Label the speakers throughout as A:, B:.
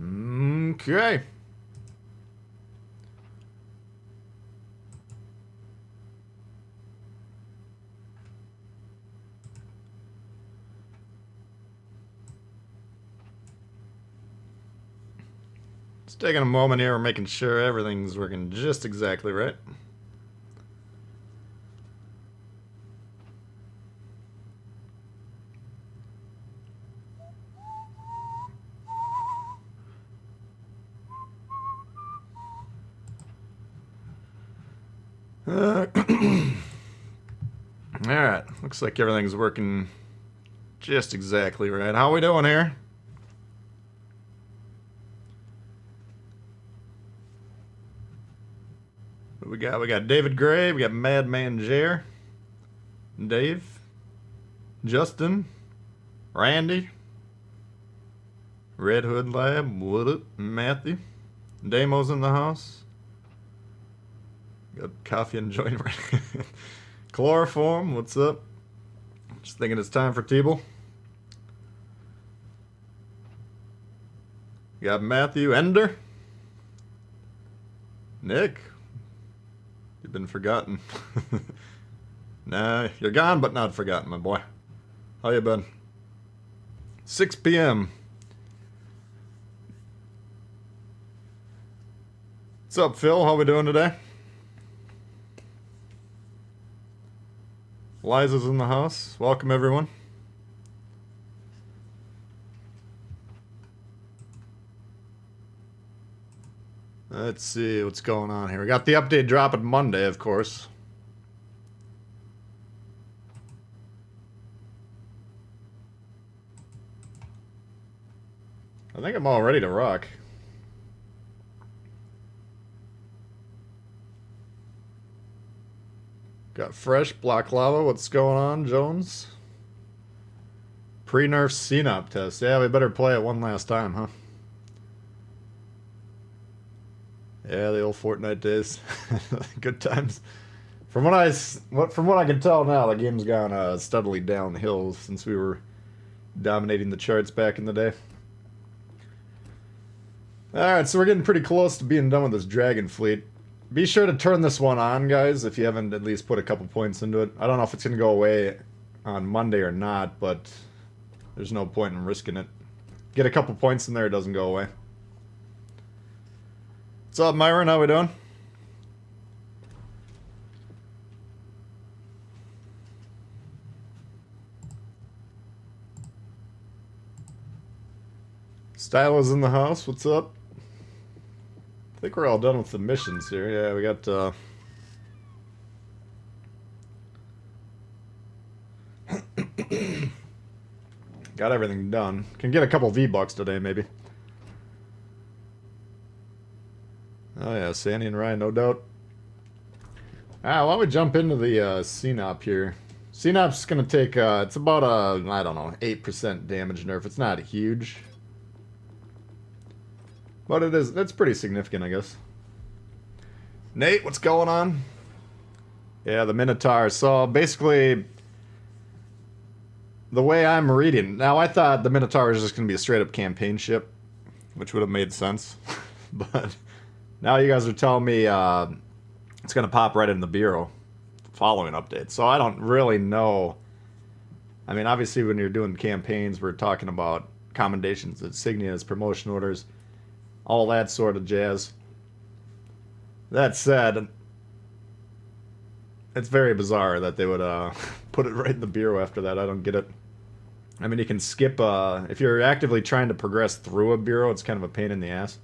A: Okay. Just taking a moment here, making sure everything's working just exactly right. Alright, looks like everything's working just exactly right. How we doing here? What we got? We got David Gray, we got Madman Jer, Dave, Justin, Randy, Red Hood Lab, what up, Matthew, Damo's in the house. Got coffee and joint. Chloroform, what's up? Just thinking it's time for Tbull. Got Matthew Ender. Nick. You've been forgotten. Nah, you're gone but not forgotten, my boy. How you been? 6 p.m. What's up, Phil? How we doing today? Liza's in the house. Welcome, everyone. Let's see what's going on here. We got the update dropping Monday, of course. I think I'm all ready to rock. Got fresh Black Lava. What's going on, Jones? Pre-nerf CNOP test. Yeah, we better play it one last time, huh? Yeah, the old Fortnite days. Good times. From what I can tell now, the game's gone steadily downhill since we were dominating the charts back in the day. Alright, so we're getting pretty close to being done with this Dragon Fleet. Be sure to turn this one on, guys, if you haven't at least put a couple points into it. I don't know if it's going to go away on Monday or not, but there's no point in risking it. Get a couple points in there, it doesn't go away. What's up, Myron? How we doing? Style is in the house. What's up? I think we're all done with the missions here. Yeah, we got got everything done. Can get a couple V-Bucks today, maybe. Oh yeah, Sandy and Ryan, no doubt. Why don't we jump into the CNOP here. CNOP's gonna take, it's about a, I don't know, 8% damage nerf. It's not huge. But it is, that's pretty significant, I guess. Nate, what's going on? Yeah, the Minotaur. So, basically, the way I'm reading... Now, I thought the Minotaur was just going to be a straight-up campaign ship, which would have made sense. But now you guys are telling me it's going to pop right in the bureau following updates. So, I don't really know. I mean, obviously, when you're doing campaigns, we're talking about commendations, insignias, promotion orders, all that sort of jazz. That said, it's very bizarre that they would put it right in the bureau after that. I don't get it. I mean, you can skip, if you're actively trying to progress through a bureau, it's kind of a pain in the ass.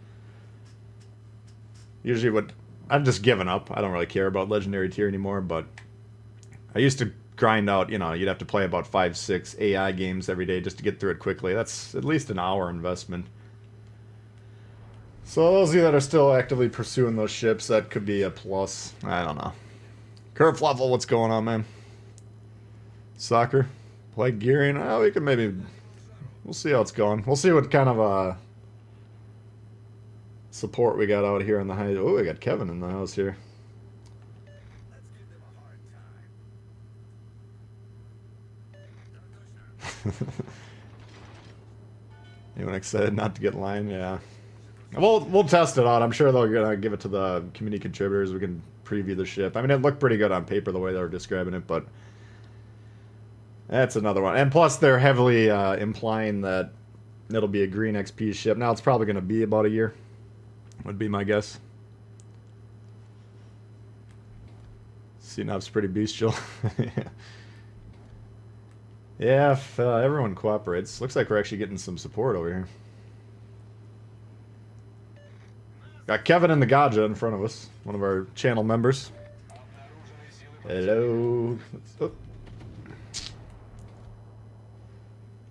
A: Usually I've just given up. I don't really care about Legendary Tier anymore, but I used to grind out, you know, you'd have to play about 5-6 AI games every day just to get through it quickly. That's at least an hour investment. So those of you that are still actively pursuing those ships, that could be a plus. I don't know. Kerfluffle, what's going on, man? Soccer? Play gearing? Oh, we can maybe... We'll see how it's going. We'll see what kind of support we got out here in the high... Oh, we got Kevin in the house here. Anyone excited not to get line? Yeah. We'll test it out. I'm sure they're gonna give it to the community contributors. We can preview the ship. I mean, it looked pretty good on paper the way they were describing it, but that's another one. And plus, they're heavily implying that it'll be a green XP ship. Now it's probably gonna be about a year. Would be my guess. CNOP's pretty bestial. Yeah, if everyone cooperates. Looks like we're actually getting some support over here. Got Kevin and the Gaja in front of us. One of our channel members. Hello. Oh.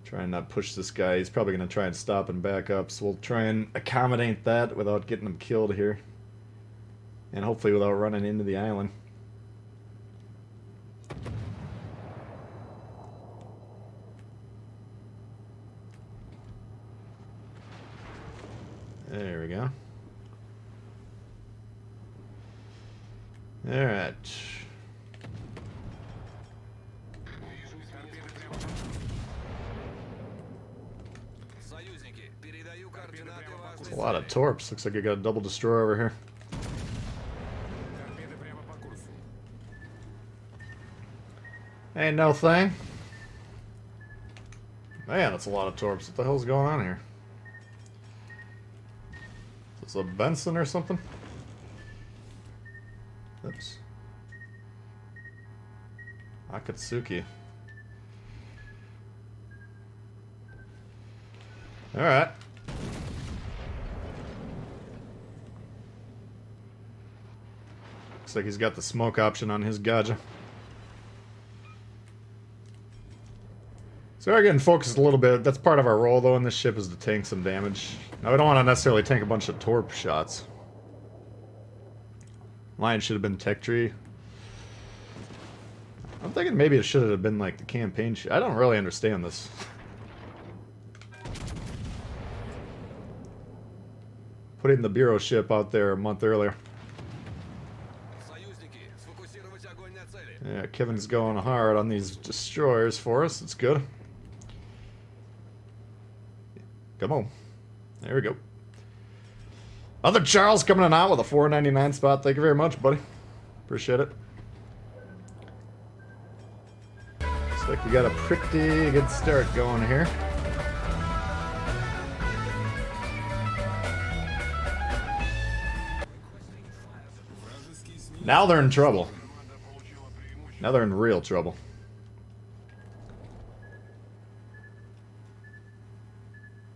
A: Try and not push this guy. He's probably going to try and stop and back up. So we'll try and accommodate that without getting him killed here. And hopefully without running into the island. There we go. Alright. There's a lot of torps. Looks like you got a double destroyer over here. Ain't no thing. Man, that's a lot of torps. What the hell's going on here? Is this a Benson or something? Oops. Akatsuki. Alright. Looks like he's got the smoke option on his Gaja. So we're getting focused a little bit. That's part of our role, though, in this ship, is to tank some damage. Now, we don't want to necessarily tank a bunch of torp shots. Lion should have been tech tree. I'm thinking maybe it should have been like the campaign ship. I don't really understand this. Putting the Bureau ship out there a month earlier. Yeah, Kevin's going hard on these destroyers for us. It's good. Come on. There we go. Other Charles coming in out with a $4.99 spot. Thank you very much, buddy. Appreciate it. Looks like we got a pretty good start going here. Now they're in trouble. Now they're in real trouble.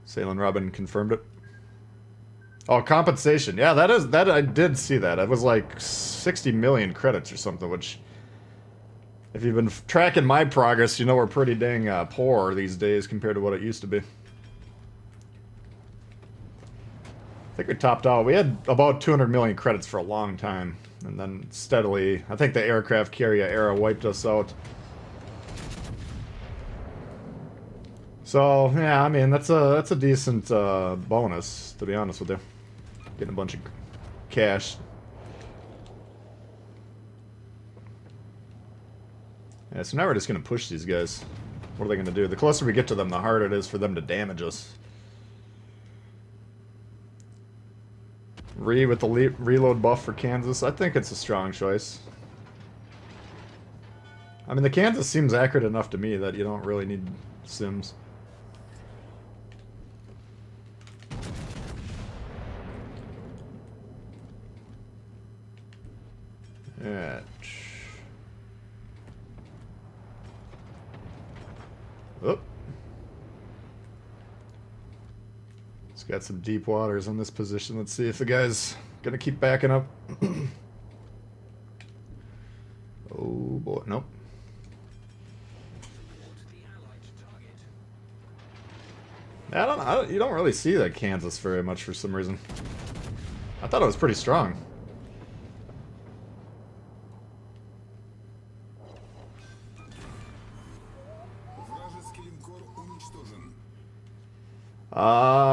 A: Sailing Robin confirmed it. Oh, compensation. Yeah, that I did see that. It was like 60 million credits or something, which, if you've been tracking my progress, you know we're pretty dang poor these days compared to what it used to be. I think we topped out. We had about 200 million credits for a long time, and then steadily, I think the aircraft carrier era wiped us out. So yeah, I mean that's a decent bonus, to be honest with you. Getting a bunch of cash. Yeah, so now we're just gonna push these guys. What are they gonna do? The closer we get to them, the harder it is for them to damage us. With the reload buff for Kansas, I think it's a strong choice. I mean, the Kansas seems accurate enough to me that you don't really need sims. Yeah. Oh. It's got some deep waters on this position. Let's see if the guy's gonna keep backing up. Oh boy, nope. I don't know. You don't really see that Kansas very much for some reason. I thought it was pretty strong.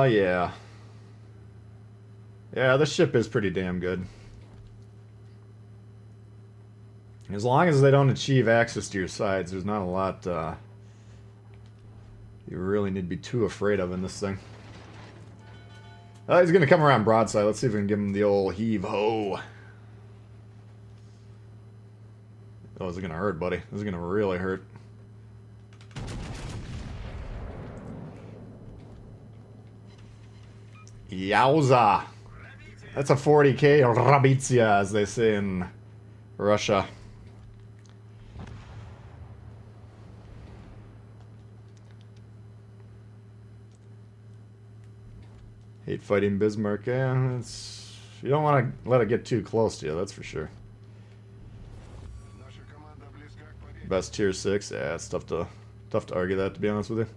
A: Yeah. Yeah, this ship is pretty damn good. As long as they don't achieve access to your sides, there's not a lot you really need to be too afraid of in this thing. He's going to come around broadside. Let's see if we can give him the old heave-ho. Oh, is it going to hurt, buddy? This is going to really hurt. Yowza! That's a 40k Rabitsia, as they say in Russia. Hate fighting Bismarck. Yeah, it's, you don't want to let it get too close to you, that's for sure. Best tier 6. Yeah, it's tough to argue that, to be honest with you.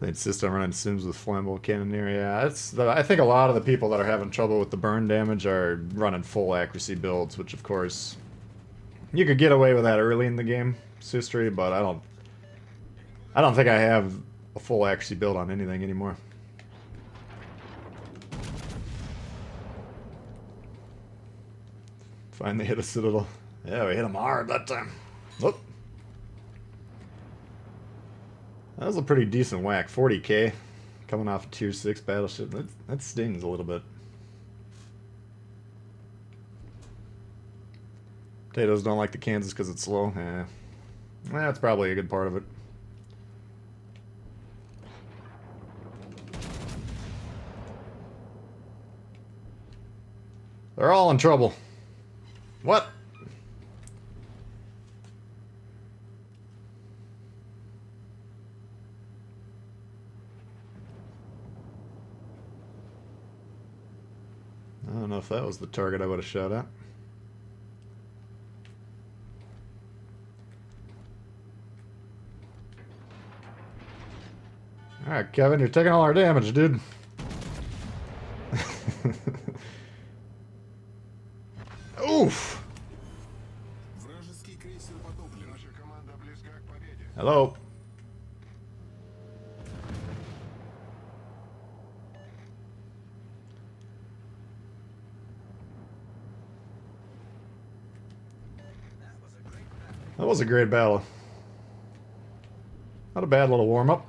A: They insist on running Sims with flammable cannoneer. Yeah, I think a lot of the people that are having trouble with the burn damage are running full accuracy builds, which of course you could get away with that early in the game's history, but I don't think I have a full accuracy build on anything anymore. Finally hit a citadel. Yeah, we hit him hard that time. Whoop. That was a pretty decent whack. 40k coming off a tier 6 battleship. That stings a little bit. Potatoes don't like the Kansas because it's slow. Yeah. That's probably a good part of it. They're all in trouble. What? I don't know if that was the target I would have shot at. Alright, Kevin, you're taking all our damage, dude. Oof! Hello? That was a great battle. Not a bad little warm-up.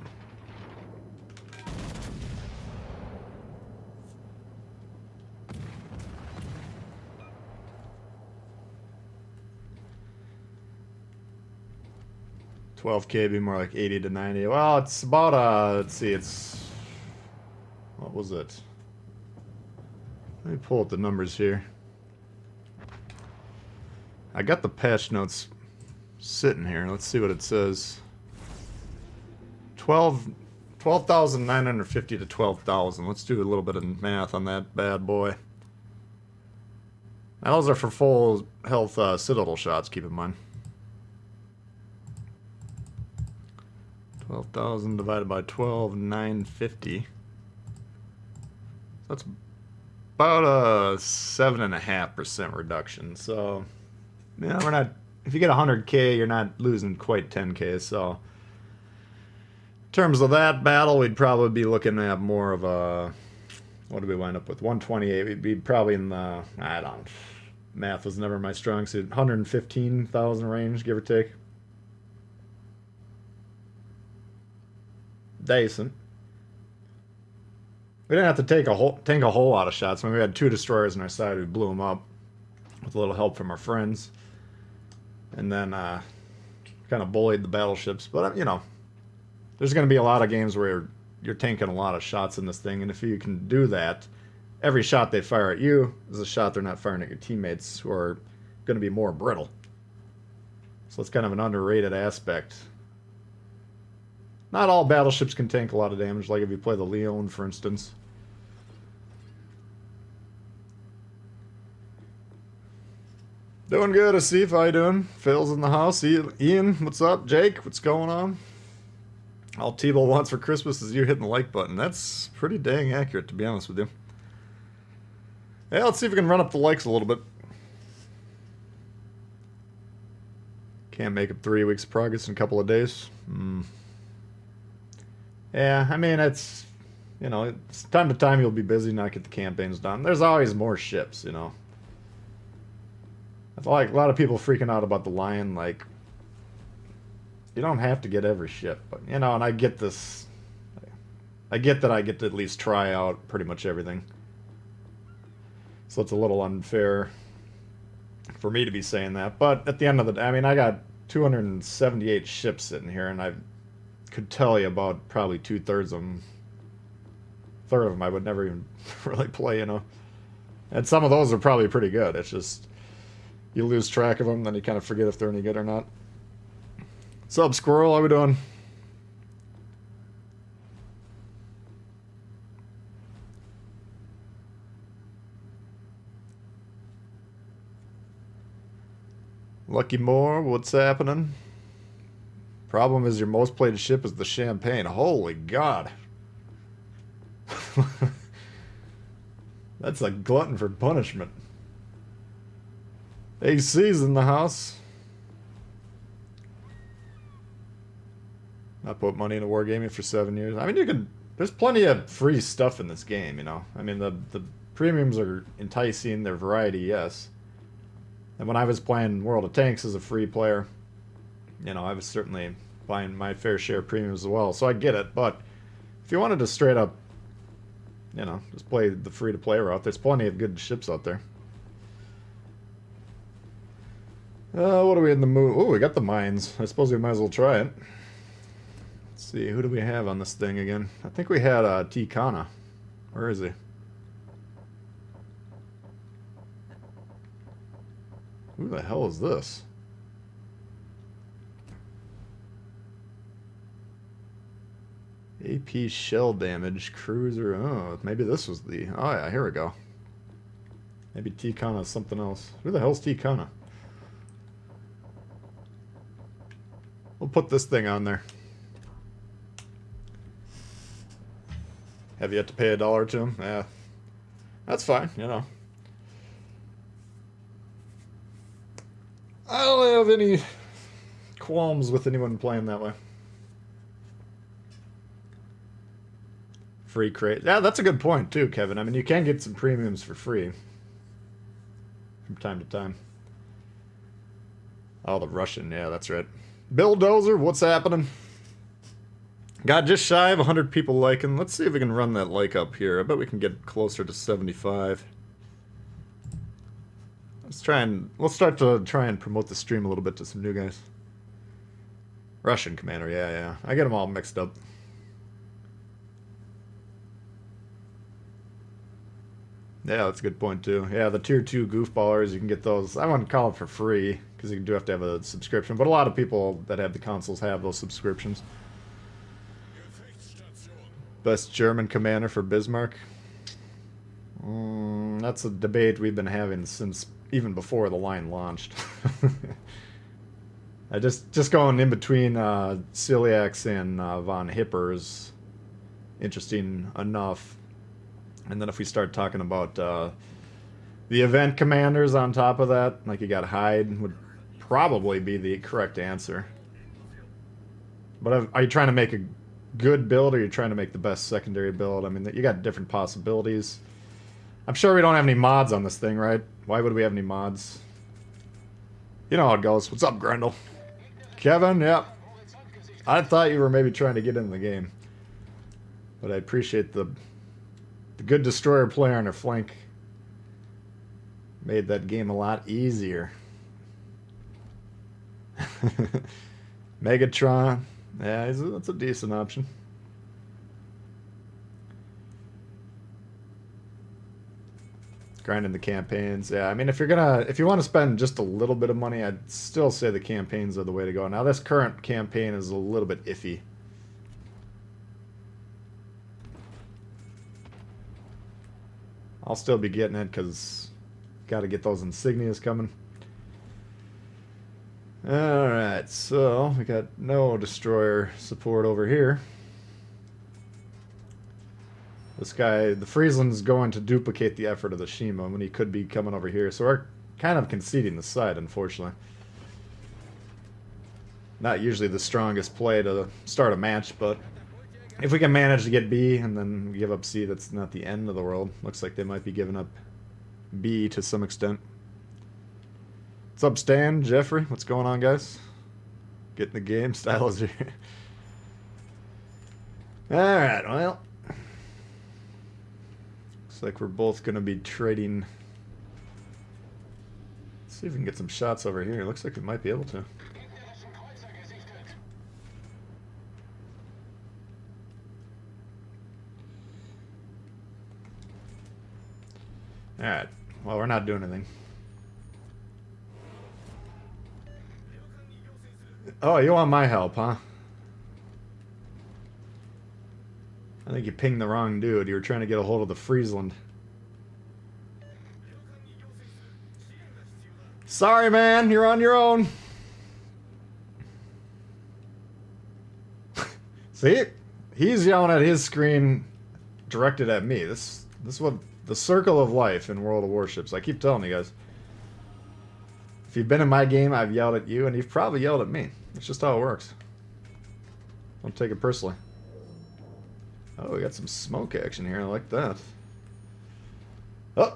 A: $12K be more like 80 to 90. Well, it's about let's see, it's, what was it? Let me pull up the numbers here. I got the patch notes sitting here. Let's see what it says. 12,950 to 12,000. Let's do a little bit of math on that bad boy. Now those are for full health citadel shots, keep in mind. 12,000 divided by 12,950. That's about a 7.5% reduction. So, yeah, we're not. If you get 100K, you're not losing quite 10K. So, in terms of that battle, we'd probably be looking at more of a. What did we wind up with? 128. We'd be probably in the. I don't. Math was never my strong suit. 115,000 range, give or take. Decent. We didn't have to take a whole lot of shots. When we had 2 destroyers on our side, we blew them up with a little help from our friends, and then kind of bullied the battleships. But you know, there's going to be a lot of games where you're tanking a lot of shots in this thing, and if you can do that, every shot they fire at you is a shot they're not firing at your teammates, who are going to be more brittle. So it's kind of an underrated aspect. Not all battleships can tank a lot of damage, like if you play the Leon, for instance. Doing good, Asif. How you doing? Phil's in the house. Ian, what's up? Jake, what's going on? All Tbull wants for Christmas is you hitting the like button. That's pretty dang accurate, to be honest with you. Yeah, let's see if we can run up the likes a little bit. Can't make up 3 weeks of progress in a couple of days. Yeah, I mean, it's you know, it's time to time you'll be busy, not get the campaigns done. There's always more ships, you know. I feel like a lot of people freaking out about the Lion, like, you don't have to get every ship, but, you know, and I get this. I get that I get to at least try out pretty much everything. So it's a little unfair for me to be saying that. But at the end of the day, I mean, I got 278 ships sitting here, and I could tell you about probably 2/3 of them. A third of them I would never even really play, you know. And some of those are probably pretty good. It's just, you lose track of them, then you kind of forget if they're any good or not. What's up, Squirrel? How we doing? Lucky Moore, what's happening? Problem is your most played ship is the Champagne. Holy God. That's a glutton for punishment. AC's in the house. I put money into wargaming for 7 years. I mean, you can. There's plenty of free stuff in this game, you know. I mean, the premiums are enticing. Their variety, yes. And when I was playing World of Tanks as a free player, you know, I was certainly buying my fair share of premiums as well. So I get it. But if you wanted to straight up, you know, just play the free-to-play route, there's plenty of good ships out there. What are we in the mood? Oh, we got the mines. I suppose we might as well try it. Let's see, who do we have on this thing again? I think we had Tikana. Where is he? Who the hell is this? AP shell damage, cruiser. Oh, maybe this was the. Oh, yeah, here we go. Maybe Tikana is something else. Who the hell's Tikana? We'll put this thing on there. Have yet to pay $1 to him? Yeah. That's fine, you know. I don't have any qualms with anyone playing that way. Free crate. Yeah, that's a good point too, Kevin. I mean, you can get some premiums for free from time to time. Oh, the Russian. Yeah, that's right. Bulldozer, what's happening? Got just shy of 100 people liking. Let's see if we can run that like up here. I bet we can get closer to 75. Let's start to try and promote the stream a little bit to some new guys. Russian commander, yeah. I get them all mixed up. Yeah, that's a good point too. Yeah, the tier 2 goofballers, you can get those. I wouldn't call it for free, because you do have to have a subscription. But a lot of people that have the consoles have those subscriptions. Best German commander for Bismarck? That's a debate we've been having since even before the line launched. I just going in between Celiacs and von Hippers, interesting enough. And then if we start talking about the event commanders on top of that, like you got Hyde, would probably be the correct answer. But are you trying to make a good build, or are you trying to make the best secondary build? I mean, you got different possibilities. I'm sure we don't have any mods on this thing, right? Why would we have any mods? You know how it goes. What's up, Grendel? Kevin, yeah. I thought you were maybe trying to get into the game. But I appreciate the good destroyer player on her flank. Made that game a lot easier. Megatron. Yeah, that's a decent option. Grinding the campaigns. Yeah, I mean, if you want to spend just a little bit of money, I'd still say the campaigns are the way to go. Now, this current campaign is a little bit iffy. I'll still be getting it because got to get those insignias coming. Alright, so we got no destroyer support over here. This guy, the Friesland's going to duplicate the effort of the Shima when he could be coming over here. So we're kind of conceding the side, unfortunately. Not usually the strongest play to start a match, but If we can manage to get B and then give up C, that's not the end of the world. Looks like they might be giving up B to some extent. What's up, Stan? Jeffrey? What's going on, guys? Getting the game. Styles here. Alright, well. Looks like we're both going to be trading. Let's see if we can get some shots over here. Looks like we might be able to. Alright. Well, we're not doing anything. Oh, you want my help, huh? I think you pinged the wrong dude. You were trying to get a hold of the Friesland. Sorry, man. You're on your own. See? He's yelling at his screen directed at me. This is what the circle of life in World of Warships. I keep telling you guys. If you've been in my game, I've yelled at you, and you've probably yelled at me. It's just how it works. Don't take it personally. Oh, we got some smoke action here. I like that. Oh!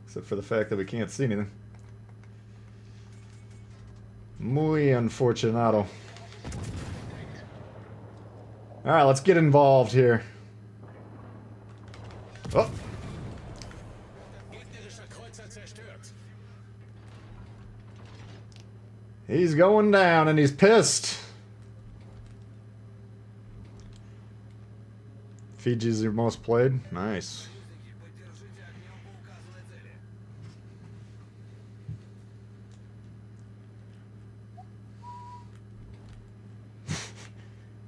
A: Except for the fact that we can't see anything. Muy unfortunado. Alright, let's get involved here. Oh! He's going down and he's pissed. Fiji's your most played? Nice.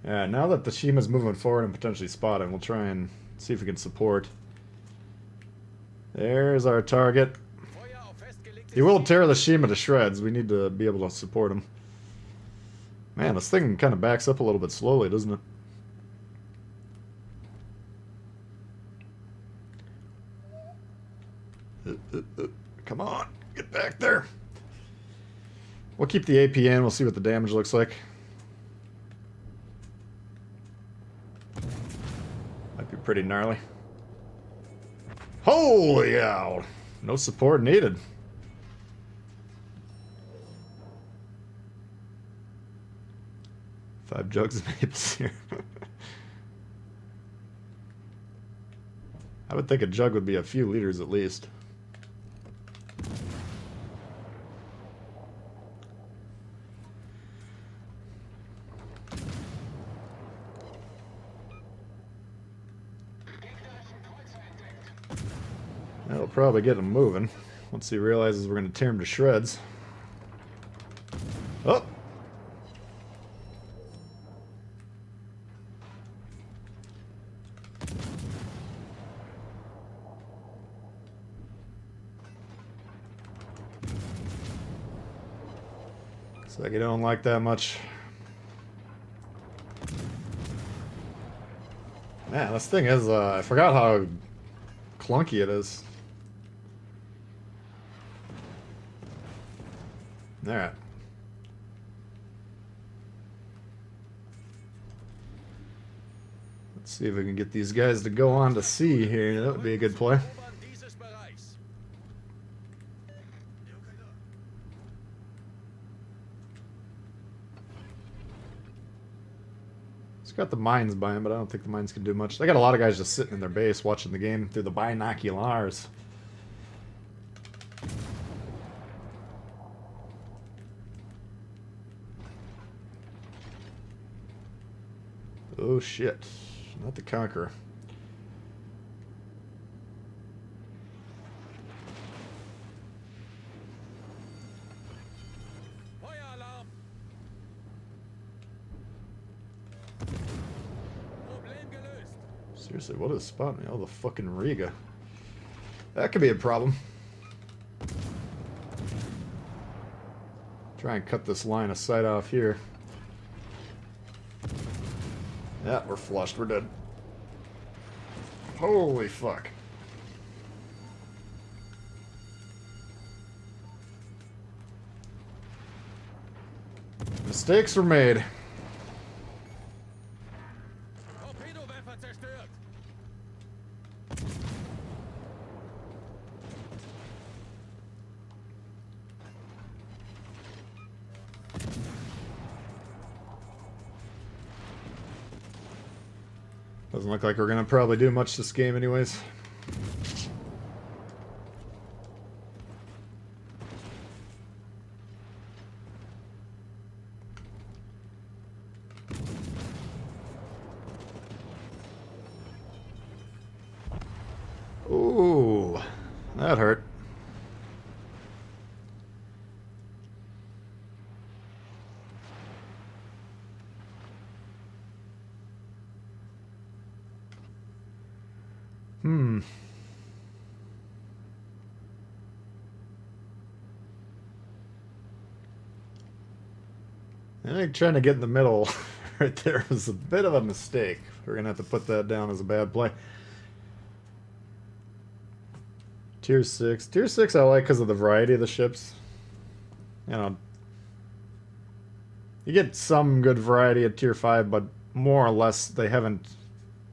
A: Yeah, now that the Shima's moving forward and potentially spotting, we'll try and see if we can support. There's our target. He will tear the Shima to shreds. We need to be able to support him. Man, this thing kind of backs up a little bit slowly, doesn't it? Come on, get back there. We'll keep the AP in. We'll see what the damage looks like. Might be pretty gnarly. Holy cow! No support needed. 5 jugs of maples here. I would think a jug would be a few liters at least. That'll probably get him moving once he realizes we're going to tear him to shreds. Oh! Looks like you don't like that much. Man, this thing is, I forgot how clunky it is. Alright. Let's see if we can get these guys to go on to sea here. That would be a good play. It's got the mines by him, but I don't think the mines can do much. They got a lot of guys just sitting in their base watching the game through the binoculars. Oh shit, not the Conqueror. Seriously, what is spotting me? Oh, the fucking Riga. That could be a problem. Try and cut this line of sight off here. Yeah, we're flushed. We're dead. Holy fuck. Mistakes were made. Doesn't look like we're gonna probably do much this game anyways. Ooh, that hurt. I think trying to get in the middle right there was a bit of a mistake. We're going to have to put that down as a bad play. Tier 6. Tier 6 I like because of the variety of the ships. You know, you get some good variety at Tier 5, but more or less you haven't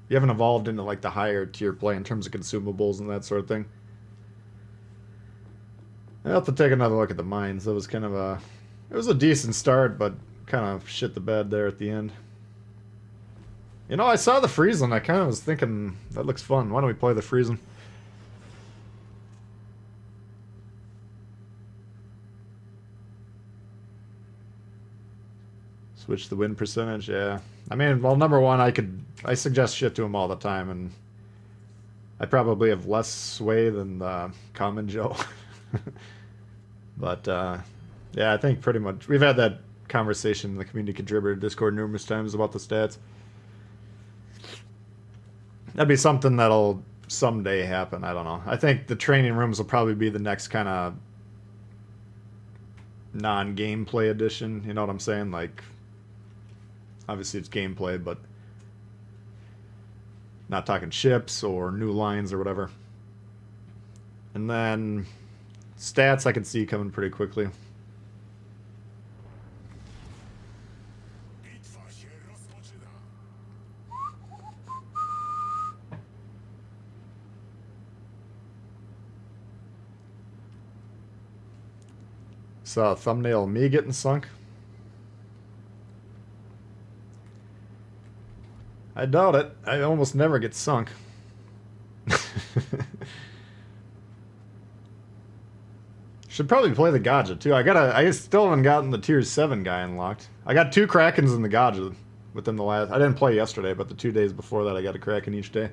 A: evolved into like the higher tier play in terms of consumables and that sort of thing. I'll have to take another look at the mines. That was kind of a... It was a decent start, but kind of shit the bed there at the end. You know, I saw the Friesland. I kind of was thinking, that looks fun. Why don't we play the Friesland? Switch the win percentage, yeah. I mean, well, number one, I suggest shit to him all the time, and I probably have less sway than the Common Joe. But, yeah, I think pretty much, we've had that conversation in the community contributor Discord numerous times about the stats. That'd be something that'll someday happen, I don't know. I think the training rooms will probably be the next kind of non-gameplay edition, you know what I'm saying? Like, obviously it's gameplay, but not talking ships or new lines or whatever. And then stats I can see coming pretty quickly. Saw a thumbnail of me getting sunk. I doubt it. I almost never get sunk. Should probably play the Gaja too. I still haven't gotten the tier 7 guy unlocked. I got 2 Krakens in the Gaja within the last... I didn't play yesterday, but the 2 days before that I got a Kraken each day.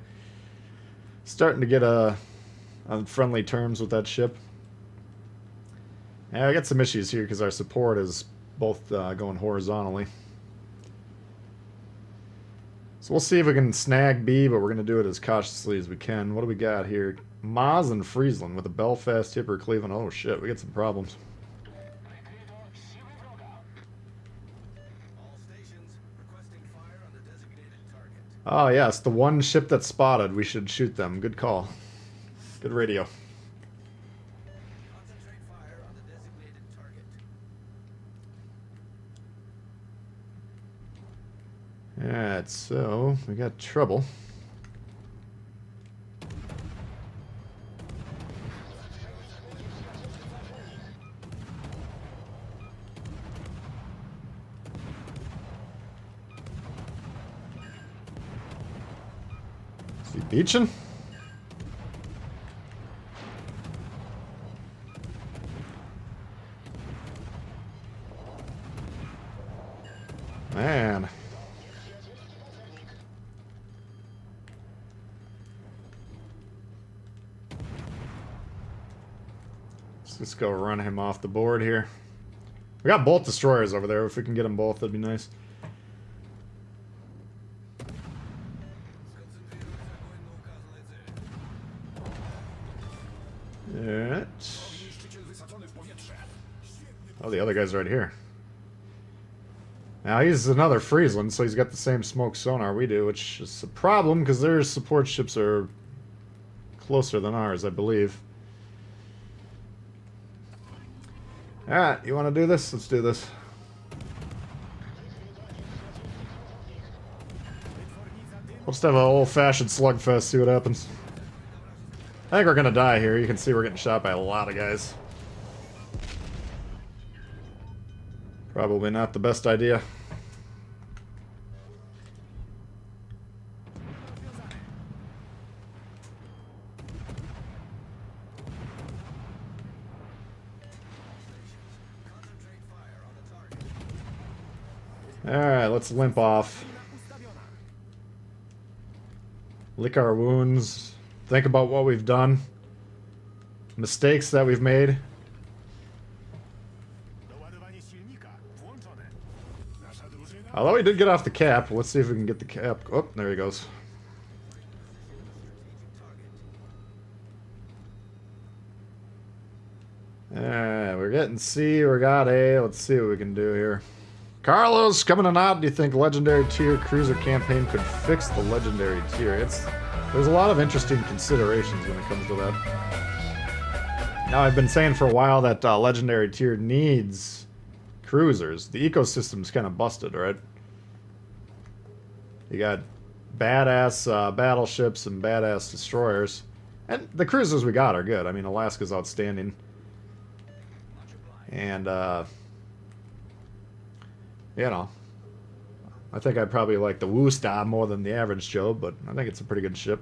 A: Starting to get on friendly terms with that ship. Yeah, I got some issues here because our support is both going horizontally. So we'll see if we can snag B, but we're going to do it as cautiously as we can. What do we got here? Maz and Friesland with a Belfast, Tipper, Cleveland. Oh shit, we got some problems. Oh yes, the one ship that's spotted. We should shoot them. Good call. Good radio. Alright, so we got trouble. Is he beaching? Man. Let's go run him off the board here. We got both destroyers over there. If we can get them both, that'd be nice. Alright. Oh, the other guy's right here. Now he's another Friesland, so he's got the same smoke sonar we do, which is a problem because their support ships are closer than ours, I believe. Alright, you want to do this? Let's do this. We'll just have an old-fashioned slugfest, see what happens. I think we're going to die here. You can see we're getting shot by a lot of guys. Probably not the best idea. let's limp off. Lick our wounds. Think about what we've done. Mistakes that we've made. Although he did get off the cap. Let's see if we can get the cap. Oh, there he goes. We're getting C, we got A. Let's see what we can do here. Carlos, coming in out. Do you think Legendary Tier Cruiser campaign could fix the Legendary Tier? There's a lot of interesting considerations when it comes to that. Now, I've been saying for a while that Legendary Tier needs cruisers. The ecosystem's kind of busted, right? You got badass battleships and badass destroyers. And the cruisers we got are good. I mean, Alaska's outstanding. And, you know, I think I probably like the Woostar more than the average Joe, but I think it's a pretty good ship.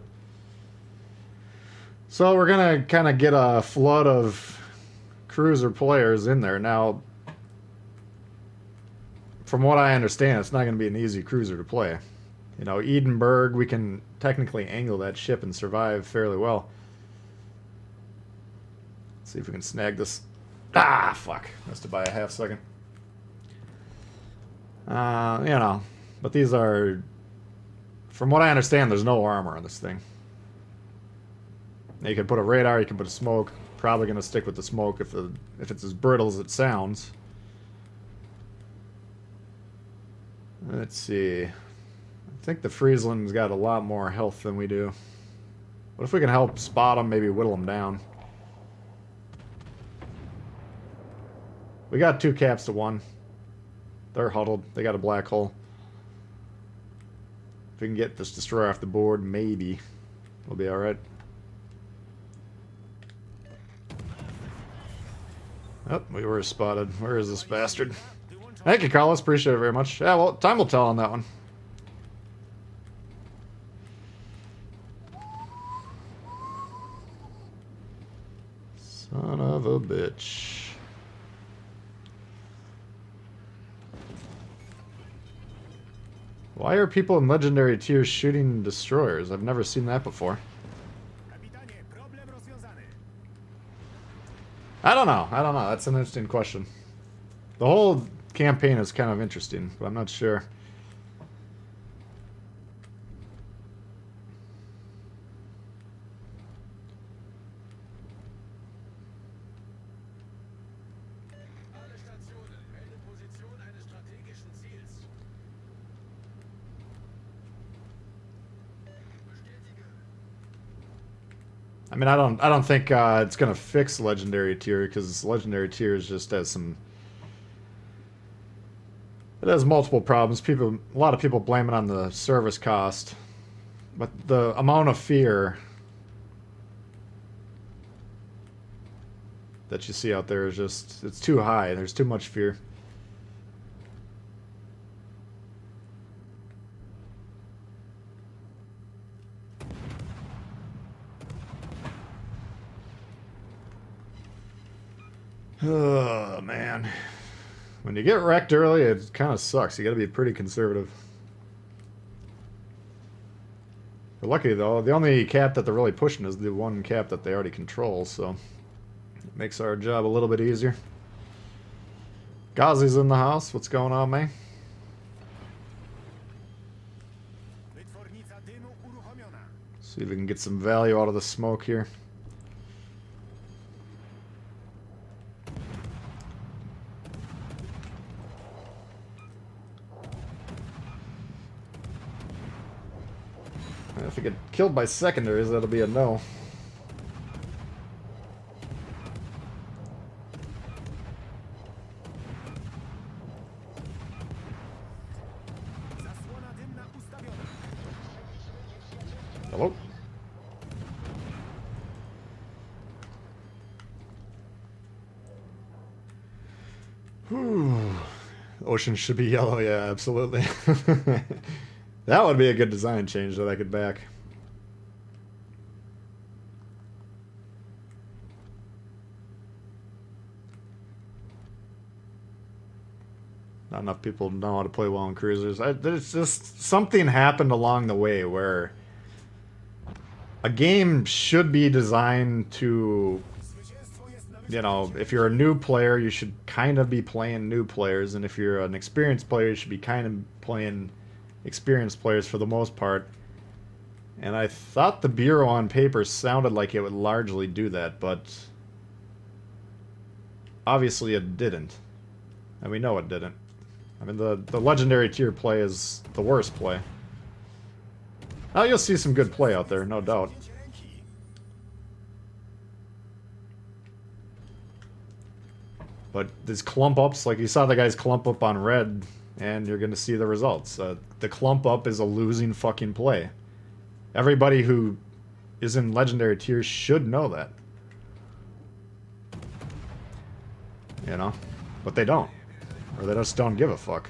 A: So we're going to kind of get a flood of cruiser players in there. Now, from what I understand, it's not going to be an easy cruiser to play. You know, Edinburgh, we can technically angle that ship and survive fairly well. Let's see if we can snag this. Ah, fuck. Missed it by a half second. You know, but these are, from what I understand, there's no armor on this thing. Now you can put a radar, you can put a smoke. Probably going to stick with the smoke if it's as brittle as it sounds. Let's see. I think the Friesland's got a lot more health than we do. What if we can help spot them, maybe whittle them down? We got 2 caps to 1. They're huddled. They got a black hole. If we can get this destroyer off the board, maybe we'll be alright. Oh, we were spotted. Where is this bastard? Thank you, Carlos. Appreciate it very much. Yeah, well, time will tell on that one. Son of a bitch. Why are people in Legendary Tiers shooting destroyers? I've never seen that before. I don't know. That's an interesting question. The whole campaign is kind of interesting, but I'm not sure. I mean, I don't think it's gonna fix Legendary Tier, because Legendary Tier just has some. It has multiple problems. A lot of people blame it on the service cost, but the amount of fear that you see out there is it's too high. There's too much fear. Oh, man. When you get wrecked early, it kind of sucks. You gotta be pretty conservative. We're lucky, though. The only cap that they're really pushing is the one cap that they already control, so it makes our job a little bit easier. Ghazi's in the house. What's going on, man? See if we can get some value out of the smoke here. If we get killed by secondaries, that'll be a no. Hello? Whew. Ocean should be yellow, yeah, absolutely. That would be a good design change that I could back. Not enough people know how to play well in cruisers. There's just something happened along the way where a game should be designed to, you know, if you're a new player, you should kind of be playing new players, and if you're an experienced player, you should be kind of playing experienced players for the most part. And I thought the Bureau on paper sounded like it would largely do that, but obviously it didn't. And we know it didn't. I mean, the legendary tier play is the worst play. Oh, you'll see some good play out there, no doubt. But these clump ups, like you saw the guys clump up on red, and you're going to see the results. The clump up is a losing fucking play. Everybody who is in legendary tiers should know that. You know? But they don't. Or they just don't give a fuck.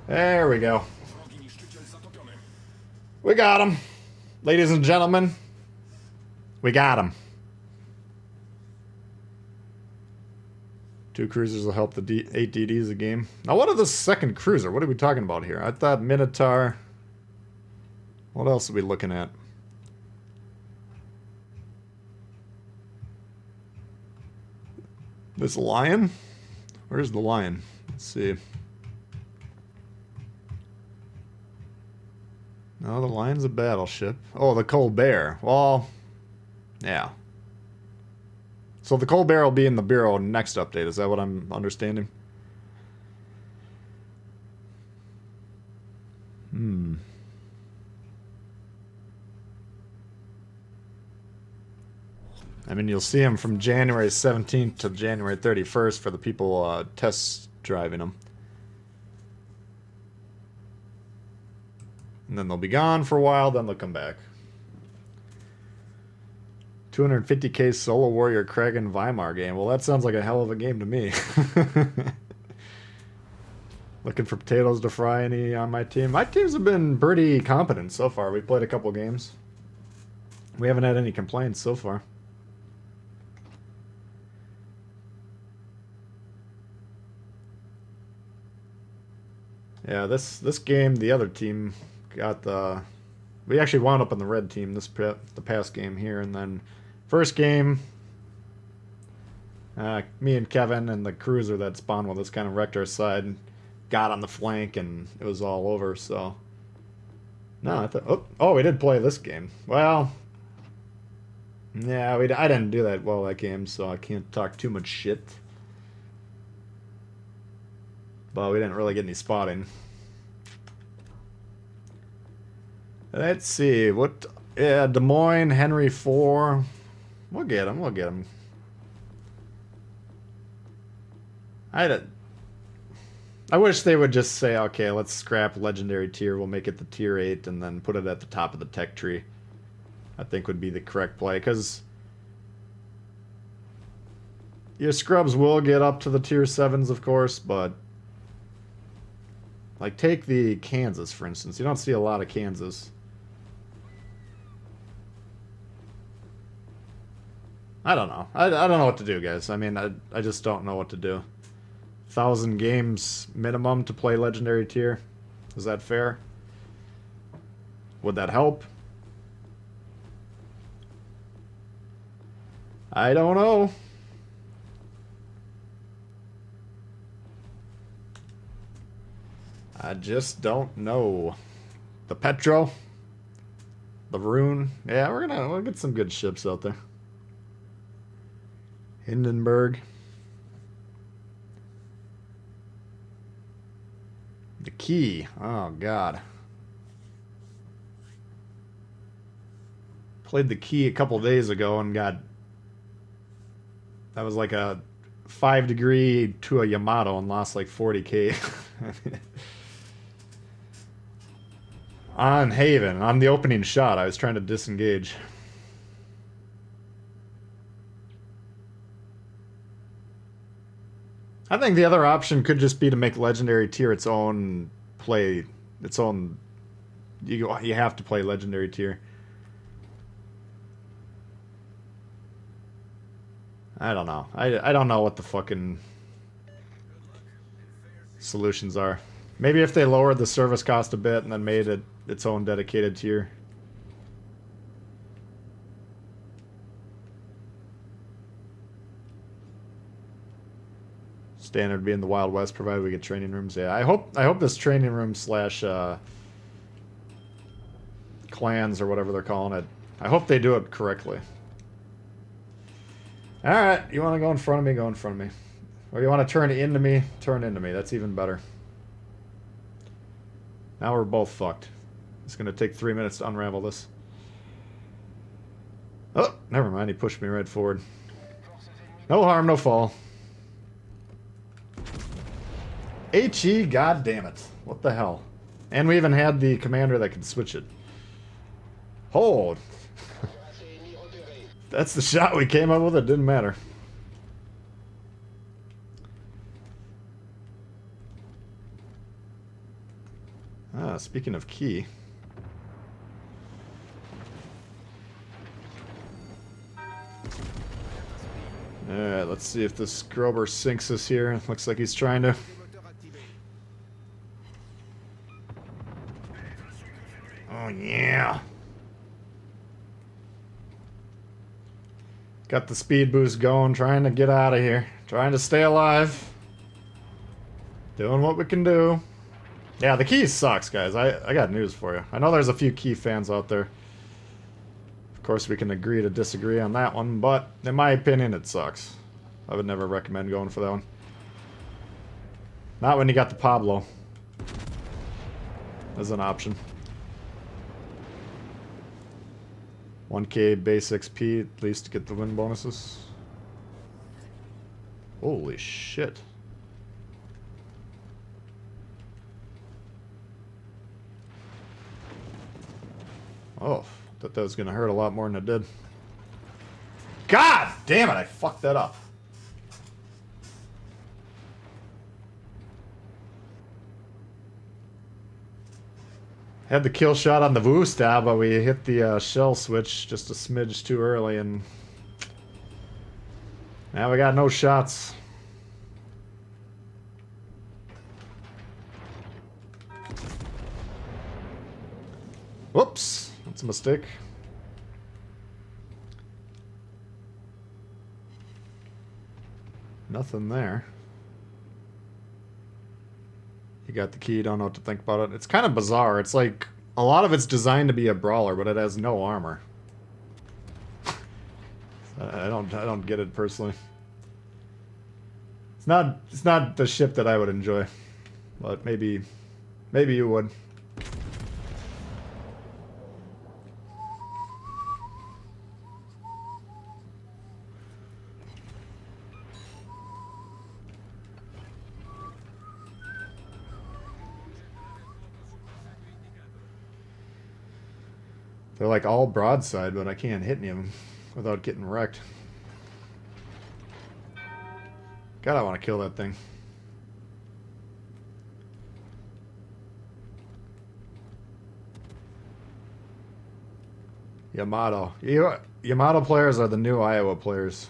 A: There we go. We got him. Ladies and gentlemen, we got him. 2 cruisers will help the 8 DDs a game. Now, what is the second cruiser? What are we talking about here? I thought Minotaur. What else are we looking at? This lion? Where's the lion? Let's see. No, the lion's a battleship. Oh, the Colbert. Well, yeah. So the Colbert will be in the Bureau next update. Is that what I'm understanding? I mean, you'll see them from January 17th to January 31st for the people test driving them. And then they'll be gone for a while, then they'll come back. 250k Solo Warrior Kraken Weimar game. Well, that sounds like a hell of a game to me. Looking for potatoes to fry any on my team? My teams have been pretty competent so far. We played a couple games. We haven't had any complaints so far. Yeah, this game, the other team got the... We actually wound up on the red team the past game here, and then first game, me and Kevin and the cruiser that spawned with us kind of wrecked our side and got on the flank, and it was all over, so... No, I thought... Oh, we did play this game. Well... Yeah, I didn't do that well that game, so I can't talk too much shit. But we didn't really get any spotting. Let's see, what... Yeah, Des Moines, Henry 4. We'll get him, we'll get him. I wish they would just say, okay, let's scrap legendary tier, we'll make it the tier 8, and then put it at the top of the tech tree. I think would be the correct play, because your scrubs will get up to the tier 7s, of course, but like, take the Kansas, for instance. You don't see a lot of Kansas. I don't know. I don't know what to do, guys. I mean, I just don't know what to do. 1,000 games minimum to play legendary tier. Is that fair? Would that help? I don't know. I just don't know. The Petro. The Rune. Yeah, we'll get some good ships out there. Hindenburg. The Key. Oh, God. Played the Key a couple days ago and got... That was like a 5 degree to a Yamato and lost like 40k. On Haven, on the opening shot, I was trying to disengage. I think the other option could just be to make legendary tier its own play, its own... You have to play legendary tier. I don't know. I don't know what the fucking solutions are. Maybe if they lowered the service cost a bit and then made it its own dedicated tier. Standard being the Wild West, provided we get training rooms. Yeah, I hope this training room slash clans or whatever they're calling it. I hope they do it correctly. Alright, you want to go in front of me? Go in front of me. Or you want to turn into me? Turn into me. That's even better. Now we're both fucked. It's going to take 3 minutes to unravel this. Oh, never mind. He pushed me right forward. No harm, no fall. HE, god damn it. What the hell? And we even had the commander that could switch it. Hold. That's the shot we came up with. It didn't matter. Ah, speaking of key. Alright, let's see if this Grober sinks us here. Looks like he's trying to. Oh, yeah. Got the speed boost going, trying to get out of here. Trying to stay alive. Doing what we can do. Yeah, the key sucks, guys. I got news for you. I know there's a few key fans out there. Of course, we can agree to disagree on that one, but in my opinion, it sucks. I would never recommend going for that one. Not when you got the Pablo as an option. 1k base XP at least to get the win bonuses. Holy shit. Oh, thought that was gonna hurt a lot more than it did. God damn it, I fucked that up. Had the kill shot on the Woo stab, but we hit the shell switch just a smidge too early, and now we got no shots. Whoops, that's a mistake. Nothing there. You got the key, don't know what to think about it. It's kind of bizarre. It's like a lot of it's designed to be a brawler, but it has no armor. I don't get it personally. It's not the ship that I would enjoy. But maybe you would. They're like all broadside, but I can't hit any of them without getting wrecked. God, I want to kill that thing. Yamato. Yamato players are the new Iowa players.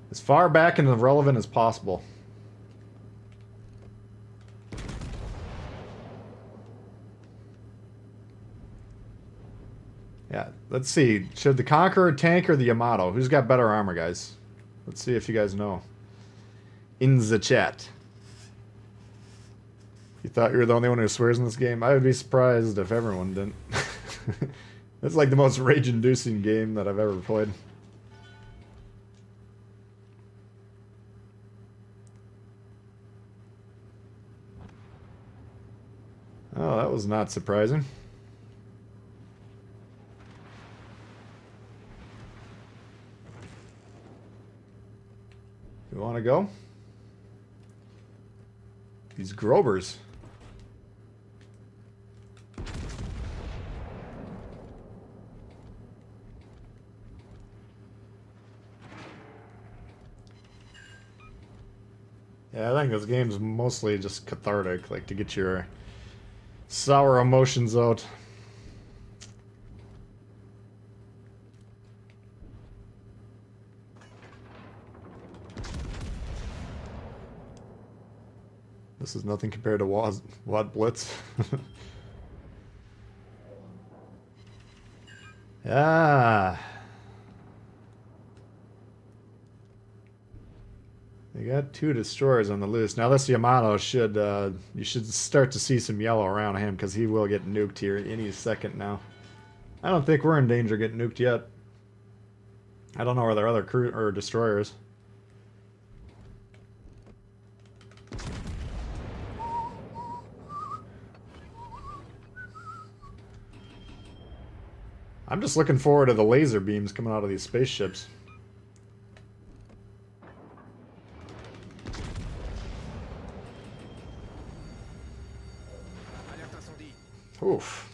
A: As far back and irrelevant as possible. Yeah, let's see. Should the Conqueror tank or the Yamato? Who's got better armor, guys? Let's see if you guys know. In the chat. You thought you were the only one who swears in this game? I would be surprised if everyone didn't. It's like the most rage-inducing game that I've ever played. Oh, that was not surprising. You want to go? These Grobers. Yeah, I think this game's mostly just cathartic, like to get your Sour emotions out. This is nothing compared to Wad Blitz. Yeah. They got 2 destroyers on the loose. Now this Yamato should, you should start to see some yellow around him because he will get nuked here any second now. I don't think we're in danger of getting nuked yet. I don't know where their other crew or destroyers. I'm just looking forward to the laser beams coming out of these spaceships. Oof.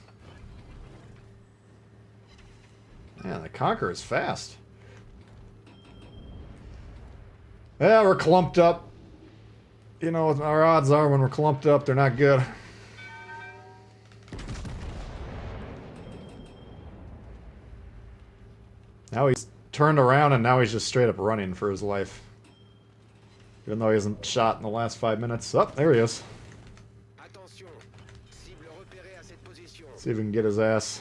A: Man, the Conqueror is fast. Yeah, we're clumped up. You know, our odds are when we're clumped up, they're not good. Now he's turned around and now he's just straight up running for his life. Even though he hasn't shot in the last 5 minutes. Oh, there he is. See if we can get his ass.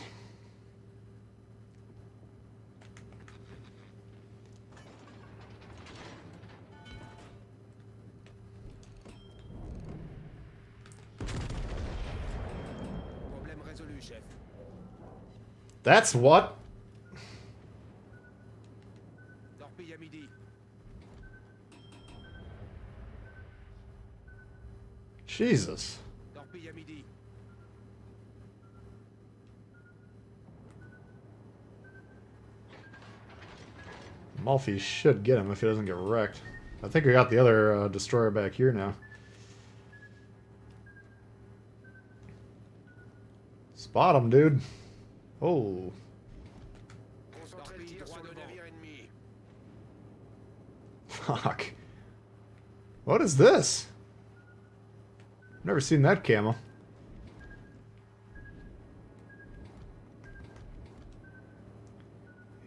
A: That's what? Jesus. Malfi should get him if he doesn't get wrecked. I think we got the other destroyer back here now. Spot him, dude. Oh. Fuck. What is this? Never seen that camo.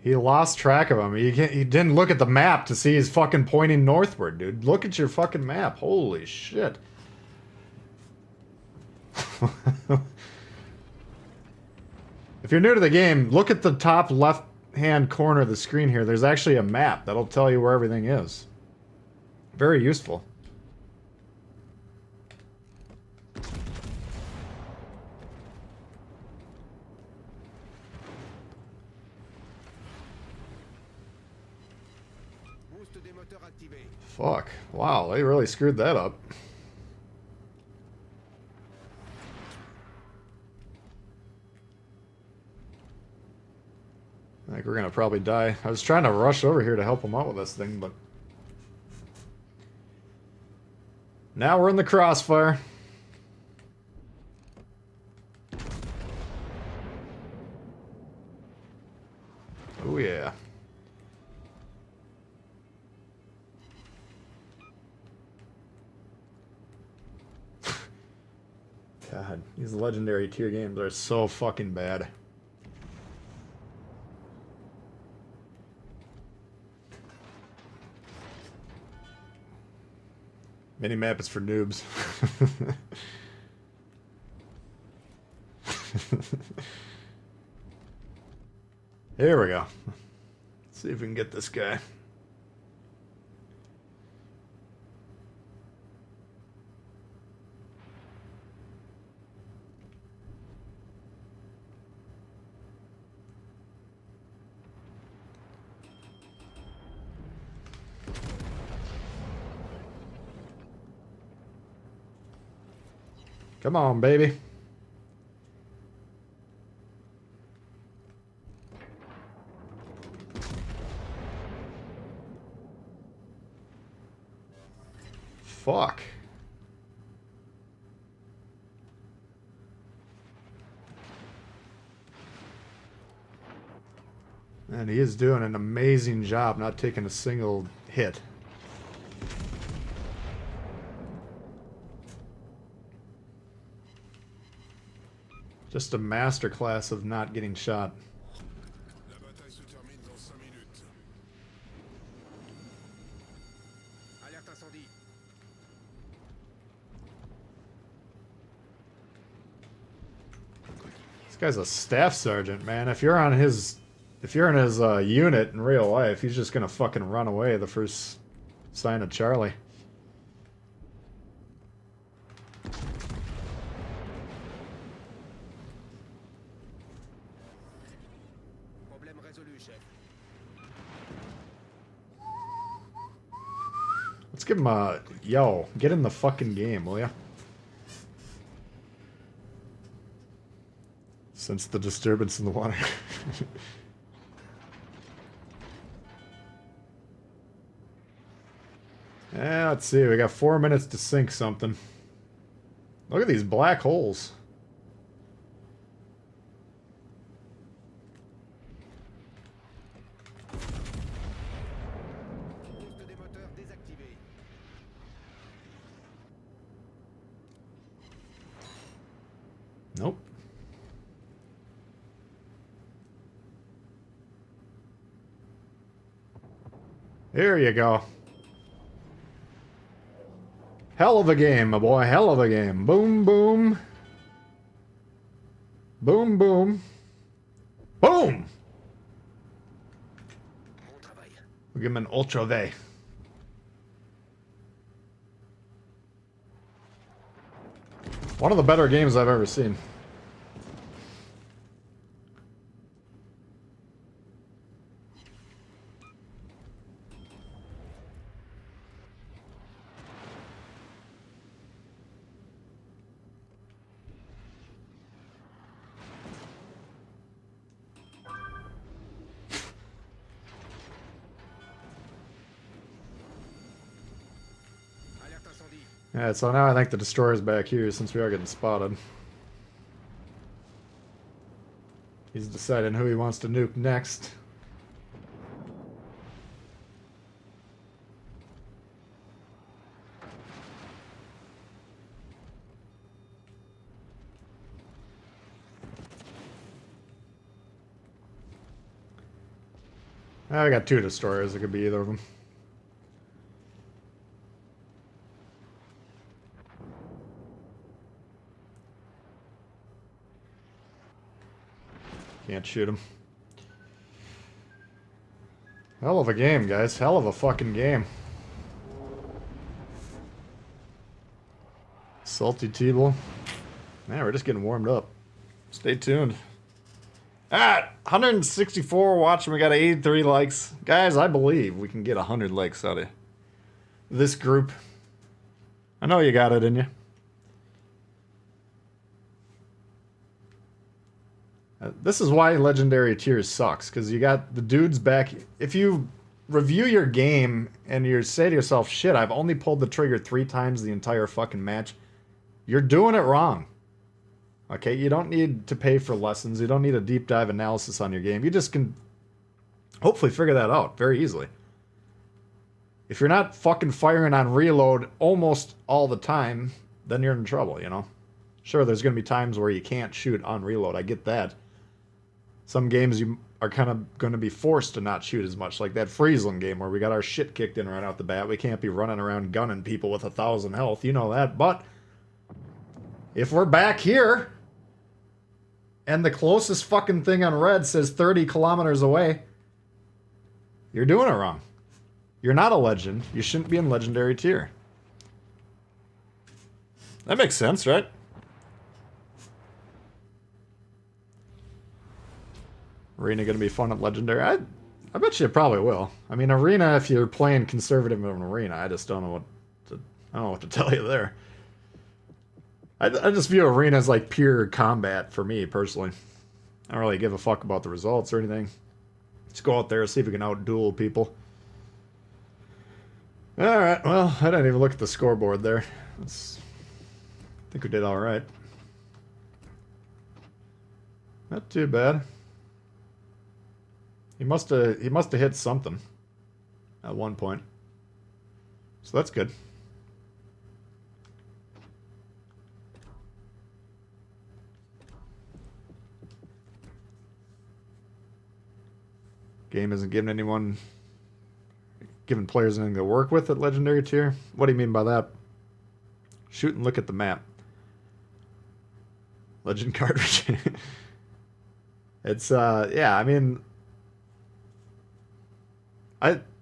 A: He lost track of him. He didn't look at the map to see he's fucking pointing northward, dude. Look at your fucking map. Holy shit. If you're new to the game, look at the top left-hand corner of the screen here. There's actually a map that'll tell you where everything is. Very useful. Fuck. Wow, they really screwed that up. I think we're gonna probably die. I was trying to rush over here to help him out with this thing, but... now we're in the crossfire. Oh yeah. God, these legendary tier games are so fucking bad. Minimap is for noobs. Here we go. Let's see if we can get this guy. Come on, baby. Fuck. And he is doing an amazing job not taking a single hit. Just a masterclass of not getting shot. This guy's a staff sergeant, man. If you're in his unit in real life, he's just gonna fucking run away the first sign of Charlie. Let's give him a... Yo, get in the fucking game, will ya? Sense the disturbance in the water. Yeah, let's see. We got 4 minutes to sink something. Look at these black holes. Nope. There you go. Hell of a game, my boy. Hell of a game. Boom, boom. Boom, boom. Boom! We'll give him an Ultra V. One of the better games I've ever seen. Yeah, so now I think the destroyer's back here since we are getting spotted. He's deciding who he wants to nuke next. I got 2 destroyers. It could be either of them. Can't shoot him. Hell of a game, guys. Hell of a fucking game. Salty Tbull. Man, we're just getting warmed up. Stay tuned. Ah, 164 watching. We got 83 likes. Guys, I believe we can get 100 likes out of this group. I know you got it in you. This is why Legendary Tiers sucks, because you got the dudes back. If you review your game and you say to yourself, shit, I've only pulled the trigger 3 times the entire fucking match, you're doing it wrong. Okay, you don't need to pay for lessons. You don't need a deep dive analysis on your game. You just can hopefully figure that out very easily. If you're not fucking firing on reload almost all the time, then you're in trouble, you know? Sure, there's going to be times where you can't shoot on reload. I get that. Some games you are kind of going to be forced to not shoot as much, like that Friesland game where we got our shit kicked in right out the bat. We can't be running around gunning people with 1,000 health. You know that. But if we're back here and the closest fucking thing on red says 30 kilometers away, you're doing it wrong. You're not a legend. You shouldn't be in Legendary Tier. That makes sense, right? Arena gonna be fun at Legendary? I bet you it probably will. I mean, Arena, if you're playing conservative in Arena, I just don't know what to tell you there. I just view Arena as like pure combat for me personally. I don't really give a fuck about the results or anything. Just go out there, see if we can out-duel people. Alright, well, I didn't even look at the scoreboard there. I think we did alright. Not too bad. He must have hit something at one point. So that's good. Game isn't giving players anything to work with at Legendary tier. What do you mean by that? Shoot and look at the map. Legend cartridge. It's yeah, I mean,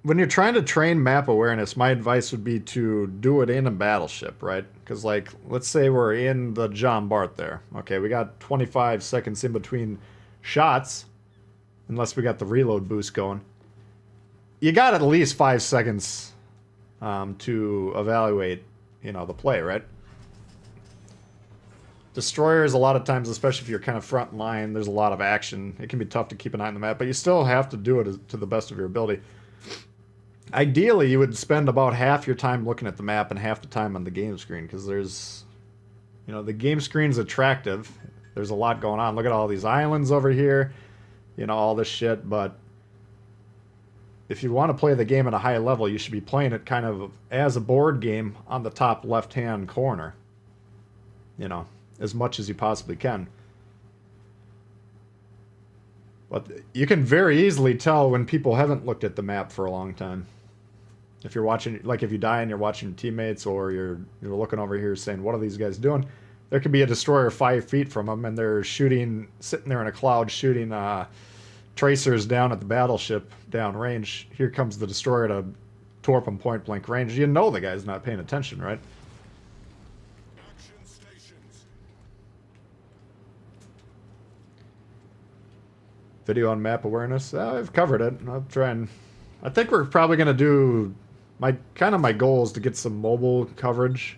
A: when you're trying to train map awareness, my advice would be to do it in a battleship, right? Because, like, let's say we're in the John Bart there. Okay, we got 25 seconds in between shots, unless we got the reload boost going. You got at least 5 seconds to evaluate, you know, the play, right? Destroyers, a lot of times, especially if you're kind of front line, there's a lot of action. It can be tough to keep an eye on the map, but you still have to do it to the best of your ability. Ideally, you would spend about half your time looking at the map and half the time on the game screen, because there's, you know, the game screen's attractive. There's a lot going on. Look at all these islands over here, you know, all this shit, but if you want to play the game at a high level, you should be playing it kind of as a board game on the top left-hand corner, you know, as much as you possibly can. But you can very easily tell when people haven't looked at the map for a long time. If you're watching, like if you die and you're watching your teammates, or you're looking over here saying, what are these guys doing? There could be a destroyer 5 feet from them, and they're shooting, sitting there in a cloud, shooting tracers down at the battleship down range. Here comes the destroyer to torp them point blank range. You know the guy's not paying attention, right? Video on map awareness. I've covered it. I'll try and... I think we're probably going to do... My goal is to get some mobile coverage.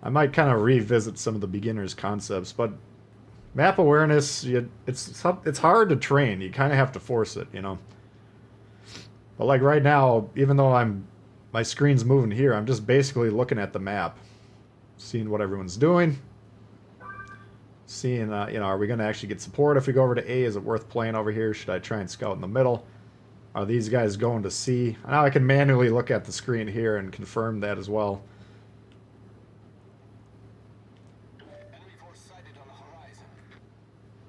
A: I might kind of revisit some of the beginners concepts, but map awareness, it's hard to train. You kind of have to force it, you know. But like right now, even though my screen's moving here, I'm just basically looking at the map, seeing what everyone's doing. Seeing, you know, are we going to actually get support if we go over to A? Is it worth playing over here? Should I try and scout in the middle? Are these guys going to C? Now I can manually look at the screen here and confirm that as well.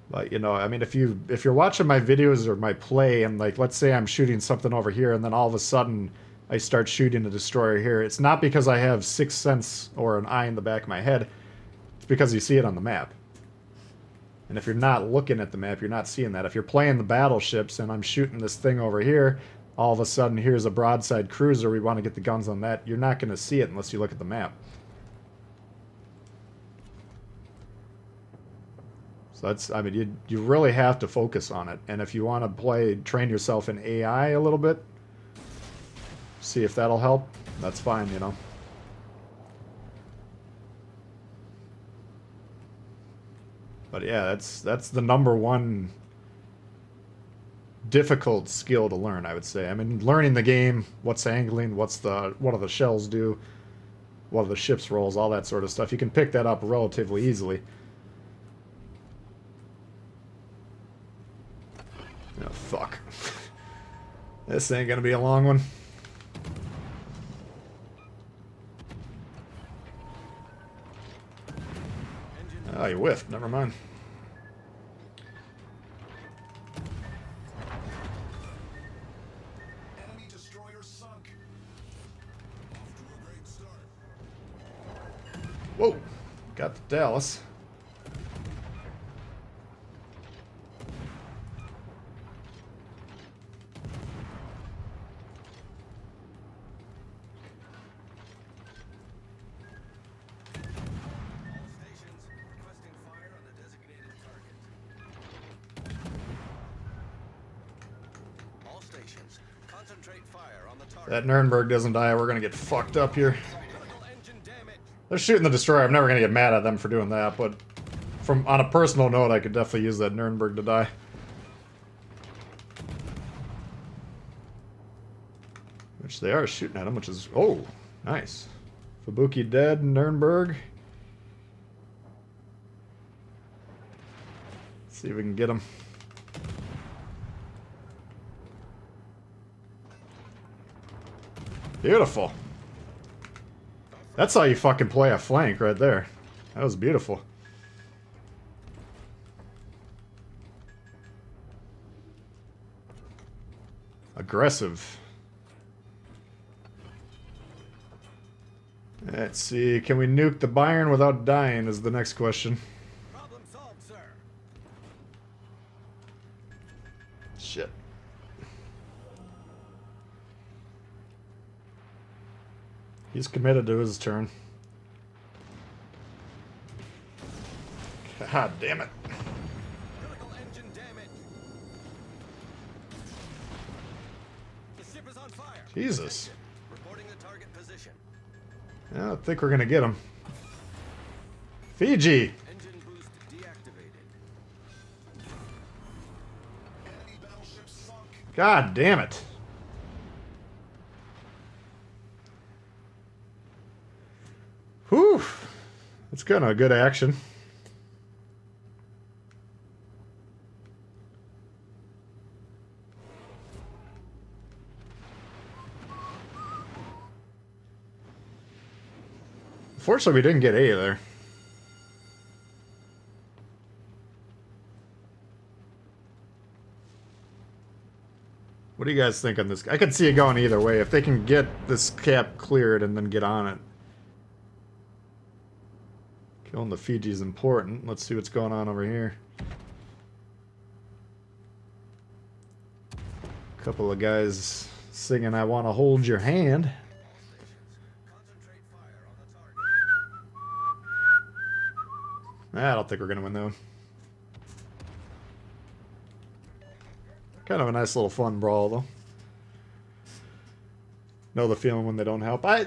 A: But, you know, I mean, if you're watching my videos or my play, and, like, let's say I'm shooting something over here, and then all of a sudden I start shooting a destroyer here, it's not because I have sixth sense or an eye in the back of my head. It's because you see it on the map. And if you're not looking at the map, you're not seeing that. If you're playing the battleships and I'm shooting this thing over here, all of a sudden here's a broadside cruiser, we want to get the guns on that, you're not going to see it unless you look at the map. So that's, I mean, you really have to focus on it. And if you want to train yourself in AI a little bit, see if that'll help, that's fine, you know. But yeah, that's the #1 difficult skill to learn, I would say. I mean, learning the game, what's angling, what do the shells do, what are the ships rolls, all that sort of stuff. You can pick that up relatively easily. Oh, fuck. This ain't gonna be a long one. Oh, you whiffed. Never mind.
B: Enemy destroyer sunk. Off to a great start.
A: Whoa. Got the Dallas. That Nuremberg doesn't die, we're gonna get fucked up here. They're shooting the destroyer. I'm never gonna get mad at them for doing that, but on a personal note, I could definitely use that Nuremberg to die. Which they are shooting at him, which is... Oh, nice. Fubuki dead, Nuremberg. Let's see if we can get him. Beautiful. That's how you fucking play a flank right there. That was beautiful. Aggressive. Let's see. Can we nuke the Bayern without dying is the next question.
B: Problem solved, sir.
A: Shit. He's committed to his turn. God damn it.
B: Critical engine damage. The ship is on fire.
A: Jesus.
B: Reporting the target position.
A: I don't think we're gonna get him. Fiji!
B: Engine boost deactivated. Enemy battleship sunk.
A: God damn it. Whew. That's kind of a good action. Fortunately, we didn't get A there. What do you guys think on this? I could see it going either way. If they can get this cap cleared and then get on it. Killing the Fiji is important. Let's see what's going on over here. A couple of guys singing "I Want to Hold Your Hand."
B: Concentrate fire on the target.
A: I don't think we're going to win that one. Kind of a nice little fun brawl, though. Know the feeling when they don't help. I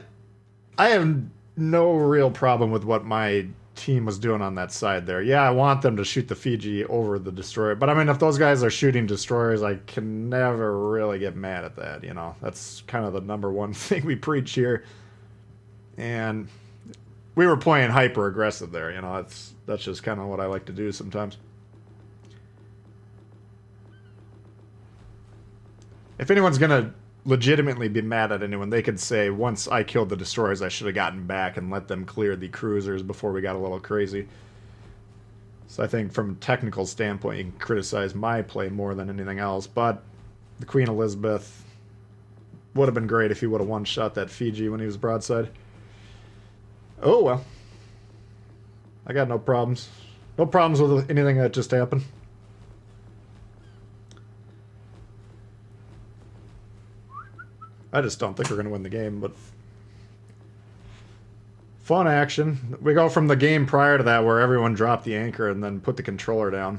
A: have no real problem with what my team was doing on that side there. Yeah, I want them to shoot the Fiji over the destroyer. But, I mean, if those guys are shooting destroyers, I can never really get mad at that, you know. That's kind of the number one thing we preach here. And we were playing hyper-aggressive there, you know. That's just kind of what I like to do sometimes. If anyone's going to legitimately be mad at anyone, they could say, once I killed the destroyers, I should have gotten back and let them clear the cruisers before we got a little crazy. So I think from a technical standpoint, you can criticize my play more than anything else. But the Queen Elizabeth would have been great if he would have one-shot that Fiji when he was broadside. Oh, well. I got no problems. No problems with anything that just happened. I just don't think we're going to win the game, but fun action. We go from the game prior to that where everyone dropped the anchor and then put the controller down.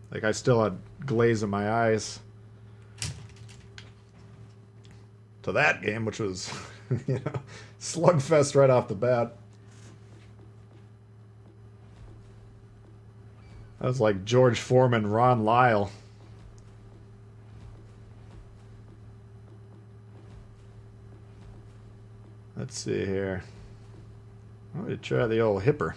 A: Like, I still had glaze in my eyes. To that game, which was, you know, slugfest right off the bat. That was like George Foreman, Ron Lyle. Let's see here. I'm going to try the old hipper.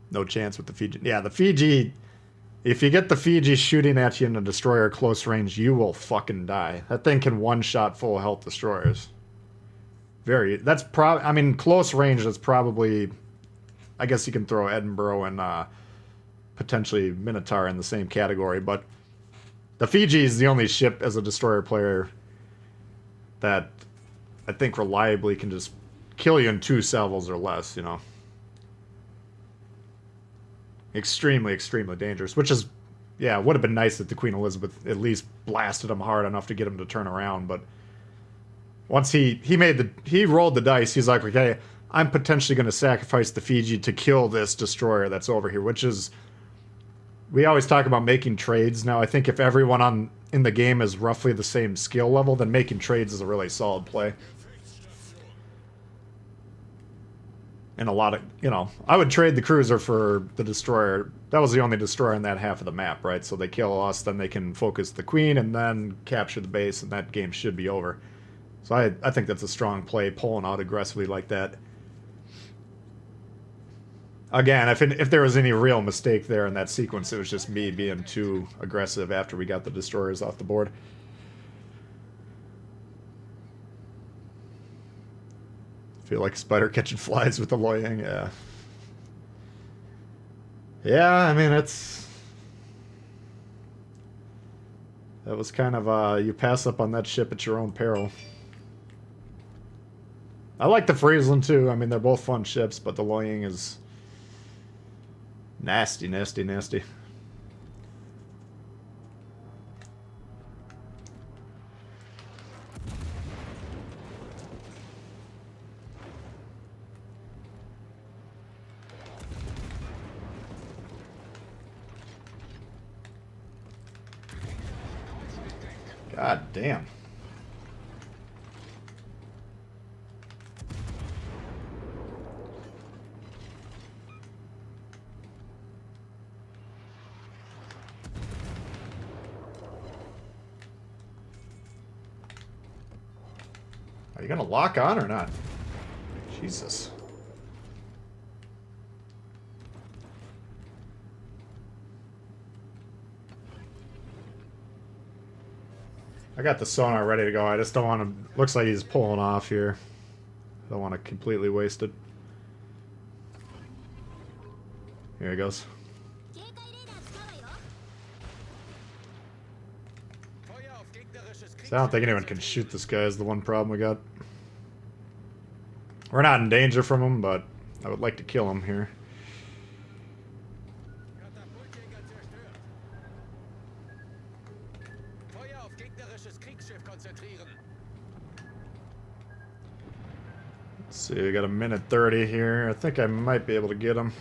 A: No chance with the Fiji. Yeah, the Fiji... If you get the Fiji shooting at you in a destroyer close range, you will fucking die. That thing can one-shot full health destroyers. That's probably... I mean, close range is probably... I guess you can throw Edinburgh and... potentially Minotaur in the same category, but the Fiji is the only ship as a destroyer player that I think reliably can just kill you in 2 salvos or less, you know. Extremely, extremely dangerous, which is, yeah, would have been nice if the Queen Elizabeth at least blasted him hard enough to get him to turn around, but once he rolled the dice, he's like, okay, I'm potentially going to sacrifice the Fiji to kill this destroyer that's over here, which is... We always talk about making trades. Now, I think if everyone in the game is roughly the same skill level, then making trades is a really solid play. And a lot of, you know, I would trade the cruiser for the destroyer. That was the only destroyer in that half of the map, right? So they kill us, then they can focus the queen, and then capture the base, and that game should be over. So I think that's a strong play, pulling out aggressively like that. Again, if there was any real mistake there in that sequence, it was just me being too aggressive after we got the destroyers off the board. Feel like a spider catching flies with the Loyang, yeah. Yeah, I mean, it's... That was kind of, you pass up on that ship at your own peril. I like the Friesland too. I mean, they're both fun ships, but the Loyang is nasty, nasty, nasty. God damn. Are you gonna lock on or not? Jesus. I got the sonar ready to go. I just don't want to... Looks like he's pulling off here. I don't want to completely waste it. Here he goes. So I don't think anyone can shoot this guy is the one problem we got. We're not in danger from him, but I would like to kill him here. Let's see, we got a minute 30 here. I think I might be able to get him.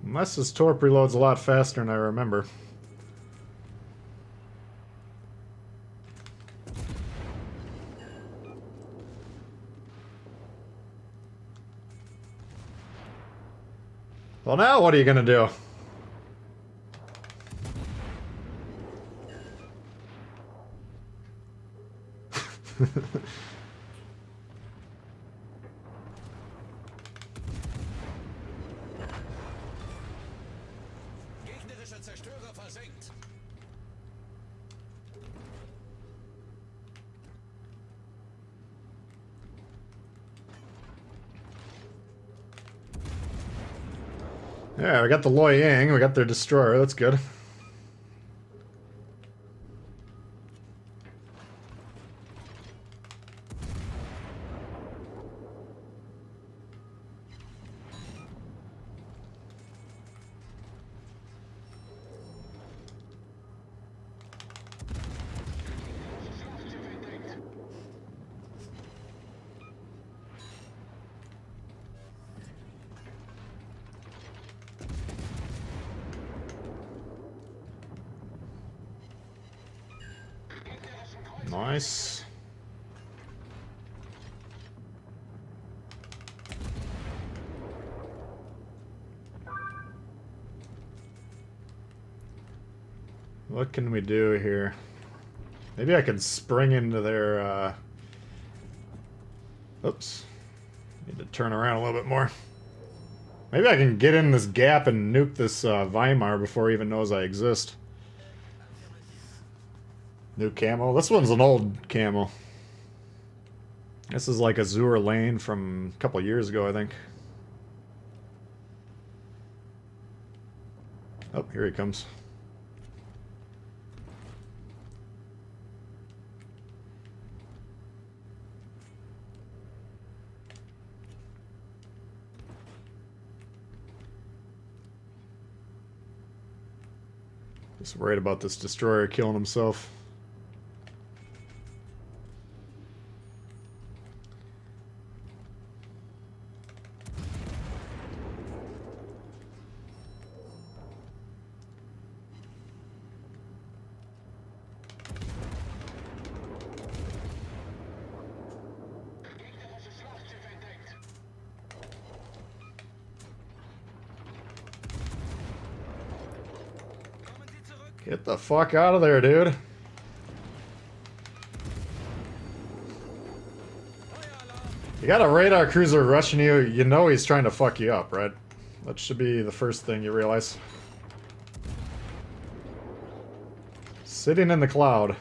A: Unless his torp reloads a lot faster than I remember. Well, now what are you gonna do?
B: Gegnerischer Zerstörer versenkt.
A: Yeah, we got the Loyang, we got their destroyer, that's good. Nice. What can we do here? Maybe I can spring into their, Oops. Need to turn around a little bit more. Maybe I can get in this gap and nuke this, Weimar before he even knows I exist. New camo. This one's an old camo. This is like Azure Lane from a couple years ago, I think. Oh, here he comes. Just worried about this destroyer killing himself. Get the fuck out of there, dude. You got a radar cruiser rushing you, you know he's trying to fuck you up, right? That should be the first thing you realize. Sitting in the cloud.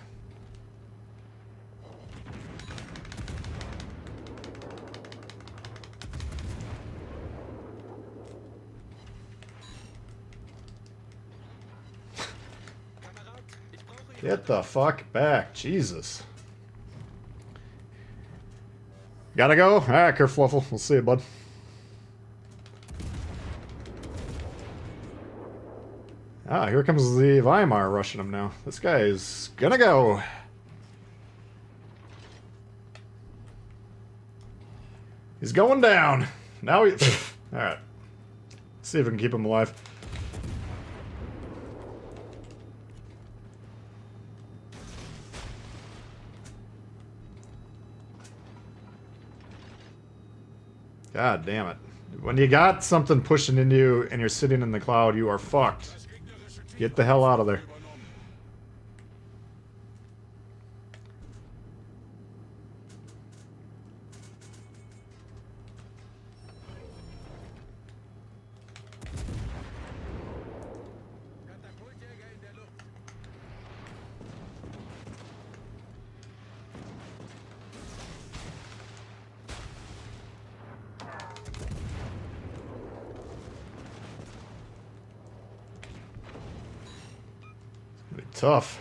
A: Get the fuck back, Jesus. Gotta go? Alright, Kerfluffle. We'll see you, bud. Ah, here comes the Weimar rushing him now. This guy is gonna go. He's going down. Now he... Alright. See if we can keep him alive. God damn it. When you got something pushing into you and you're sitting in the cloud, you are fucked. Get the hell out of there. Tough.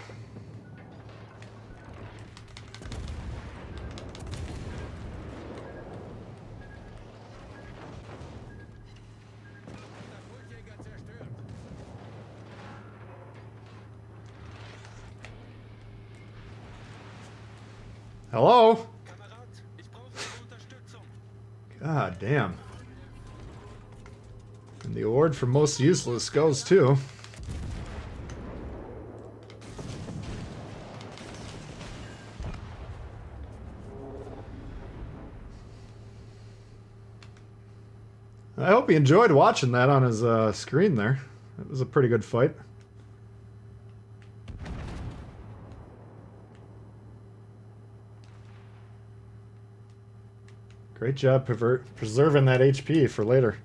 A: Hello? God damn. And the award for most useless goes too. I hope he enjoyed watching that on his screen there. It was a pretty good fight. Great job preserving that HP for later.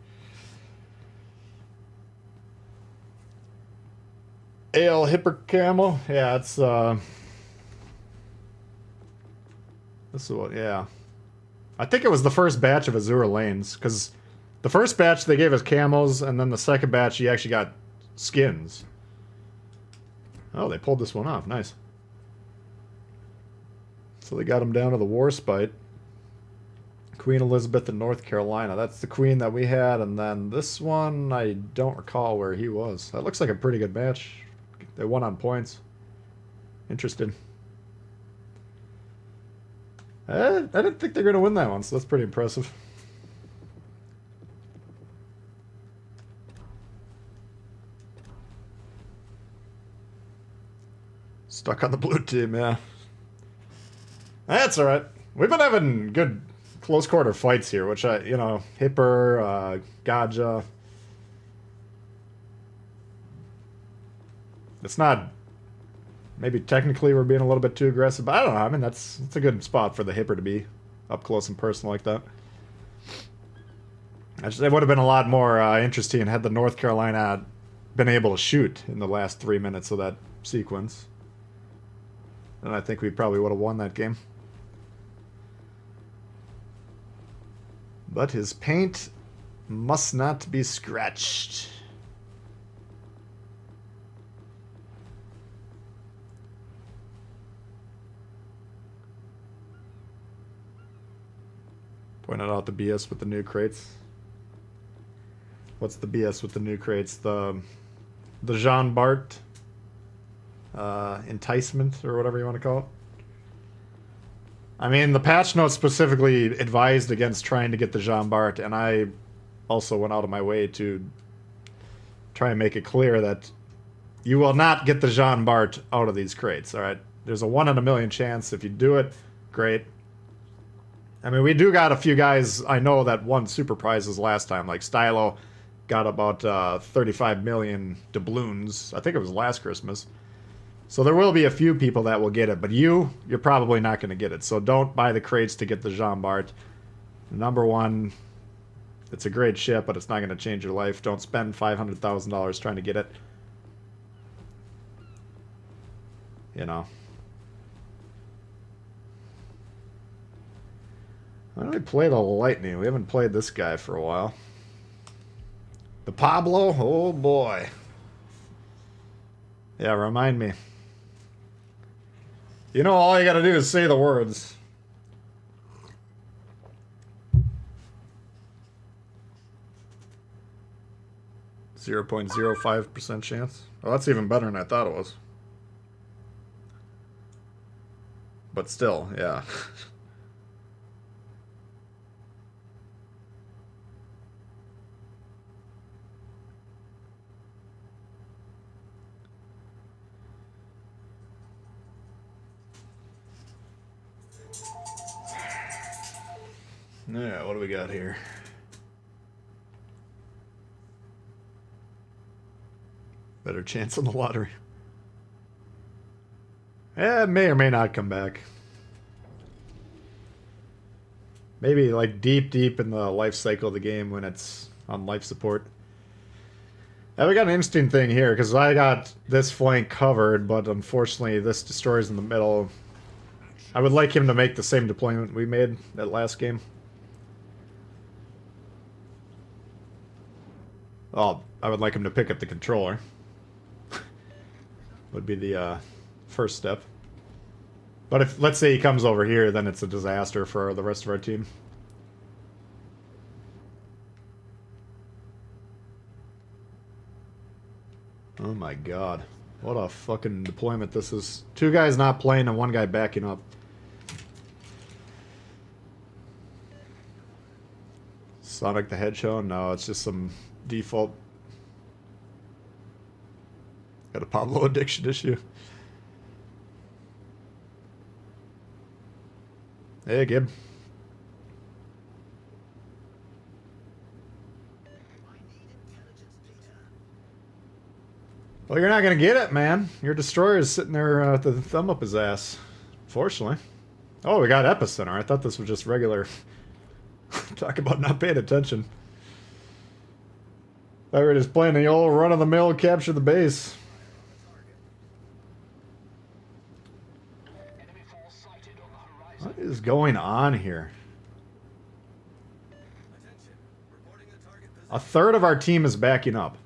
A: AL Hipper Camo? Yeah, it's this is what, yeah. I think it was the first batch of Azure lanes, because the first batch they gave us camos, and then the second batch you actually got skins. Oh, they pulled this one off. Nice. So they got him down to the Warspite. Queen Elizabeth in North Carolina. That's the queen that we had, and then this one, I don't recall where he was. That looks like a pretty good match. They won on points. Interesting. I didn't think they're going to win that one, so that's pretty impressive. Stuck on the blue team, yeah. That's alright. We've been having good close quarter fights here, which you know, Hipper, Gaja. It's not, maybe technically we're being a little bit too aggressive, but I don't know. I mean, it's a good spot for the Hipper to be up close and personal like that. It would have been a lot more interesting had the North Carolina been able to shoot in the last 3 minutes of that sequence. And I think we probably would have won that game. But his paint must not be scratched. Pointed out the BS with the new crates. What's the BS with the new crates? The Jean Bart enticement, or whatever you want to call it. I mean, the patch notes specifically advised against trying to get the Jean Bart, and I also went out of my way to try and make it clear that you will not get the Jean Bart out of these crates, alright? There's a 1 in a million chance. If you do it, great. I mean, we do got a few guys I know that won super prizes last time, like Stylo got about 35 million doubloons. I think it was last Christmas. So there will be a few people that will get it, but you're probably not going to get it. So don't buy the crates to get the Jean Bart. Number one, it's a great ship, but it's not going to change your life. Don't spend $500,000 trying to get it. You know. Why don't we play the Lightning? We haven't played this guy for a while. The Pablo? Oh boy. Yeah, remind me. You know, all you gotta do is say the words. .05% chance. Oh, that's even better than I thought it was. But still, yeah. Yeah, what do we got here? Better chance on the lottery. Yeah, it may or may not come back. Maybe like deep in the life cycle of the game when it's on life support. Now we got an interesting thing here because I got this flank covered, but unfortunately this destroyer's in the middle. I would like him to make the same deployment we made that last game. Oh, I would like him to pick up the controller. Would be the first step. But if, let's say he comes over here, then it's a disaster for the rest of our team. Oh my god. What a fucking deployment this is. 2 guys not playing and 1 guy backing up. Sonic the Hedgehog? No, it's just some default. Got a Pablo addiction issue. Hey, Gib. Well, you're not going to get it, man. Your destroyer is sitting there with the thumb up his ass. Fortunately. Oh, we got Epicenter. I thought this was just regular. Talk about not paying attention. I were just playing the old run-of-the-mill capture the base. What is going on here? A third of our team is backing up.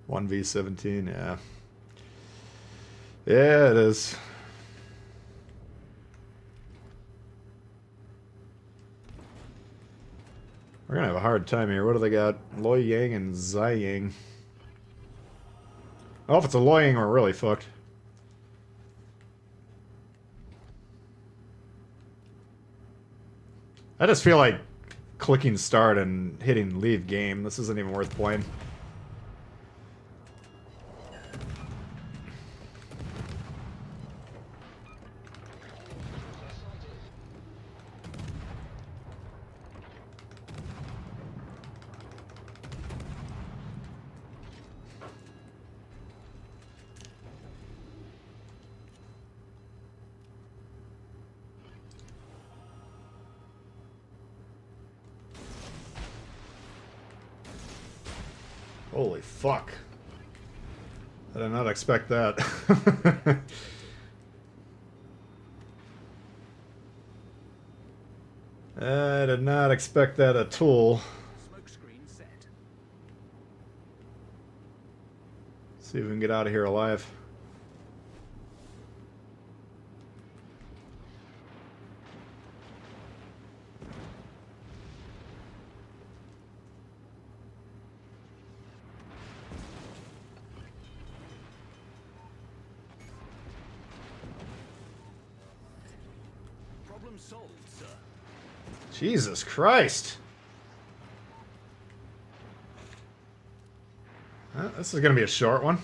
A: One v17, yeah. Yeah, it is. We're gonna have a hard time here. What do they got? Loy Yang and Zai Yang. Oh, if it's a Loy Yang, we're really fucked. I just feel like clicking start and hitting leave game. This isn't even worth playing. Holy fuck. I did not expect that. I did not expect that at all. See if we can get out of here alive.
B: Solved, sir.
A: Jesus Christ. This is going to be a short one.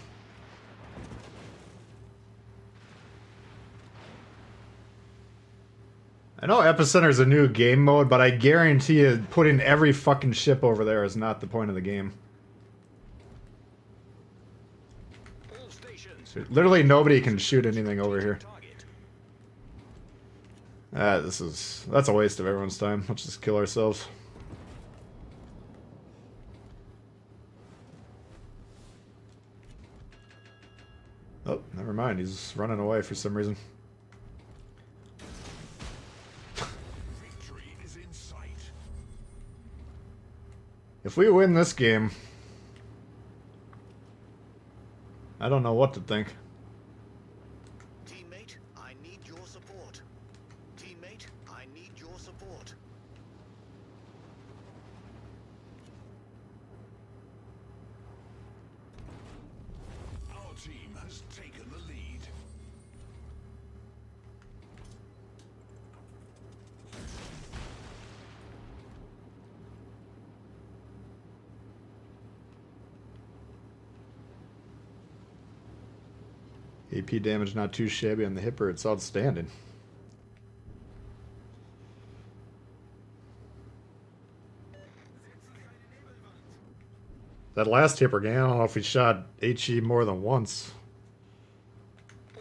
A: I know Epicenter's a new game mode, but I guarantee you putting every fucking ship over there is not the point of the game.
B: All stations.
A: Literally nobody can shoot anything over here. That's a waste of everyone's time. Let's just kill ourselves. Oh, never mind. He's running away for some reason.
B: Victory is in sight.
A: If we win this game, I don't know what to think.
B: Teammate, I need your support. Teammate, I need your support. Our team has taken the lead.
A: AP damage not too shabby on the hipper. It's outstanding. That last hipper gang, I don't know if we shot HE more than once.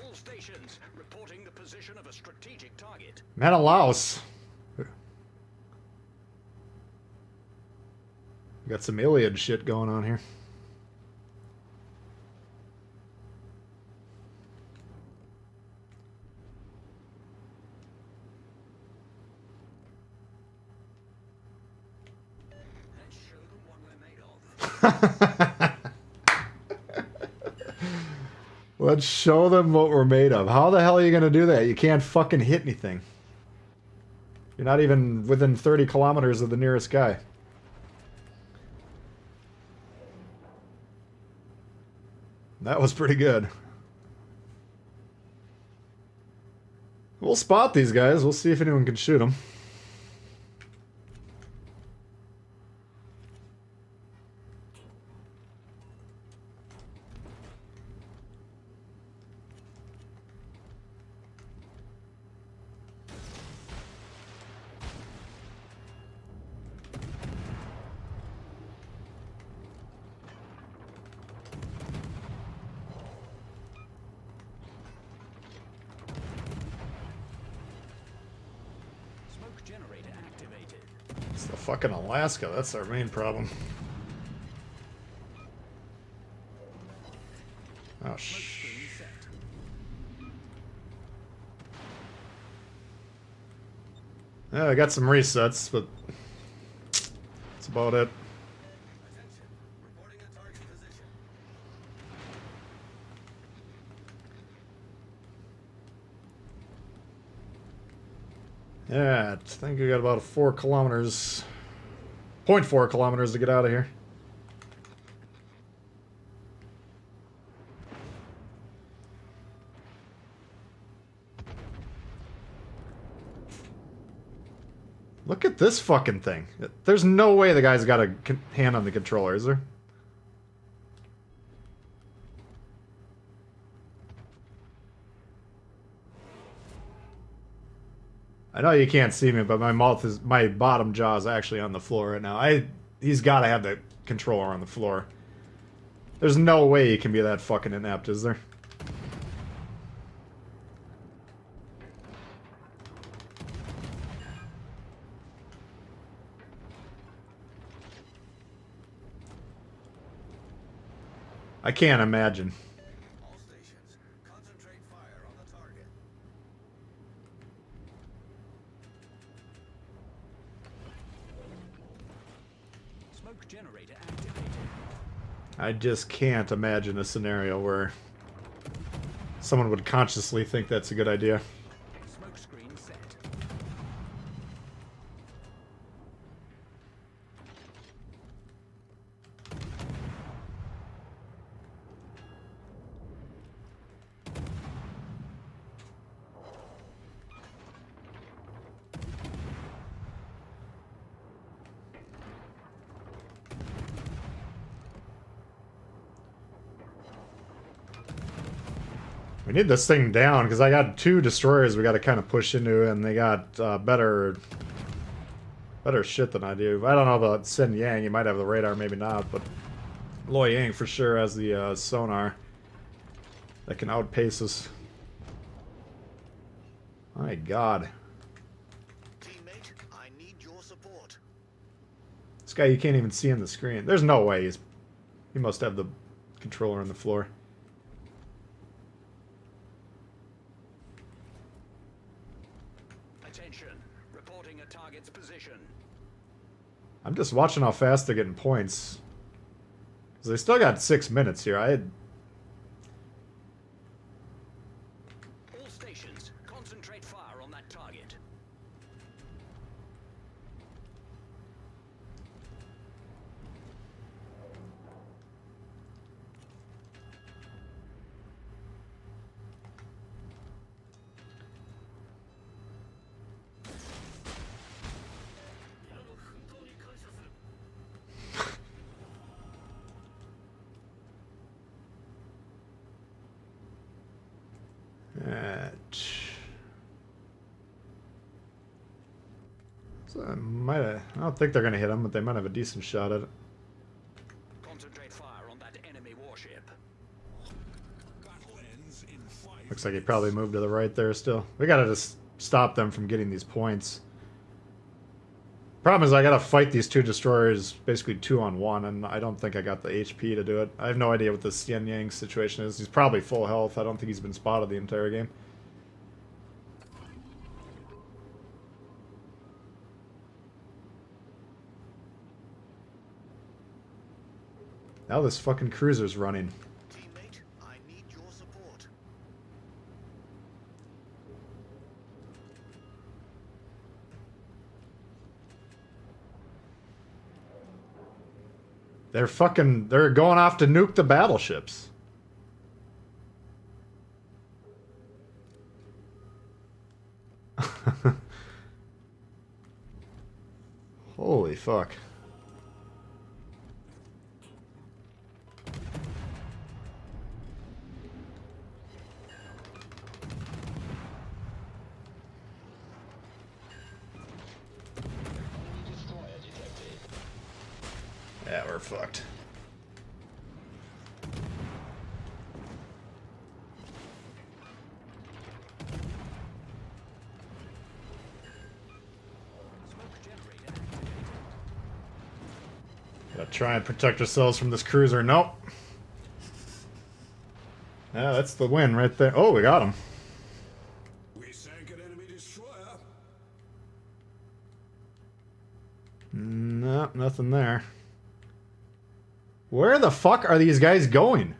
B: All stations reporting the position of a strategic target.
A: Menelaus. Got some Iliad shit going on here.
B: Let's show them what we're made of.
A: Let's show them what we're made of. How the hell are you going to do that? You can't fucking hit anything. You're not even within 30 kilometers of the nearest guy. That was pretty good. We'll spot these guys. We'll see if anyone can shoot them.
B: Smoke generator activated.
A: It's the fucking Alaska. That's our main problem. Oh,
B: Screen set.
A: Yeah, I got some resets, but that's about it.
B: Attention. Reporting a target position.
A: Yeah, I think we got about 4 kilometers, 0.4 kilometers to get out of here. Look at this fucking thing. There's no way the guy's got a hand on the controller, is there? I know you can't see me, but my bottom jaw is actually on the floor right now. He's got to have the controller on the floor. There's no way he can be that fucking inept, is there? I can't imagine.
B: All stations, concentrate fire on the target. Smoke generator activated.
A: I just can't imagine a scenario where someone would consciously think that's a good idea.
B: Smoke screen set.
A: We need this thing down, because I got 2 destroyers we got to kind of push into, and they got better shit than I do. I don't know about Sen Yang, he might have the radar, maybe not, but Loy Yang for sure has the sonar that can outpace us. My god.
C: Teammate, I need your support.
A: This guy you can't even see on the screen. There's no way he must have the controller on the floor.
B: Attention. Reporting a target's position.
A: I'm just watching how fast they're getting points. Because they still got 6 minutes here.
B: All stations, concentrate fire on that target.
A: So I don't think they're gonna hit him, but they might have a decent shot at it.
B: Concentrate fire on that enemy warship.
A: Looks like he probably moved to the right there still. We gotta just stop them from getting these points. Problem is I gotta fight these 2 destroyers basically 2-on-1, and I don't think I got the HP to do it. I have no idea what the Xian Yang situation is. He's probably full health. I don't think he's been spotted the entire game. Now this fucking cruiser's running.
C: Teammate, I need your support.
A: They're going off to nuke the battleships. Holy fuck. Yeah, we're fucked. Gotta try and protect ourselves from this cruiser. Nope. Yeah, that's the win right there. Oh, we got him.
D: We sank an enemy destroyer.
A: Nope, nothing there. Where the fuck are these guys going?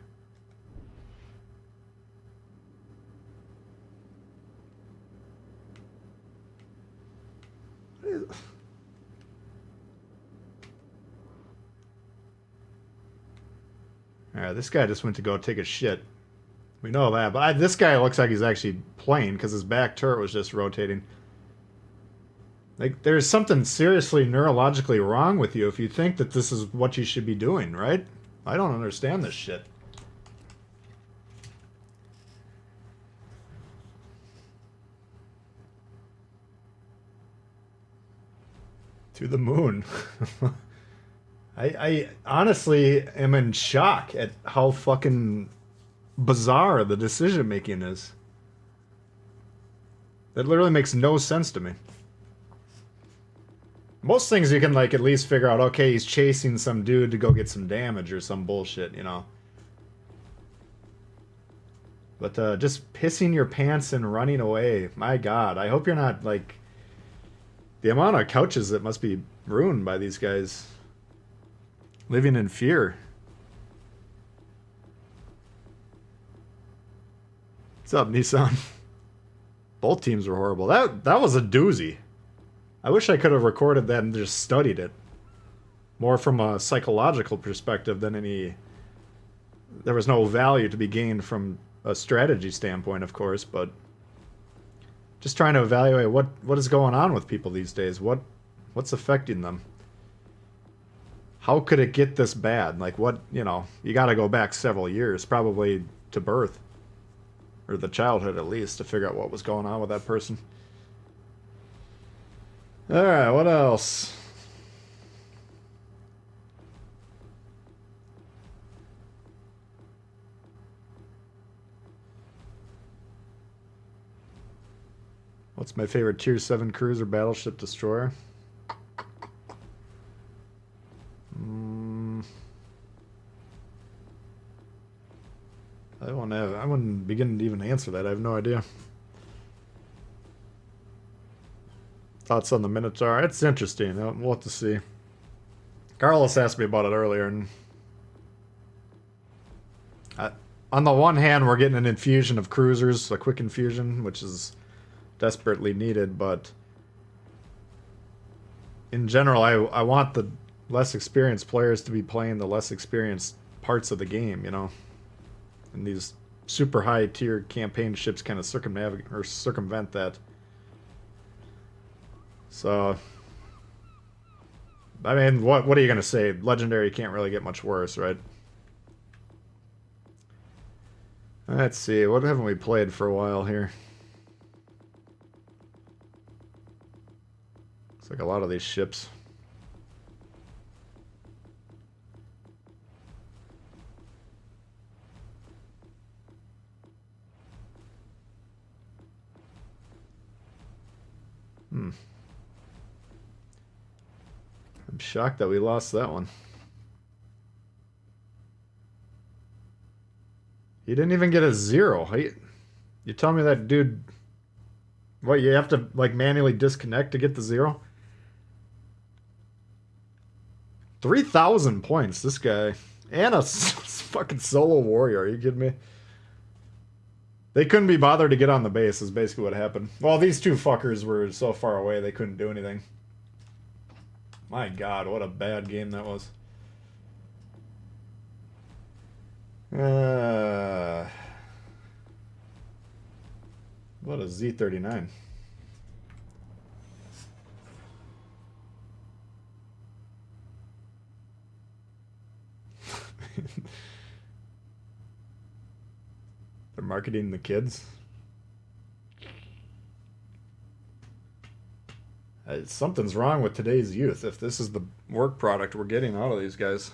A: Alright, this guy just went to go take a shit. We know that, but this guy looks like he's actually playing because his back turret was just rotating. Like, there's something seriously neurologically wrong with you if you think that this is what you should be doing, right? I don't understand this shit. To the moon. I honestly am in shock at how fucking bizarre the decision making is. That literally makes no sense to me. Most things you can, like, at least figure out, okay, he's chasing some dude to go get some damage or some bullshit, you know. But just pissing your pants and running away, my god. I hope you're not, like... The amount of couches that must be ruined by these guys. Living in fear. What's up, Nissan? Both teams were horrible. That was a doozy. I wish I could have recorded that and just studied it. More from a psychological perspective than any... There was no value to be gained from a strategy standpoint, of course, but... Just trying to evaluate what is going on with people these days. What's affecting them? How could it get this bad? Like, what, you know, you gotta go back several years, probably to birth. Or the childhood, at least, to figure out what was going on with that person. Alright, what else? What's my favorite Tier 7 cruiser battleship destroyer? I wouldn't begin to even answer that. I have no idea. Thoughts on the Minotaur? It's interesting. We'll have to see. Carlos asked me about it earlier, and on the one hand, we're getting an infusion of cruisers, a quick infusion, which is desperately needed, but in general, I want the less experienced players to be playing the less experienced parts of the game, you know? And these super high tier campaign ships kind of circumvent that. So, I mean, what are you gonna say? Legendary can't really get much worse, right? Let's see, what haven't we played for a while here? Looks like a lot of these ships. I'm shocked that we lost that one. He didn't even get a 0. You tell me that dude... What, you have to, like, manually disconnect to get the 0? 3,000 points, this guy. And a fucking solo warrior, are you kidding me? They couldn't be bothered to get on the base, is basically what happened. Well, these two fuckers were so far away, they couldn't do anything. My god, what a bad game that was. What a Z39. They're marketing the kids. Something's wrong with today's youth if this is the work product we're getting out of these guys.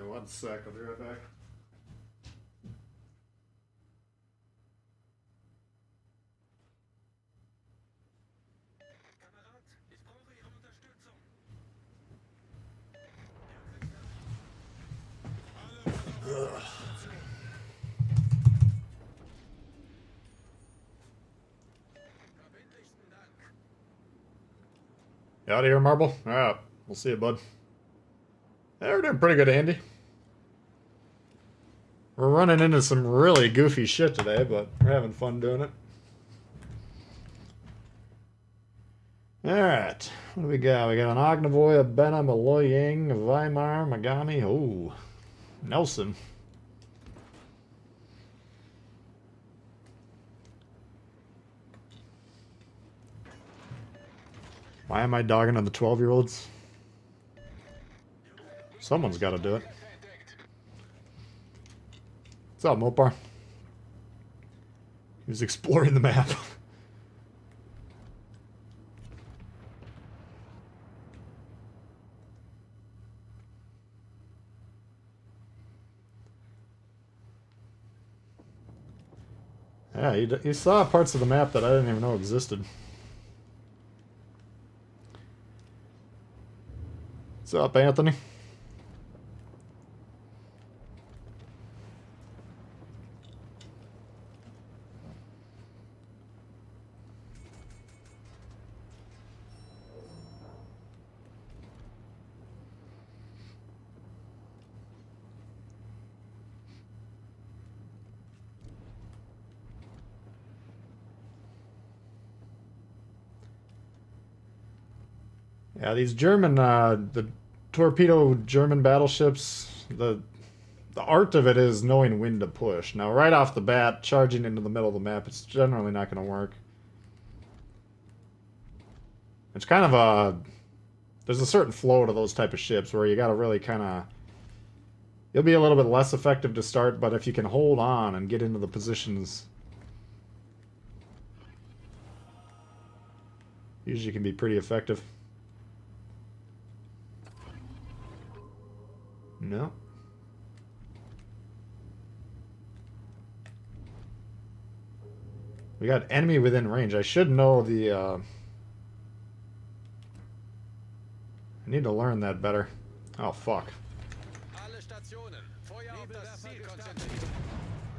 A: One sec, I'll be right back. You out of here, Marble? Alright, we'll see you, bud. Yeah, we're doing pretty good, Andy. We're running into some really goofy shit today, but we're having fun doing it. Alright, what do we got? We got an Ognavoy, a Benham, a Loyang, a Weimar, Magami. Oh, Nelson. Why am I dogging on the 12-year-olds? Someone's got to do it. What's up, Mopar? He was exploring the map. Yeah, he saw parts of the map that I didn't even know existed. What's up, Anthony? Yeah, these German, the torpedo German battleships, the art of it is knowing when to push. Now, right off the bat, charging into the middle of the map, it's generally not going to work. It's kind of a... There's a certain flow to those type of ships where you got to really kind of... You'll be a little bit less effective to start, but if you can hold on and get into the positions... Usually can be pretty effective. No. We got enemy within range. I should know the, I need to learn that better. Oh, fuck.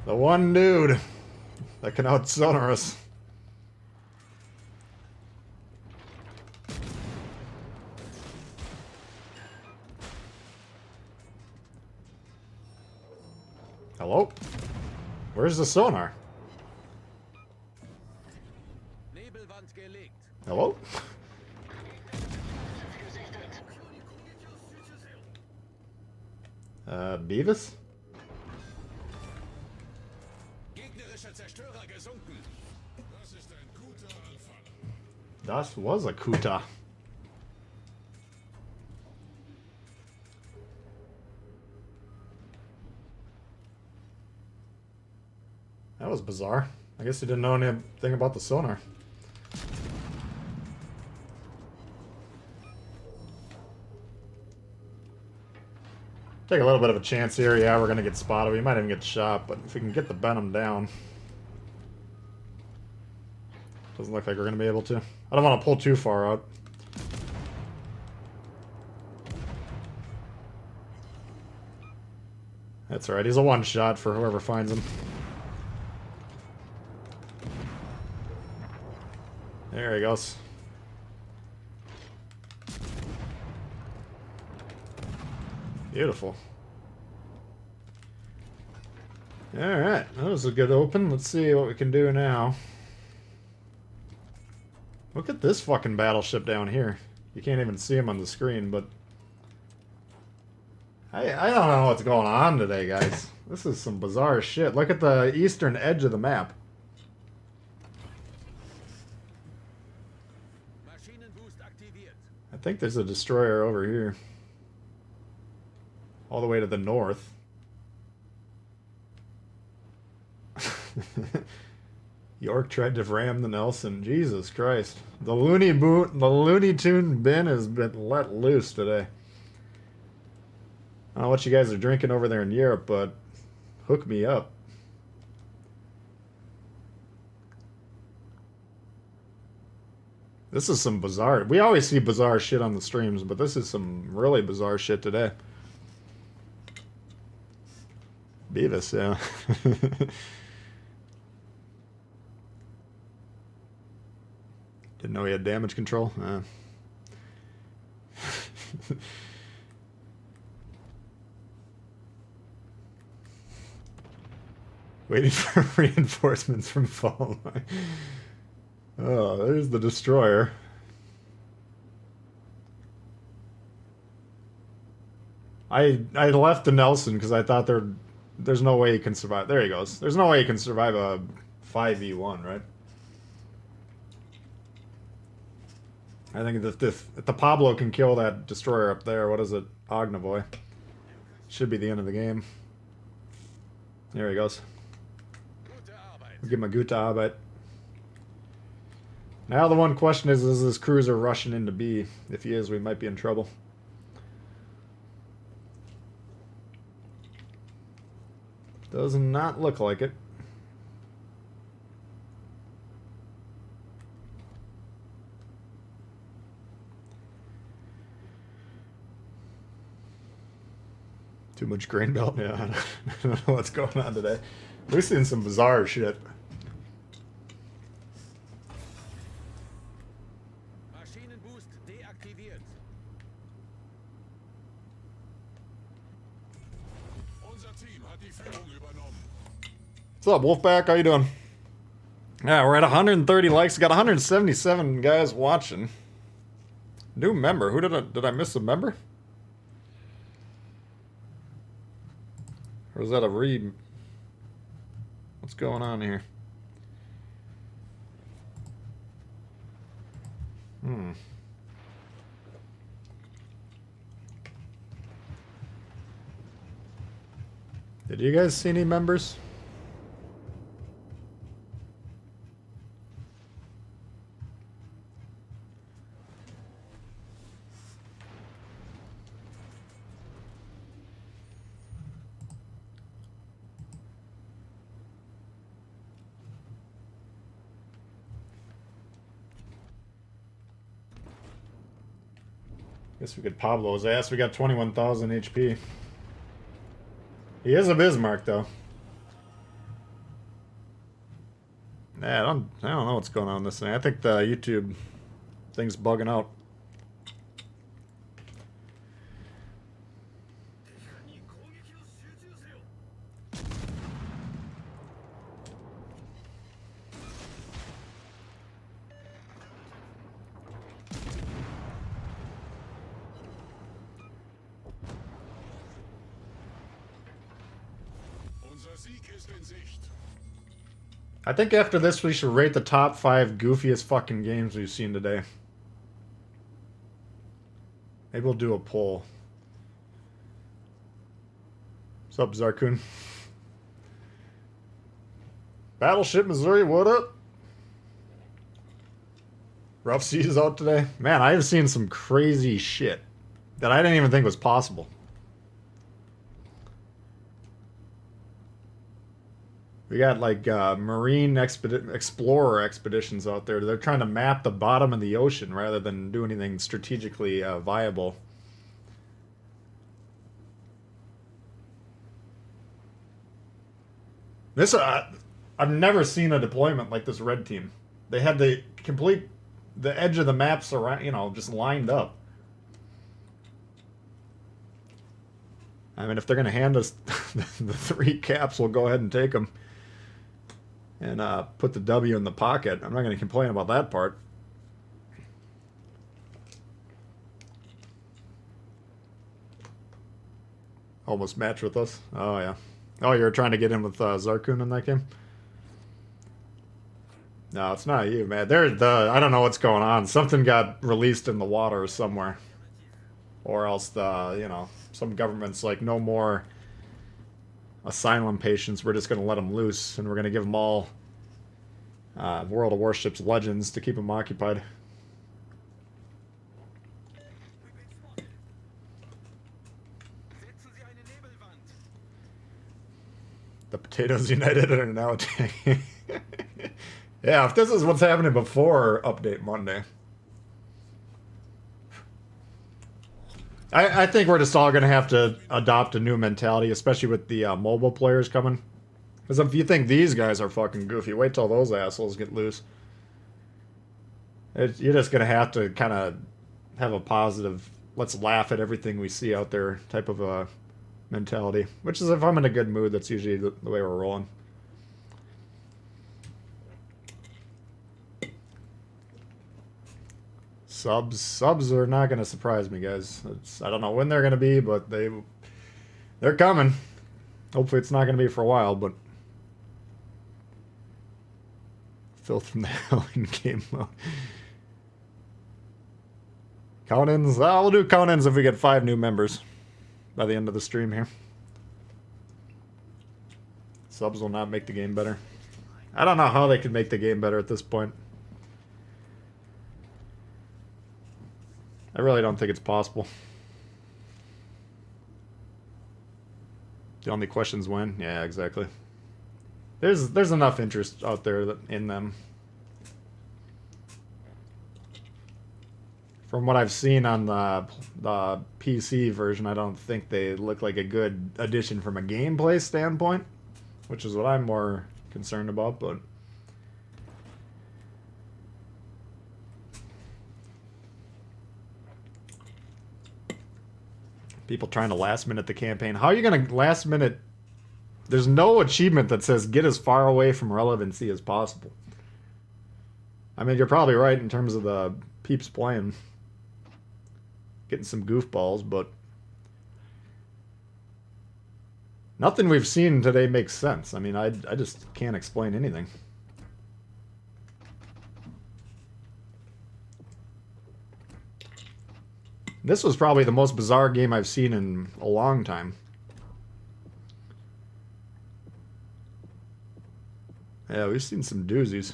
A: The one dude that can out-sonar us. Hello? Where's the sonar? Hello? Beavis? Das was a Kuta. That was bizarre. I guess he didn't know anything about the sonar. Take a little bit of a chance here. Yeah, we're going to get spotted. We might even get shot, but if we can get the Venom down... Doesn't look like we're going to be able to. I don't want to pull too far out. That's alright. He's a one-shot for whoever finds him. There he goes. Beautiful. Alright, that was a good open. Let's see what we can do now. Look at this fucking battleship down here. You can't even see him on the screen, but... I don't know what's going on today, guys. This is some bizarre shit. Look at the eastern edge of the map. I think there's a destroyer over here. All the way to the north. York tried to ram the Nelson. Jesus Christ. The Looney Tune bin has been let loose today. I don't know what you guys are drinking over there in Europe, but hook me up. This is some bizarre... We always see bizarre shit on the streams, but this is some really bizarre shit today. Beavis, yeah. Didn't know he had damage control. Waiting for reinforcements from Fall. Oh, there's the destroyer. I left the Nelson because I thought there's no way he can survive. There he goes. There's no way he can survive a 5v1, right? I think if the Pablo can kill that destroyer up there, what is it? Ognavoy. Should be the end of the game. There he goes. We'll give him a gute Arbeit. Now the one question is this cruiser rushing into B? If he is, we might be in trouble. Does not look like it. Too much grain belt? Yeah, I don't know what's going on today. We're seeing some bizarre shit. What's up, Wolfpack? How you doing? Yeah, we're at 130 likes. Got 177 guys watching. New member. Who did I miss a member? Or is that a read? What's going on here? Did you guys see any members? Guess we could Pablo his ass. We got 21,000 HP. He is a Bismarck, though. Yeah, I don't know what's going on with this thing. I think the YouTube thing's bugging out.
D: Unser Sieg ist in Sicht.
A: I think after this we should rate the top 5 goofiest fucking games we've seen today. Maybe we'll do a poll. What's up, Zarkun? Battleship Missouri, what up? Rough Seas out today. Man, I have seen some crazy shit that I didn't even think was possible. We got like marine explorer expeditions out there. They're trying to map the bottom of the ocean rather than do anything strategically viable. This I've never seen a deployment like this red team. They had the edge of the maps around, you know, just lined up. I mean, if they're gonna hand us the 3 caps, we'll go ahead and take them. And put the W in the pocket. I'm not going to complain about that part. Almost match with us. Oh, yeah. Oh, you're trying to get in with Zarkun in that game? No, it's not you, man. I don't know what's going on. Something got released in the water somewhere. Or else some government's like, no more asylum patients. We're just going to let them loose, and we're going to give them all World of Warships legends to keep them occupied. The Potatoes United are now attacking. Yeah, if this is what's happening before Update Monday. I think we're just all going to have to adopt a new mentality, especially with the mobile players coming. Because if you think these guys are fucking goofy, wait till those assholes get loose. You're just going to have to kind of have a positive, let's laugh at everything we see out there type of a mentality. Which is, if I'm in a good mood, that's usually the way we're rolling. Subs are not going to surprise me, guys. I don't know when they're going to be, but they're coming. Hopefully it's not going to be for a while, but filth from the hell in game mode. Count-ins? We'll do count-ins if we get 5 new members by the end of the stream here. Subs will not make the game better. I don't know how they could make the game better at this point. I really don't think it's possible. The only question's when. Yeah, exactly. There's enough interest out there in them. From what I've seen on the PC version, I don't think they look like a good addition from a gameplay standpoint, which is what I'm more concerned about, but people trying to last minute the campaign. How are you going to last minute? There's no achievement that says get as far away from relevancy as possible. I mean, you're probably right in terms of the peeps playing. getting some goofballs, but nothing we've seen today makes sense. I mean, I just can't explain anything. This was probably the most bizarre game I've seen in a long time. Yeah, we've seen some doozies.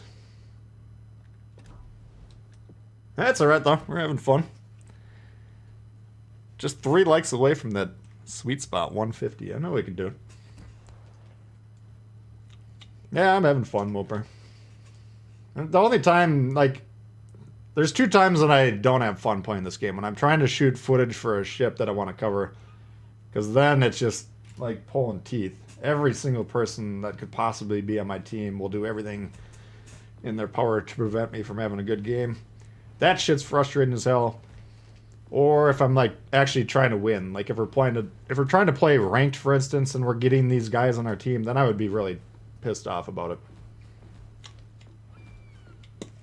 A: That's alright though, we're having fun. Just 3 likes away from that sweet spot, 150. I know we can do it. Yeah, I'm having fun, Wilper. The only time, like, there's 2 times that I don't have fun playing this game. When I'm trying to shoot footage for a ship that I want to cover. Because then it's just like pulling teeth. Every single person that could possibly be on my team will do everything in their power to prevent me from having a good game. That shit's frustrating as hell. Or if I'm like actually trying to win. Like if we're trying to play ranked, for instance, and we're getting these guys on our team, then I would be really pissed off about it.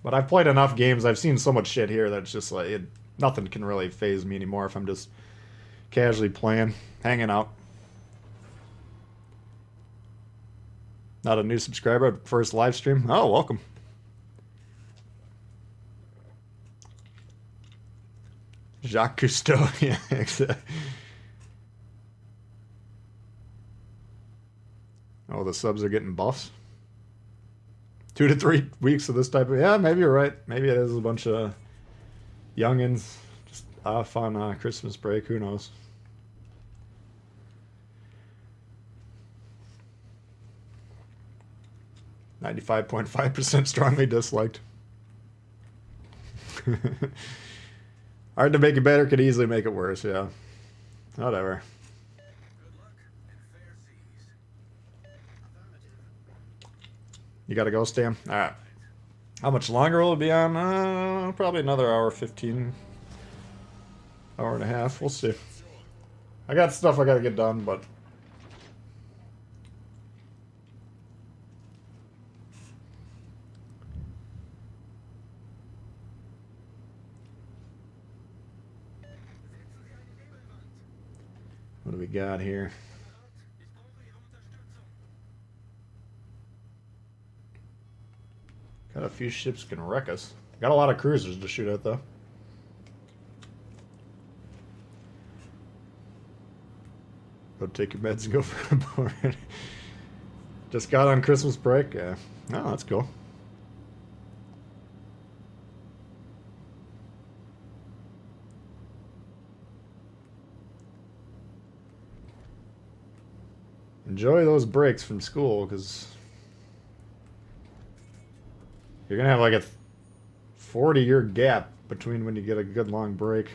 A: But I've played enough games, I've seen so much shit here that it's just like, nothing can really faze me anymore if I'm just casually playing, hanging out. Not a new subscriber, first live stream. Oh, welcome. Jacques Cousteau, yeah, exactly. Oh, the subs are getting buffs. 2 to 3 weeks of this type of... Yeah, maybe you're right. Maybe it is a bunch of youngins just off on Christmas break. Who knows? .5% strongly disliked. Hard to make it better, could easily make it worse, yeah. Whatever. You gotta go, Stan? Alright. How much longer will it be on? Probably another hour, 15. Hour and a half. We'll see. I got stuff I gotta get done, but... What do we got here? Got a few ships can wreck us. Got a lot of cruisers to shoot at, though. Go take your meds and go for a board. Just got on Christmas break. Yeah. Oh, that's cool. Enjoy those breaks from school, because you're gonna have like a 40-year gap between when you get a good long break.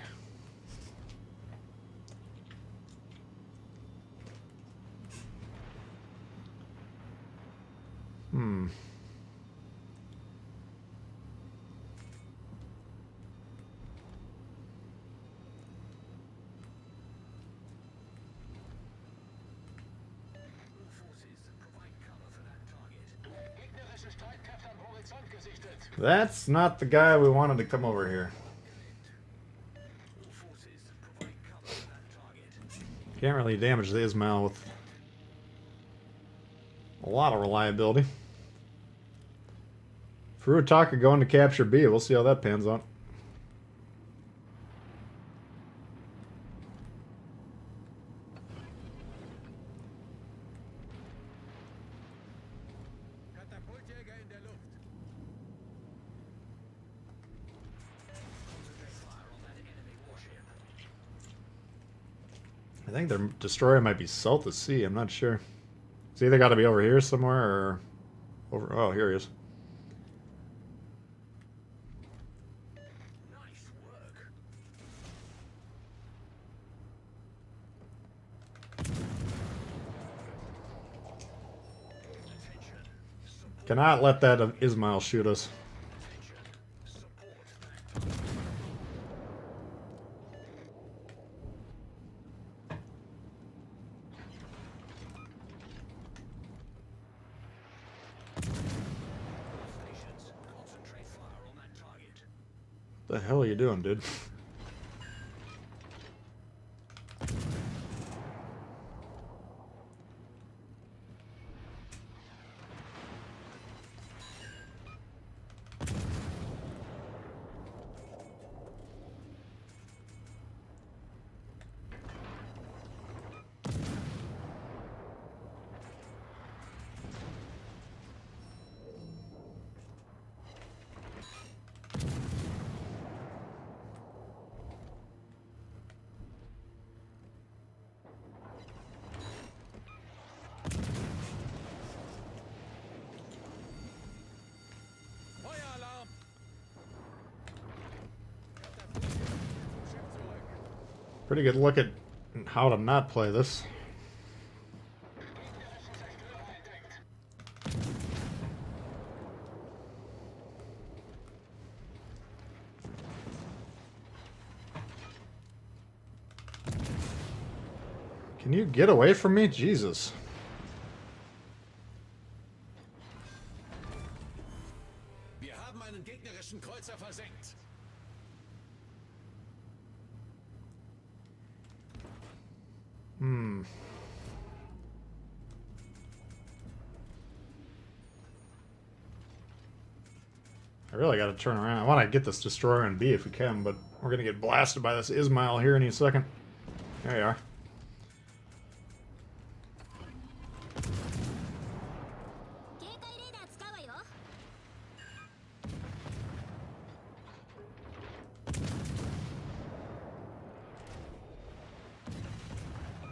A: That's not the guy we wanted to come over here. Can't really damage the Ismail with a lot of reliability. Furutaka going to capture B. We'll see how that pans out. I think their destroyer might be south of sea. I'm not sure. It's either got to be over here somewhere or over. Oh, here he is.
B: Nice work.
A: Cannot let that Ismail shoot us. What the hell are you doing, dude? Pretty good look at how to not play this. Can you get away from me? Jesus.
D: Wir haben einen gegnerischen Kreuzer versenkt.
A: I really gotta turn around. I want to get this destroyer in B if we can, but we're gonna get blasted by this Ismail here any second. There you are.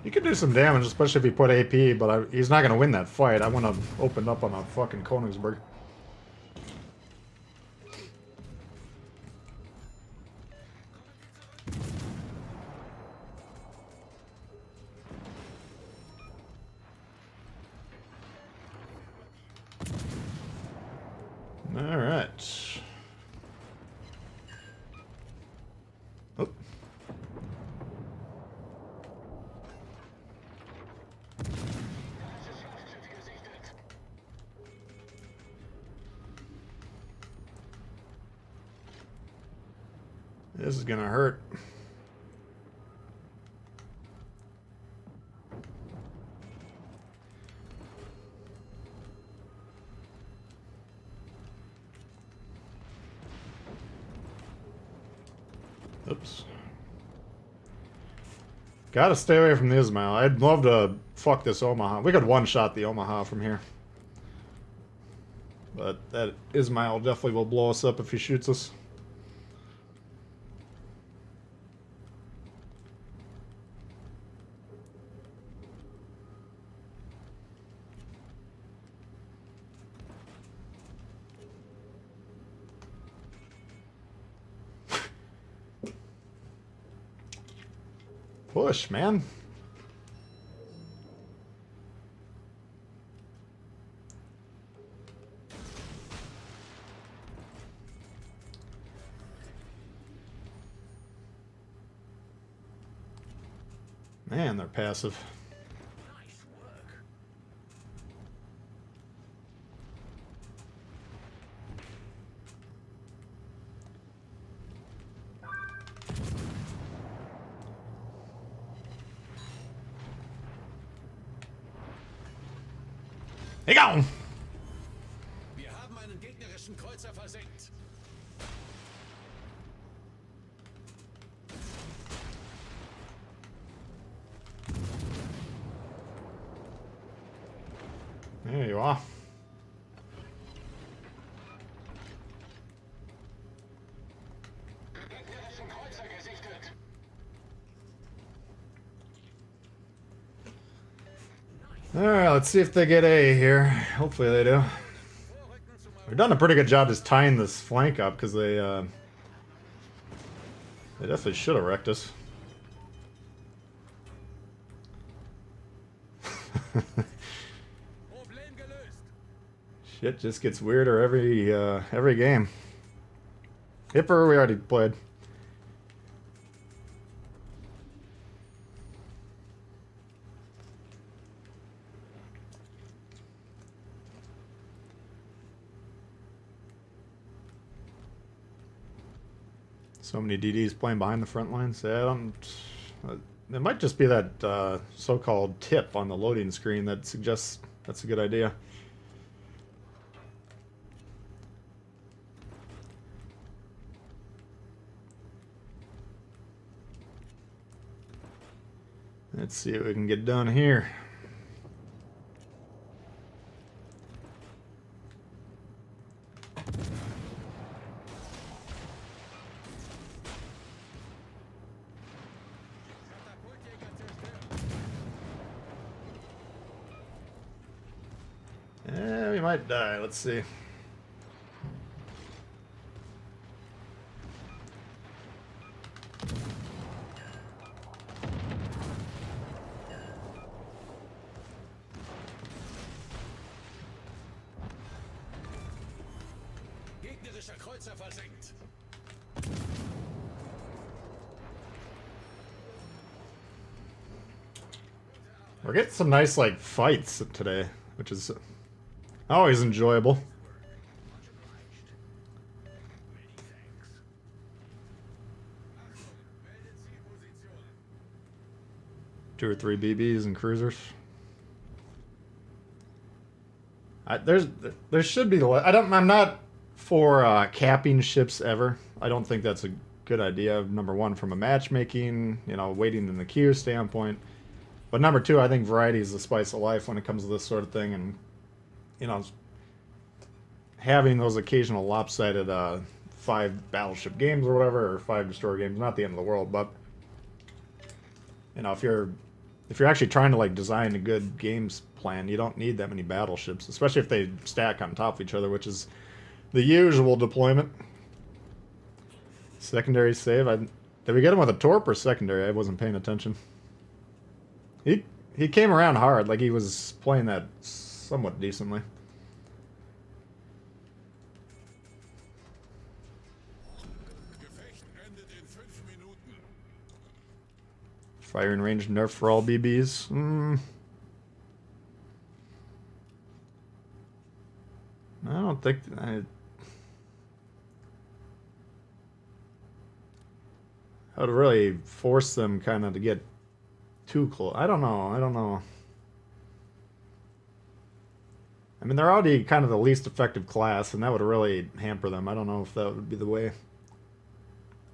A: You could do some damage, especially if you put AP, but he's not going to win that fight. I want to open up on a fucking Königsberg. All right. Oh. This is gonna hurt. Oops. Gotta stay away from the Ismail. I'd love to fuck this Omaha. We could one-shot the Omaha from here. But that Ismail definitely will blow us up if he shoots us. Push, man. Man, they're passive.
B: Nice work.
A: Hey, go!
D: Wir haben einen gegnerischen Kreuzer versenkt.
A: There you are.
D: Gegnerischen Kreuzer gesichtet.
A: Alright, let's see if they get A here. Hopefully they do. They've done a pretty good job just tying this flank up because they definitely should have wrecked us.
D: Problem gelöst.
A: Shit just gets weirder every game. Hipper we already played. So many DDs playing behind the front lines. Yeah, I don't. It might just be that so-called tip on the loading screen that suggests that's a good idea. Let's see what we can get done here. Yeah, we might die. Let's see.
D: Feindlicher Kreuzer versenkt.
A: We're getting some nice, like, fights today, which is always enjoyable. Two or three BBs and cruisers. There should be. I'm not for capping ships ever. I don't think that's a good idea. Number one, from a matchmaking, waiting in the queue standpoint. But number two, I think variety is the spice of life when it comes to this sort of thing, and having those occasional lopsided 5 battleship games or whatever, or 5 destroyer games, not the end of the world, but if you're actually trying to like design a good games plan, you don't need that many battleships, especially if they stack on top of each other, which is the usual deployment. Secondary save. Did we get him with a torp or secondary? I wasn't paying attention. He came around hard, like he was playing that somewhat decently.
D: Gefecht endet in 5 Minuten.
A: Firing range nerf for all BBs. I don't think I would really force them kind of to get too close. I don't know. I mean, they're already kind of the least effective class, and that would really hamper them. I don't know if that would be the way.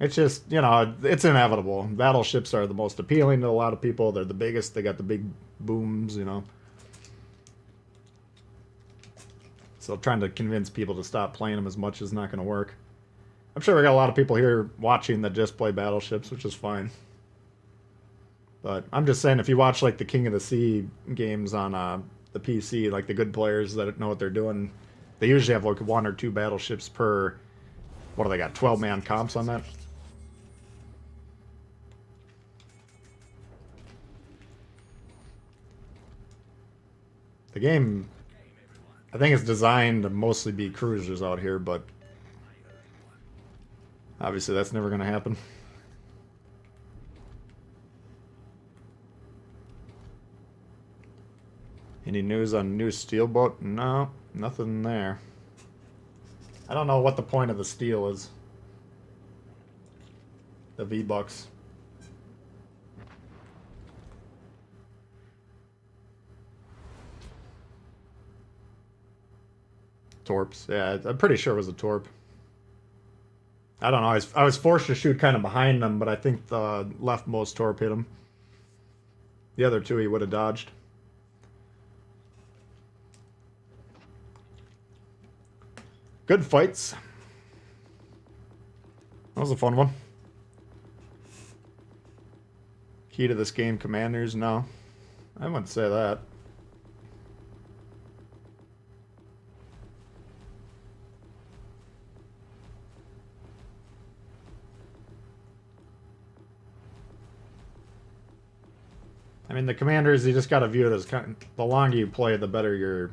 A: It's just, it's inevitable. Battleships are the most appealing to a lot of people. They're the biggest. They got the big booms, So trying to convince people to stop playing them as much is not going to work. I'm sure we got a lot of people here watching that just play battleships, which is fine. But I'm just saying, if you watch like the King of the Sea games on the PC, like the good players that know what they're doing, they usually have like 1 or 2 battleships per. What do they got? 12-man comps on that. The game, I think, is designed to mostly be cruisers out here, but obviously that's never going to happen. Any news on new steel boat? No, nothing there. I don't know what the point of the steel is. The V-Bucks. Torps. Yeah, I'm pretty sure it was a torp. I don't know. I was forced to shoot kind of behind them, but I think the leftmost torp hit him. The other two he would have dodged. Good fights. That was a fun one. Key to this game, commanders? No. I wouldn't say that. I mean, the commanders, you just got to view it as the longer you play, the better your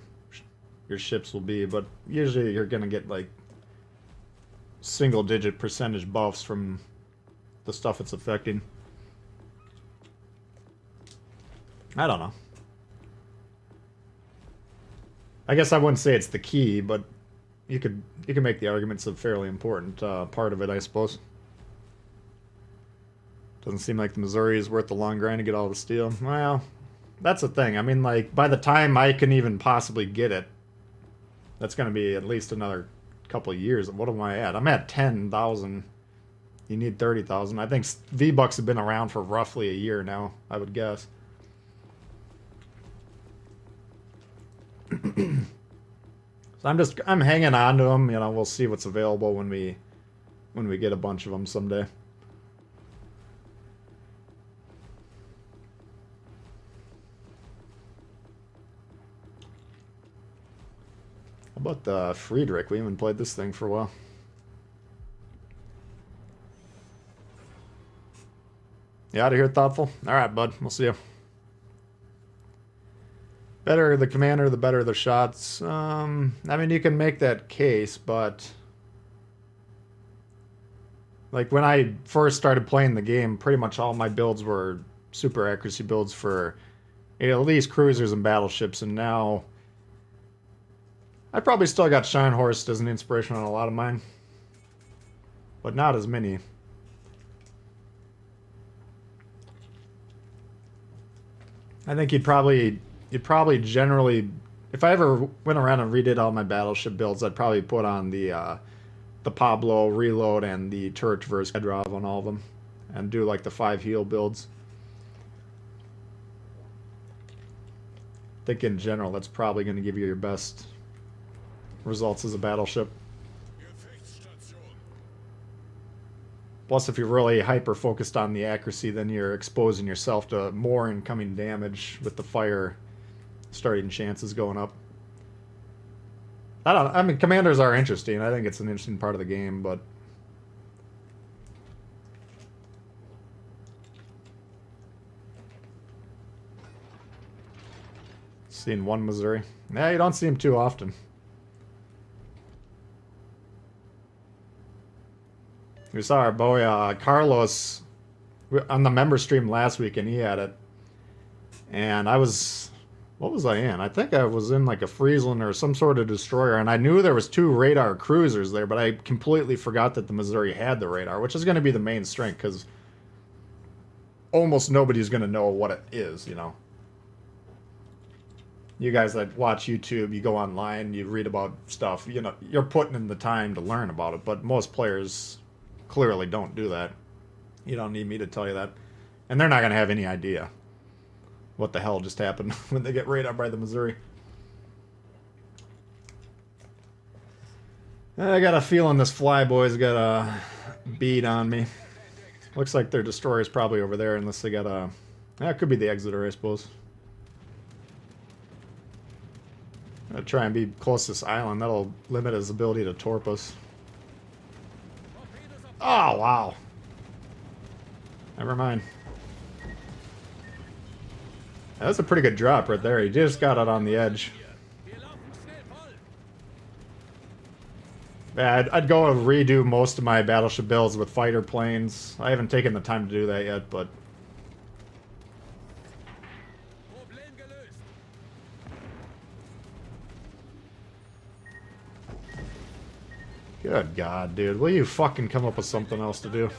A: ships will be, but usually you're going to get like single-digit percentage buffs from the stuff it's affecting. I don't know. I guess I wouldn't say it's the key, but you could make the argument it's a fairly important part of it, I suppose. Doesn't seem like the Missouri is worth the long grind to get all the steel. Well, that's the thing. I mean, like, by the time I can even possibly get it, that's going to be at least another couple of years. What am I at? I'm at 10,000. You need 30,000. I think V-Bucks have been around for roughly a year now, I would guess. So I'm hanging on to them. We'll see what's available when we get a bunch of them someday. How about the Friedrich? We haven't played this thing for a while. You out of here, Thoughtful? Alright, bud. We'll see you. Better the commander, the better the shots. I mean, you can make that case, but Like when I first started playing the game, pretty much all my builds were super accuracy builds for at least cruisers and battleships, and now I probably still got Shinehorse as an inspiration on a lot of mine, but not as many. I think you'd probably generally, if I ever went around and redid all my battleship builds, I'd probably put on the Pablo reload and the turret traverse drive on all of them, and do like the 5 heal builds. I think in general that's probably going to give you your best results as a battleship. Plus, if you're really hyper focused on the accuracy, then you're exposing yourself to more incoming damage with the fire starting chances going up. I mean, commanders are interesting. I think it's an interesting part of the game, but seen one Missouri. Yeah, you don't see him too often. We saw our boy Carlos on the member stream last week, and he had it. And I was, what was I in? I think I was in like a Friesland or some sort of destroyer, and I knew there was 2 radar cruisers there, but I completely forgot that the Missouri had the radar, which is going to be the main strength, because almost nobody's going to know what it is, you know. You guys that watch YouTube, you go online, you read about stuff, you know, you're putting in the time to learn about it, but most players clearly don't do that. You don't need me to tell you that. And they're not going to have any idea what the hell just happened when they get radar by the Missouri. I got a feeling this flyboy's got a bead on me. Looks like their destroyer's probably over there, unless they got a... That could be the Exeter, I suppose. I'll try and be close to this island. That'll limit his ability to torp us. Oh, wow. Never mind. That's a pretty good drop right there. He just got it on the edge. Yeah, I'd go and redo most of my battleship builds with fighter planes. I haven't taken the time to do that yet, but... Good God, dude. Will you fucking come up with something else to do?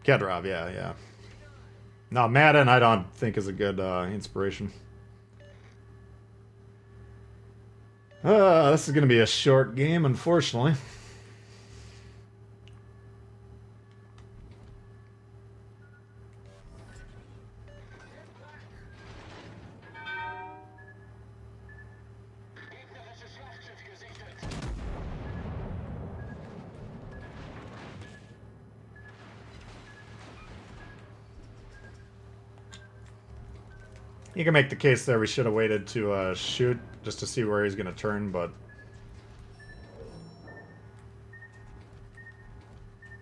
A: Kedrov, yeah. No, Madden I don't think is a good inspiration. This is going to be a short game, unfortunately. You can make the case there we should have waited to shoot just to see where he's going to turn, but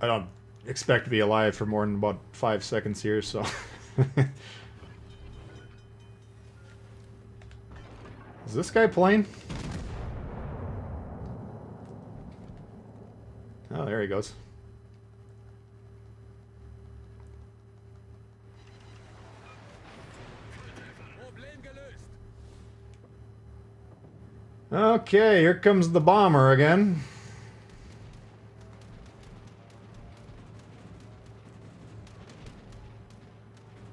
A: I don't expect to be alive for more than about 5 seconds here, so... Is this guy playing? Oh, there he goes. Okay, here comes the bomber again.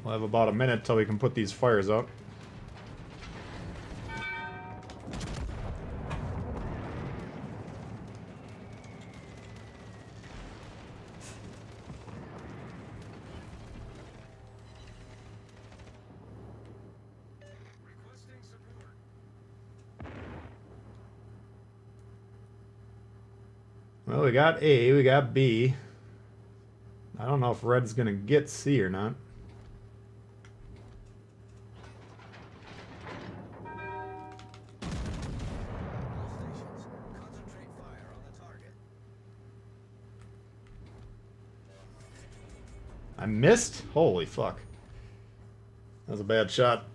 A: We'll have about a minute till we can put these fires up. Well, we got A, we got B. I don't know if Red's gonna get C or not. I missed? Holy fuck. That was a bad shot.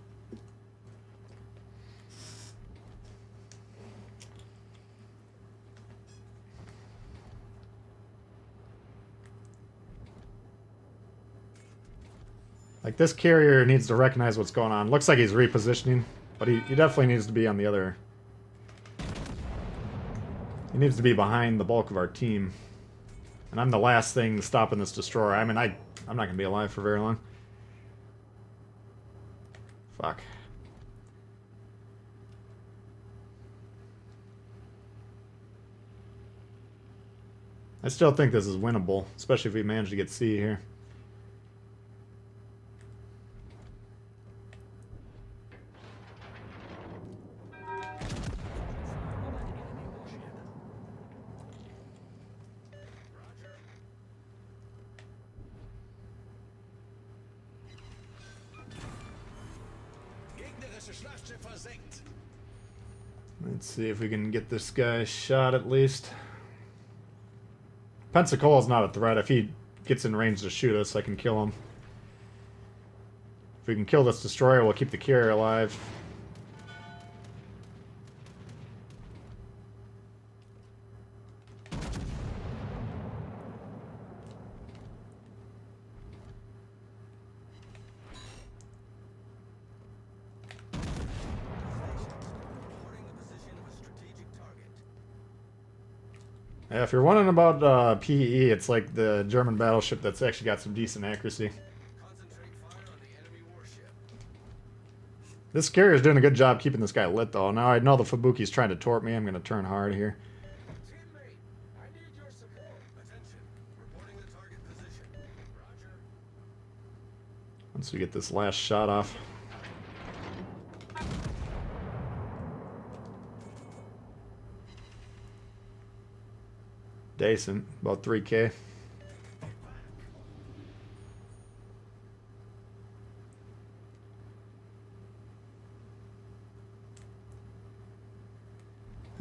A: Like, this carrier needs to recognize what's going on. Looks like he's repositioning, but he definitely needs to be on the other... He needs to be behind the bulk of our team. And I'm the last thing stopping this destroyer. I mean, I'm not going to be alive for very long. Fuck. I still think this is winnable, especially if we manage to get C here.
D: Gegnerische Schlachtschiff versenkt.
A: Let's see if we can get this guy shot at least. Pensacola's not a threat. If he gets in range to shoot us, I can kill him. If we can kill this destroyer, we'll keep the carrier alive. Yeah, if you're wondering about PE, it's like the German battleship that's actually got some decent accuracy.
D: Concentrate fire on the enemy warship.
A: This carrier's doing a good job keeping this guy lit, though. Now I know the Fubuki's trying to torp me. I'm going to turn hard here.
D: Teammate, I need your support. Attention. Reporting the target position. Roger.
A: Once we get this last shot off. Decent. About 3K.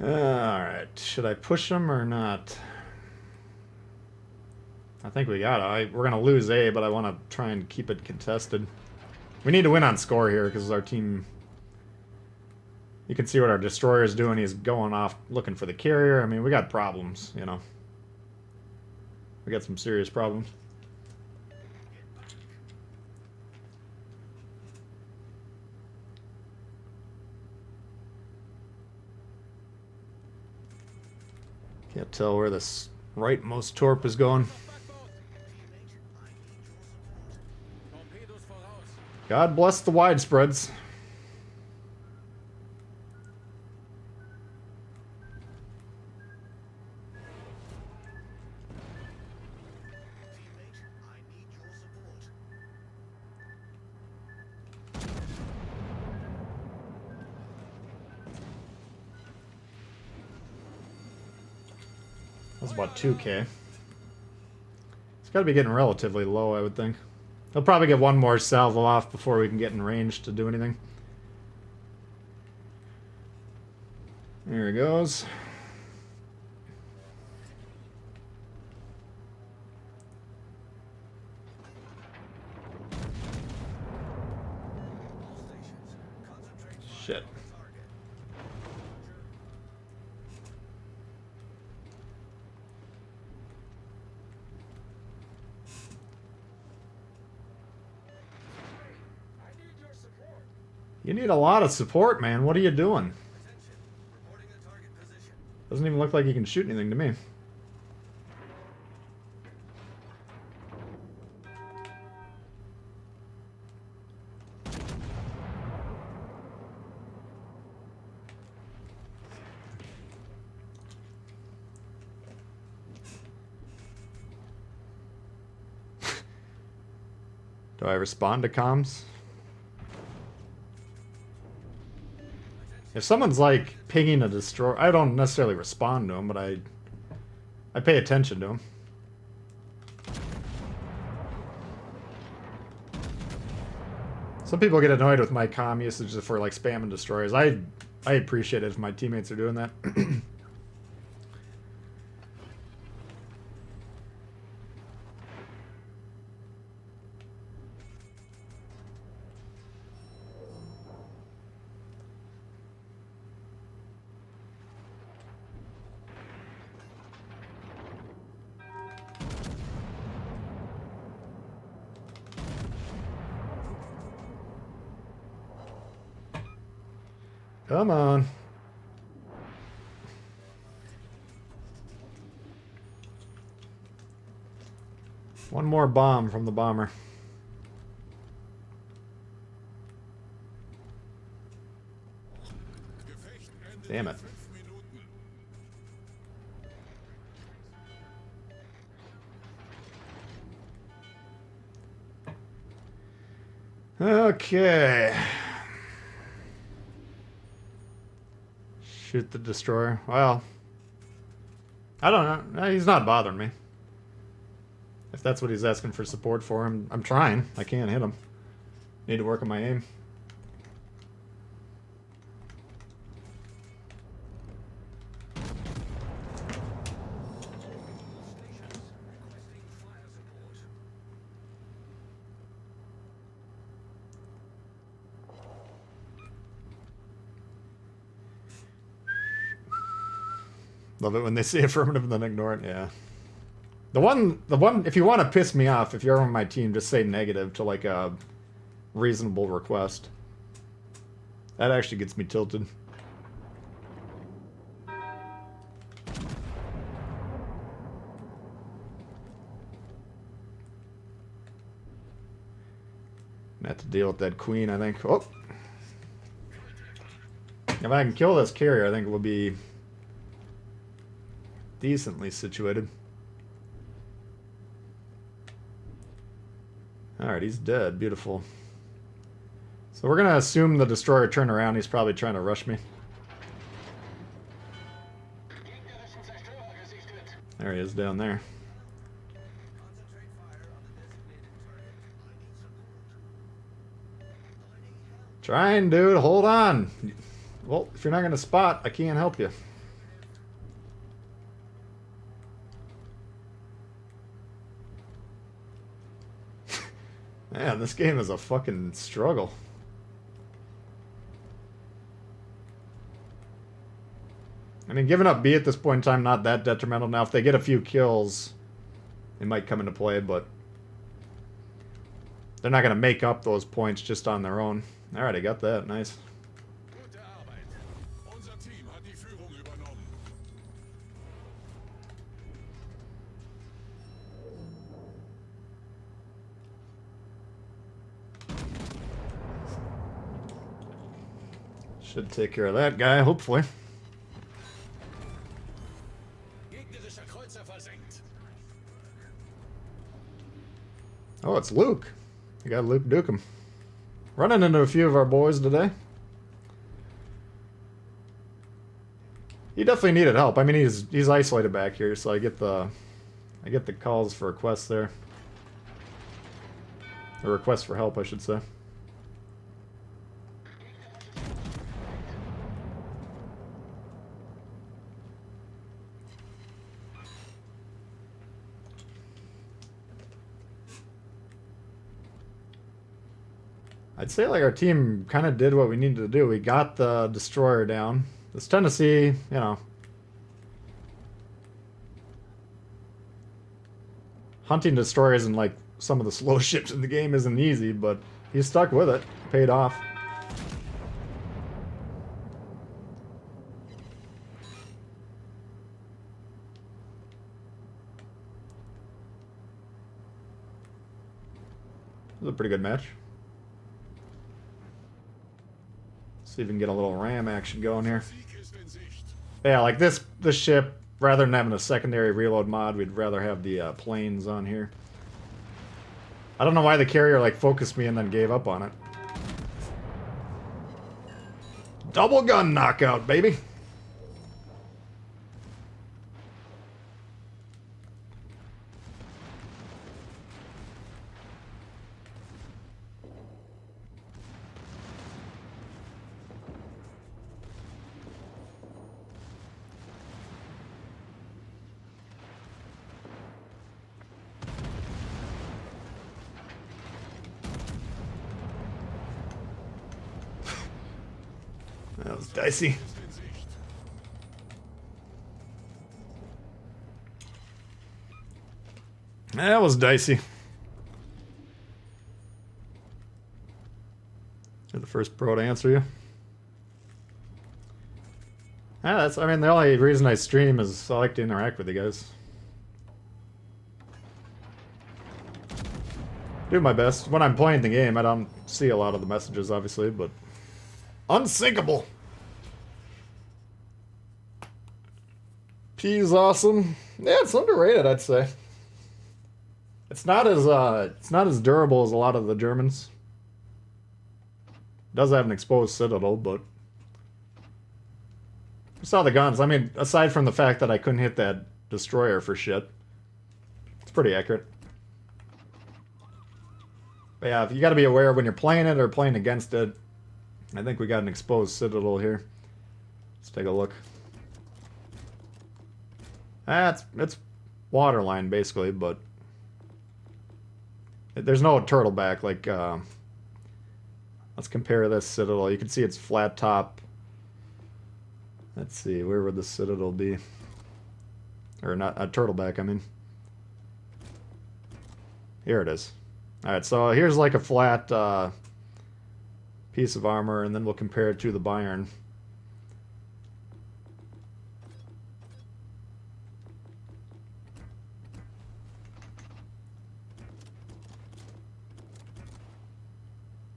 A: Alright. Should I push him or not? I think we gotta. We're gonna lose A, but I want to try and keep it contested. We need to win on score here because our team... You can see what our destroyer is doing. He's going off looking for the carrier. I mean, we got problems, you know. We got some serious problems. Can't tell where this rightmost torp is going.
D: Torpedos voraus.
A: God bless the widespreads.
C: Teammate, I need your support.
A: That's about 2K. It's got to be getting relatively low, I would think. He'll probably get one more salvo off before we can get in range to do anything. There he goes.
D: All stations. Concentrate fire
A: Shit.
D: on the target. I need your support.
A: You need a lot of support, man. What are you doing?
D: Attention. Reporting the target position.
A: Doesn't even look like you can shoot anything to me. Do I respond to comms? If someone's like pinging a destroyer, I don't necessarily respond to them, but I pay attention to them. Some people get annoyed with my comm usage for like spamming destroyers. I appreciate it if my teammates are doing that. Come on. One more bomb from the bomber.
D: Gefecht endet
A: Damn
D: in
A: it.
D: 5 Minuten.
A: Okay. Shoot the destroyer. Well, I don't know. He's not bothering me. If that's what he's asking for support for, I'm trying. I can't hit him. Need to work on my aim. Love it when they say affirmative and then ignore it. Yeah. The one, if you want to piss me off, if you're on my team, just say negative to like a reasonable request. That actually gets me tilted. I have to deal with that queen, I think. Oh! If I can kill this carrier, I think we'll be decently situated. Alright, he's dead. Beautiful. So we're going to assume the destroyer turned around. He's probably trying to rush me. There he is down there.
C: Concentrate fire on the designated target. I need support. I need help.
A: Trying, dude. Hold on. Well, if you're not going to spot, I can't help you. Man, this game is a fucking struggle. I mean, giving up B at this point in time, not that detrimental. Now, if they get a few kills, it might come into play, but they're not going to make up those points just on their own. Alright, I got that. Nice.
D: Gute Arbeit. Unser Team hat die Führung übernommen.
A: Should take care of that guy, hopefully.
D: Gegnerischer Kreuzer versenkt.
A: Oh, it's Luke. You got Luke Dukem. Running into a few of our boys today. He definitely needed help. I mean, he's isolated back here, so I get the calls for requests there. Or requests for help, I should say. I'd say like our team kind of did what we needed to do. We got the destroyer down. This Tennessee, you know, hunting destroyers and like some of the slow ships in the game isn't easy, but he stuck with it. Paid off. It was a pretty good match. See if we can get a little ram action going here.
D: Sieg ist in Sicht.
A: Yeah, like this ship, rather than having a secondary reload mod, we'd rather have the planes on here. I don't know why the carrier like focused me and then gave up on it. Double gun knockout, baby. That was dicey.
D: Ist in Sicht.
A: That was dicey. You're the first pro to answer you. Yeah, that's, I mean, the only reason I stream is I like to interact with you guys. Do my best. When I'm playing the game, I don't see a lot of the messages, obviously, but... Unsinkable! P's awesome. Yeah, it's underrated, I'd say. It's not as durable as a lot of the Germans. It does have an exposed citadel, but... I saw the guns. I mean, aside from the fact that I couldn't hit that destroyer for shit. It's pretty accurate. But yeah, you gotta be aware when you're playing it or playing against it. I think we got an exposed citadel here. Let's take a look. It's waterline basically, but there's no turtle back. Like, let's compare this citadel. You can see it's flat top. Let's see, where would the citadel be? Or not a turtleback, I mean. Here it is. Alright, so here's like a flat piece of armor, and then we'll compare it to the Bayern.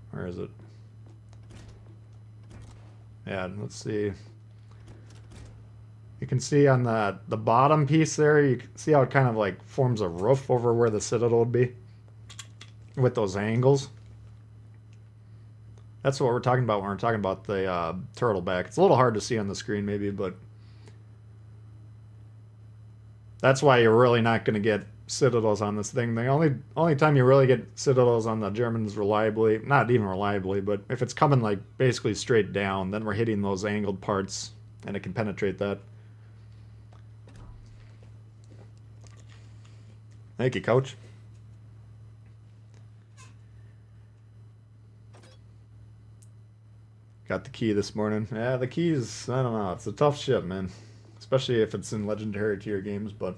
A: Where is it? Yeah, let's see. You can see on the bottom piece there, you can see how it kind of like forms a roof over where the citadel would be. With those angles. That's what we're talking about when we're talking about the turtle back. It's a little hard to see on the screen maybe, but that's why you're really not going to get citadels on this thing. The only time you really get citadels on the Germans reliably, not even reliably, but if it's coming like basically straight down, then we're hitting those angled parts and it can penetrate that. Thank you, coach. Got the key this morning. Yeah, the keys, I don't know. It's a tough ship, man. Especially if it's in legendary tier games, but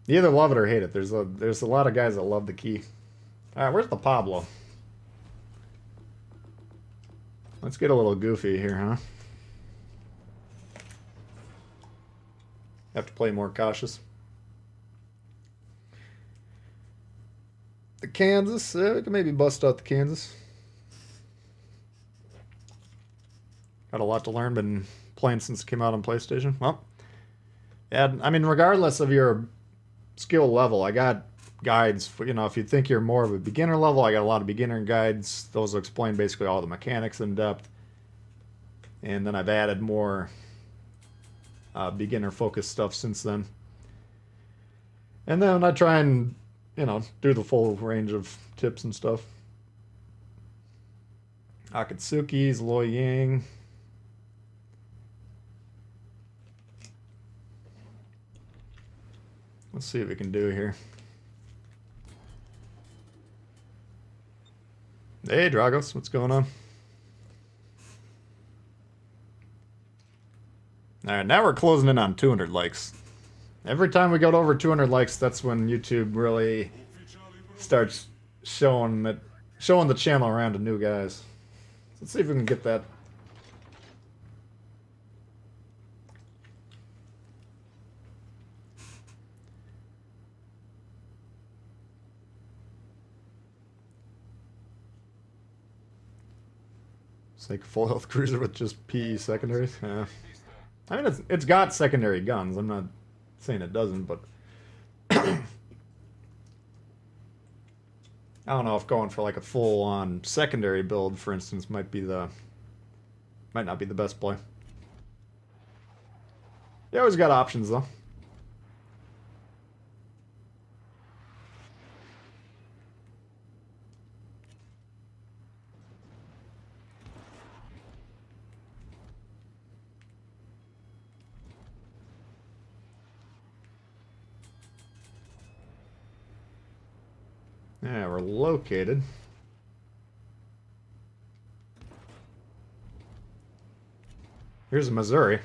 A: you either love it or hate it. There's a lot of guys that love the key. Alright, where's the Pablo? Let's get a little goofy here, huh? Have to play more cautious. The Kansas, we can maybe bust out the Kansas. Got a lot to learn, been playing since it came out on PlayStation. Well, yeah, I mean, regardless of your skill level, I got guides for, you know, if you think you're more of a beginner level, I got a lot of beginner guides. Those will explain basically all the mechanics in depth. And then I've added more beginner focused stuff since then. And then I try and, you know, do the full range of tips and stuff. Akatsuki's, Loy Yang. Let's see what we can do here. Hey, Dragos, what's going on? Alright, now we're closing in on 200 likes. Every time we go over 200 likes, that's when YouTube really starts showing the channel around to new guys. Let's see if we can get that. It's like a full health cruiser with just PE secondaries. Yeah. I mean, it's got secondary guns. I'm not saying it doesn't, but I don't know if going for like a full-on secondary build, for instance, might not be the best play. You always got options, though. Yeah, we're located. Here's Missouri.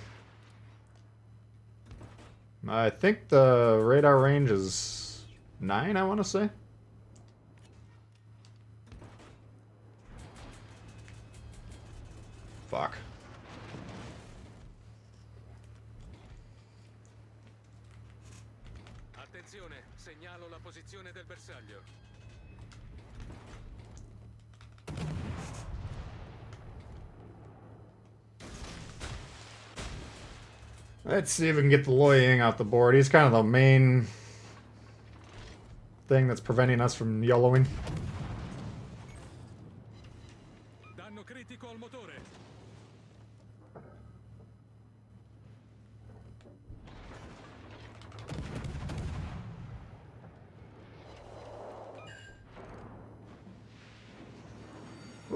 A: I think the radar range is 9, I want to say. Fuck.
D: Attenzione, segnalo la posizione del bersaglio.
A: Let's see if we can get the Loy Yang off the board. He's kind of the main thing that's preventing us from yellowing.
D: Danno critico al motore.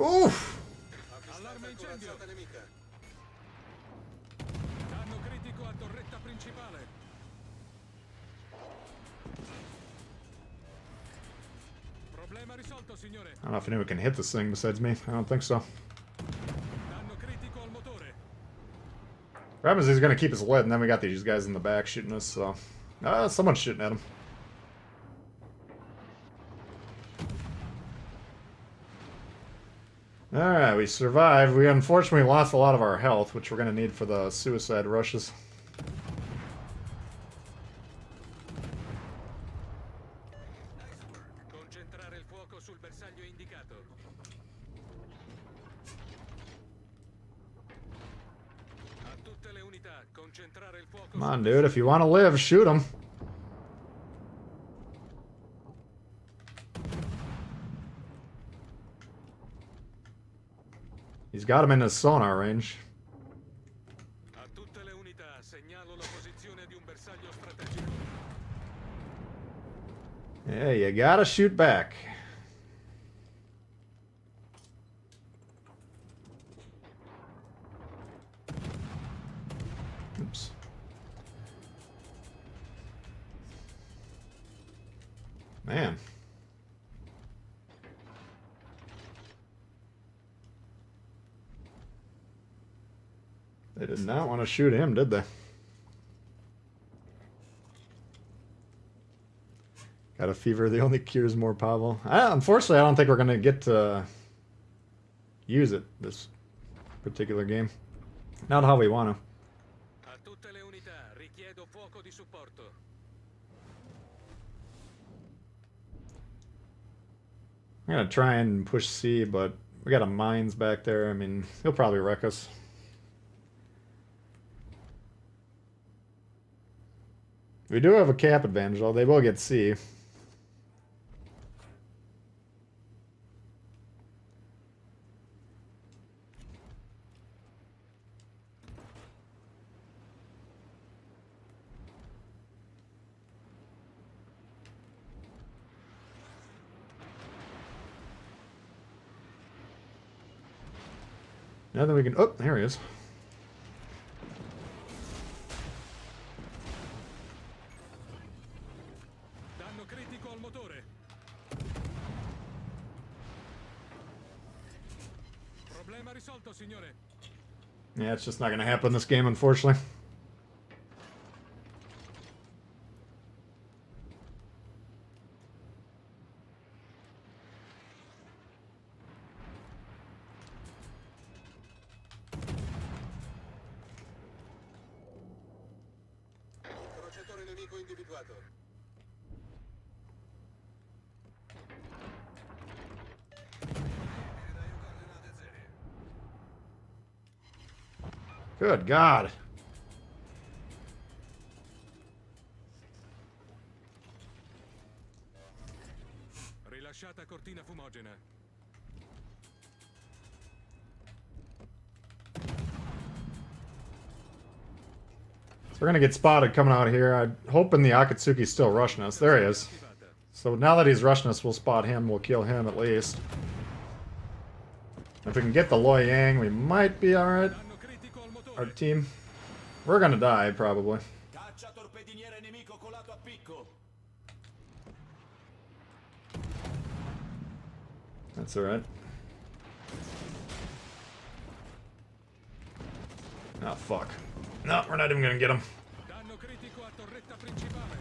A: Oof!
D: Allarme incendio. Nemica. Danno critico a torretta principale. Problema risolto, signore.
A: I don't know if anyone can hit this thing besides me. I don't think so.
D: Danno critico al motore.
A: What happens is he's going to keep his lid, and then we got these guys in the back shooting us, so... someone's shooting at him. Alright, we survived. We unfortunately lost a lot of our health, which we're going to need for the suicide rushes.
D: Concentrare il fuoco sul bersaglio indicato. A tutte le unità, concentrare il fuoco.
A: Come on, dude. If you want to live, shoot him. He's got him in his sonar range.
D: A tutte le unità, segnalo la posizione di un bersaglio strategico.
A: Yeah, you gotta shoot back. Oops. Man. They did not want to shoot him, did they? Got a fever. The only cure is more Pablo. Unfortunately, I don't think we're going to get to use it this particular game. Not how we want to.
D: A tutte le unità, richiedo fuoco di supporto.
A: I'm going to try and push C, but we got a mines back there. I mean, he'll probably wreck us. We do have a cap advantage, though. They will get C. Now that we can... Oh, here he is.
D: Danno critico al motore. Problema risolto, signore.
A: Yeah, it's just not going to happen this game, unfortunately.
D: Crociatore nemico individuato.
A: Good God.
D: Rilasciata cortina fumogena.
A: So we're going to get spotted coming out here. I'm hoping the Akatsuki's still rushing us. There he is. So now that he's rushing us, we'll spot him. We'll kill him at least. If we can get the Loy Yang, we might be alright.
D: Danno critico al motore.
A: Our team. We're going to die, probably.
C: Caccia torpediniere nemico colato a picco.
A: That's alright. Oh, fuck. No, we're not even going to get him.
D: Danno critico a torretta principale.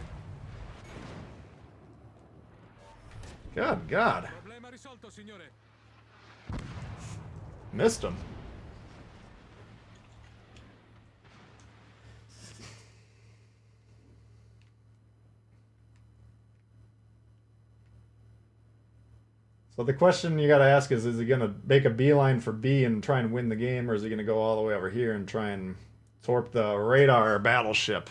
A: God.
D: Problema risolto, signore.
A: Missed him. So the question you got to ask is he going to make a beeline for B and try and win the game, or is he going to go all the way over here and try and torp the radar battleship?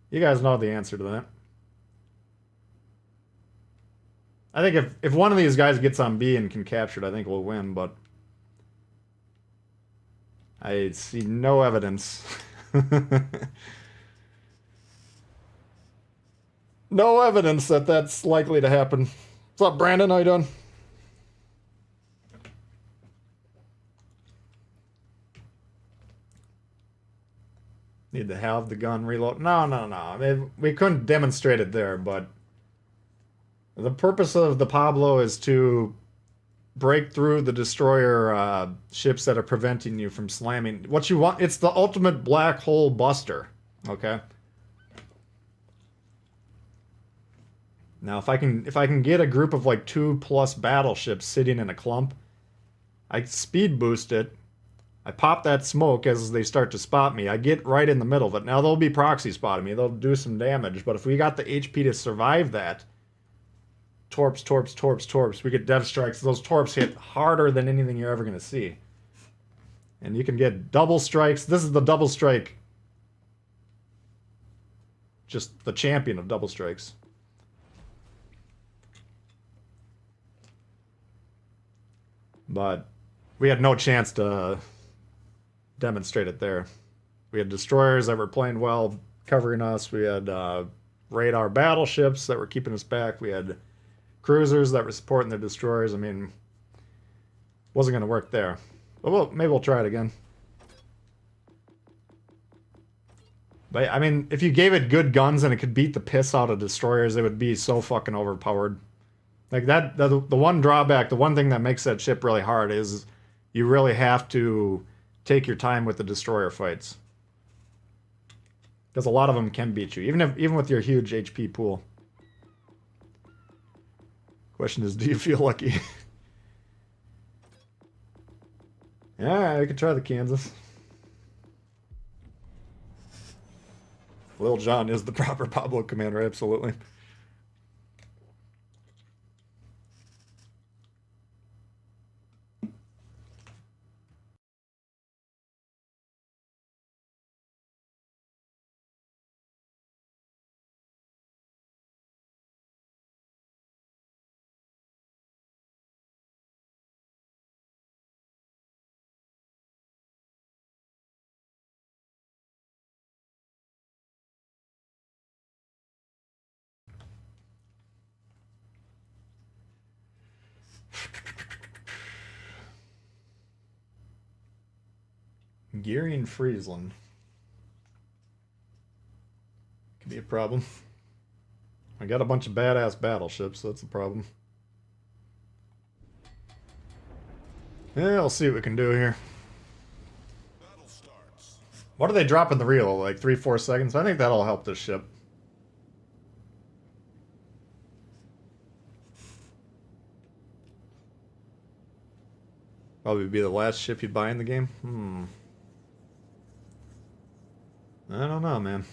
A: You guys know the answer to that. I think if one of these guys gets on B and can capture it, I think we'll win, but I see no evidence. No evidence that that's likely to happen. What's up, Brandon? How you doing? Need to have the gun reload. No. I mean, we couldn't demonstrate it there, but the purpose of the Pablo is to break through the destroyer ships that are preventing you from slamming. What you want, it's the ultimate black hole buster. Okay. Now, if I can get a group of like 2+ battleships sitting in a clump, I speed boost it. I pop that smoke as they start to spot me. I get right in the middle of it. Now, they'll be proxy spotting me. They'll do some damage. But if we got the HP to survive that, torps, we get dev strikes. Those torps hit harder than anything you're ever going to see. And you can get double strikes. This is the double strike. Just the champion of double strikes. But we had no chance to demonstrate it there. We had destroyers that were playing well, covering us. We had radar battleships that were keeping us back. We had cruisers that were supporting the destroyers. I mean, wasn't going to work there. But maybe we'll try it again. But, I mean, if you gave it good guns and it could beat the piss out of destroyers, it would be so fucking overpowered. Like, that, the one drawback, the one thing that makes that ship really hard is you really have to take your time with the destroyer fights. Because a lot of them can beat you, even with your huge HP pool. Question is, do you feel lucky? Yeah, I could try the Kansas. Lil John is the proper Pablo commander, absolutely. Gearing Friesland. Could be a problem. I got a bunch of badass battleships, so that's a problem. Yeah, I'll see what we can do here.
D: Battle starts.
A: What are they dropping the reel? Like 3-4 seconds? I think that'll help this ship. Probably be the last ship you'd buy in the game. I don't know, man.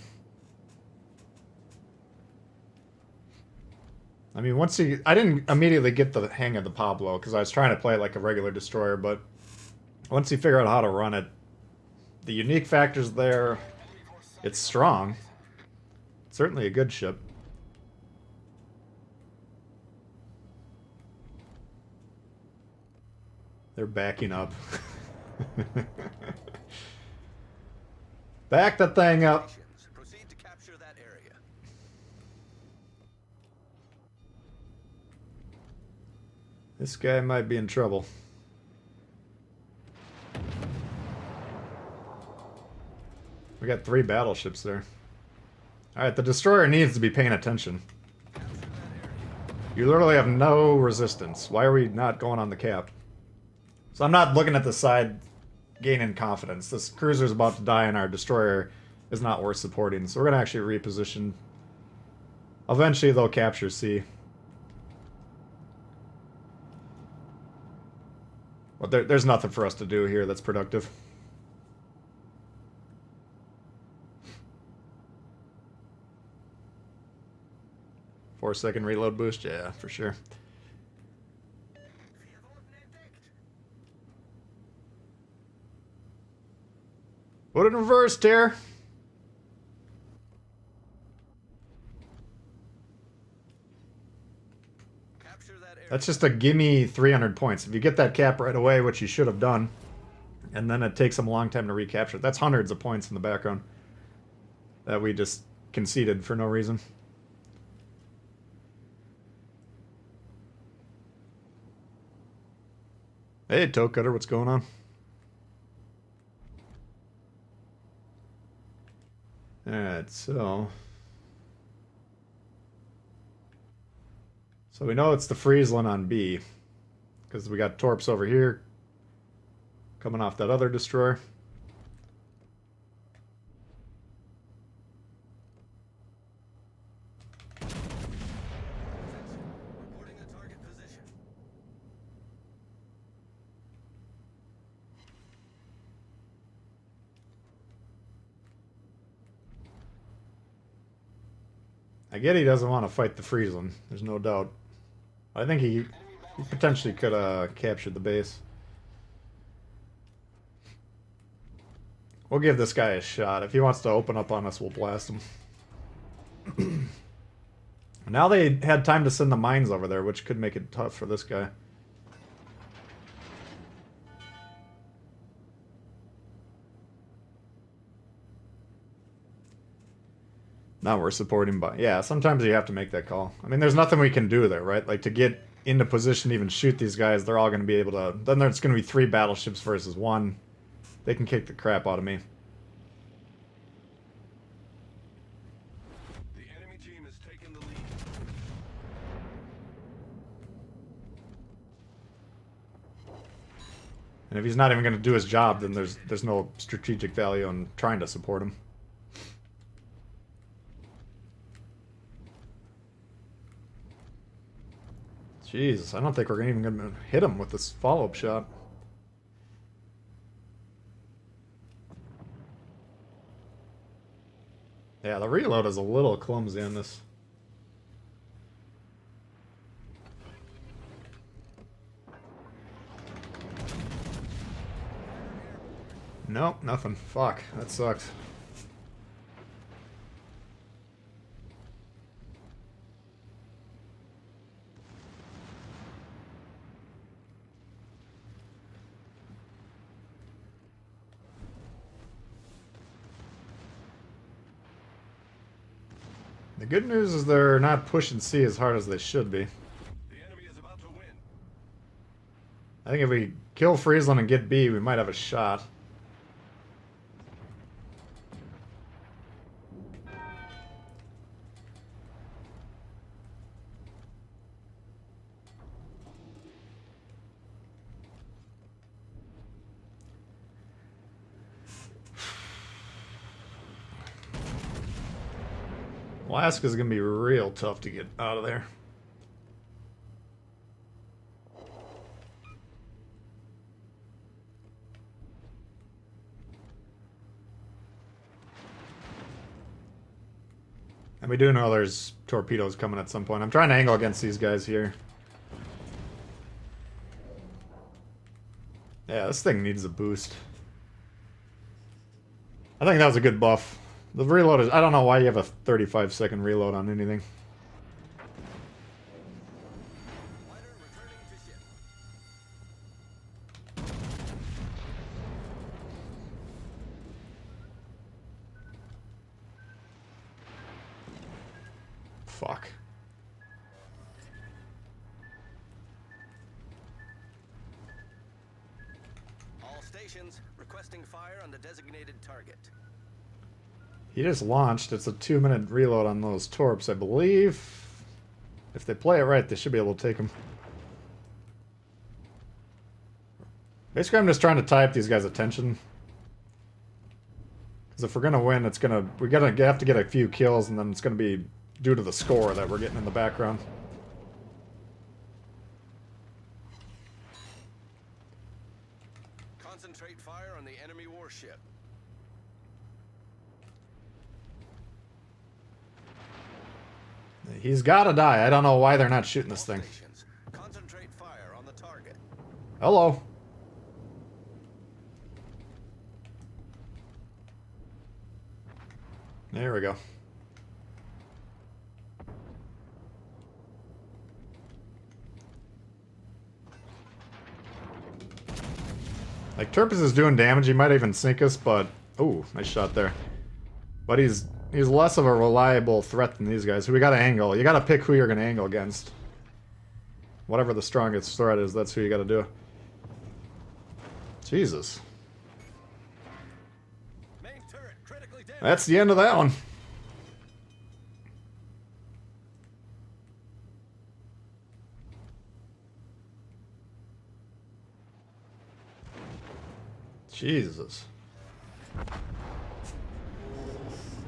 A: I mean, I didn't immediately get the hang of the Pablo because I was trying to play it like a regular destroyer, but once you figure out how to run it, the unique factors there, it's strong. It's certainly a good ship. They're backing up. Back the thing up.
C: Proceed to capture that area.
A: This guy might be in trouble. We got 3 battleships there. Alright, the destroyer needs to be paying attention. You literally have no resistance. Why are we not going on the cap? So I'm not looking at the side gaining confidence. This cruiser's about to die and our destroyer is not worth supporting. So we're going to actually reposition. Eventually they'll capture C. But there's nothing for us to do here that's productive. Four-second reload boost? Yeah, for sure. Put it in reverse, Tear.
C: Capture that area.
A: That's just a gimme 300 points. If you get that cap right away, which you should have done, and then it takes them a long time to recapture. That's hundreds of points in the background that we just conceded for no reason. Hey, Toe Cutter, what's going on? Alright, so we know it's the Friesland on B, because we got Torps over here coming off that other destroyer.
C: Reporting the target position.
A: I get he doesn't want to fight the Friesland, there's no doubt. I think he potentially could have captured the base. We'll give this guy a shot. If he wants to open up on us, we'll blast him. Now they had time to send the mines over there, which could make it tough for this guy. Now we're supporting by... Yeah, sometimes you have to make that call. I mean, there's nothing we can do there, right? Like, to get into position to even shoot these guys, they're all going to be able to... Then there's going to be 3 battleships versus 1. They can kick the crap out of me.
D: The enemy team has taken the lead.
A: And if he's not even going to do his job, then there's no strategic value in trying to support him. Jesus, I don't think we're even going to hit him with this follow-up shot. Yeah, the reload is a little clumsy on this. Nope, nothing. Fuck, that sucks. The good news is they're not pushing C as hard as they should be.
D: The enemy is about to win.
A: I think if we kill Friesland and get B, we might have a shot. Alaska's gonna be real tough to get out of there. And we do know there's torpedoes coming at some point. I'm trying to angle against these guys here. Yeah, this thing needs a boost. I think that was a good buff. The reload is... I don't know why you have a 35-second reload on anything.
C: Fighter returning to ship.
A: Fuck.
C: All stations requesting fire on the designated target.
A: He just launched. It's a 2-minute reload on those torps, I believe. If they play it right, they should be able to take them. Basically, I'm just trying to tie up these guys' attention. Because if we're gonna win, it's gonna... We're gonna have to get a few kills, and then it's gonna be due to the score that we're getting in the background.
C: Concentrate fire on the enemy warship.
A: He's gotta die. I don't know why they're not shooting this thing.
C: Stations, concentrate fire on the target.
A: Hello. There we go. Like, Turpus is doing damage. He might even sink us, but... Ooh, nice shot there. But he's less of a reliable threat than these guys. So we gotta angle. You gotta pick who you're gonna angle against. Whatever the strongest threat is, that's who you gotta do. Jesus.
C: Main turret critically damaged.
A: That's the end of that one. Jesus.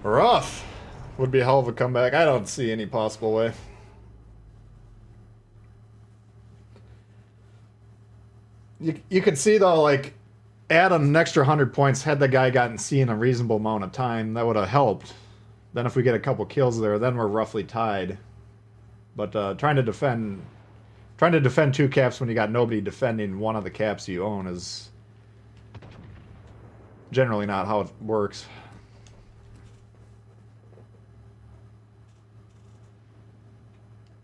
A: Rough. Would be a hell of a comeback. I don't see any possible way. You could see though, like, add an extra 100 points had the guy gotten C in a reasonable amount of time, that would have helped. Then if we get a couple kills there, then we're roughly tied. But trying to defend 2 caps when you got nobody defending one of the caps you own is generally not how it works.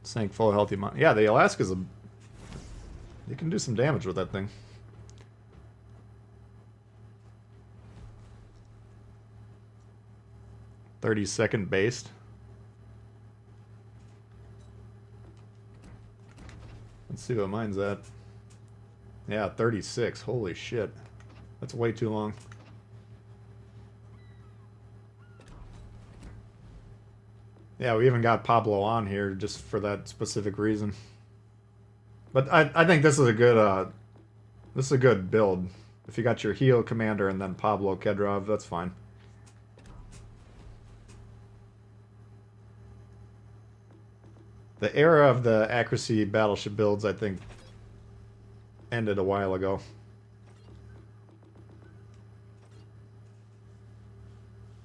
A: Sank full healthy amount. Yeah, the Alaska's a... You can do some damage with that thing. "30-second based. Let's see what mine's at. Yeah, 36. Holy shit. That's way too long. Yeah, we even got Pablo on here just for that specific reason. But I think this is a good build. If you got your heal commander and then Pablo Kedrov, that's fine. The era of the accuracy battleship builds, I think, ended a while ago.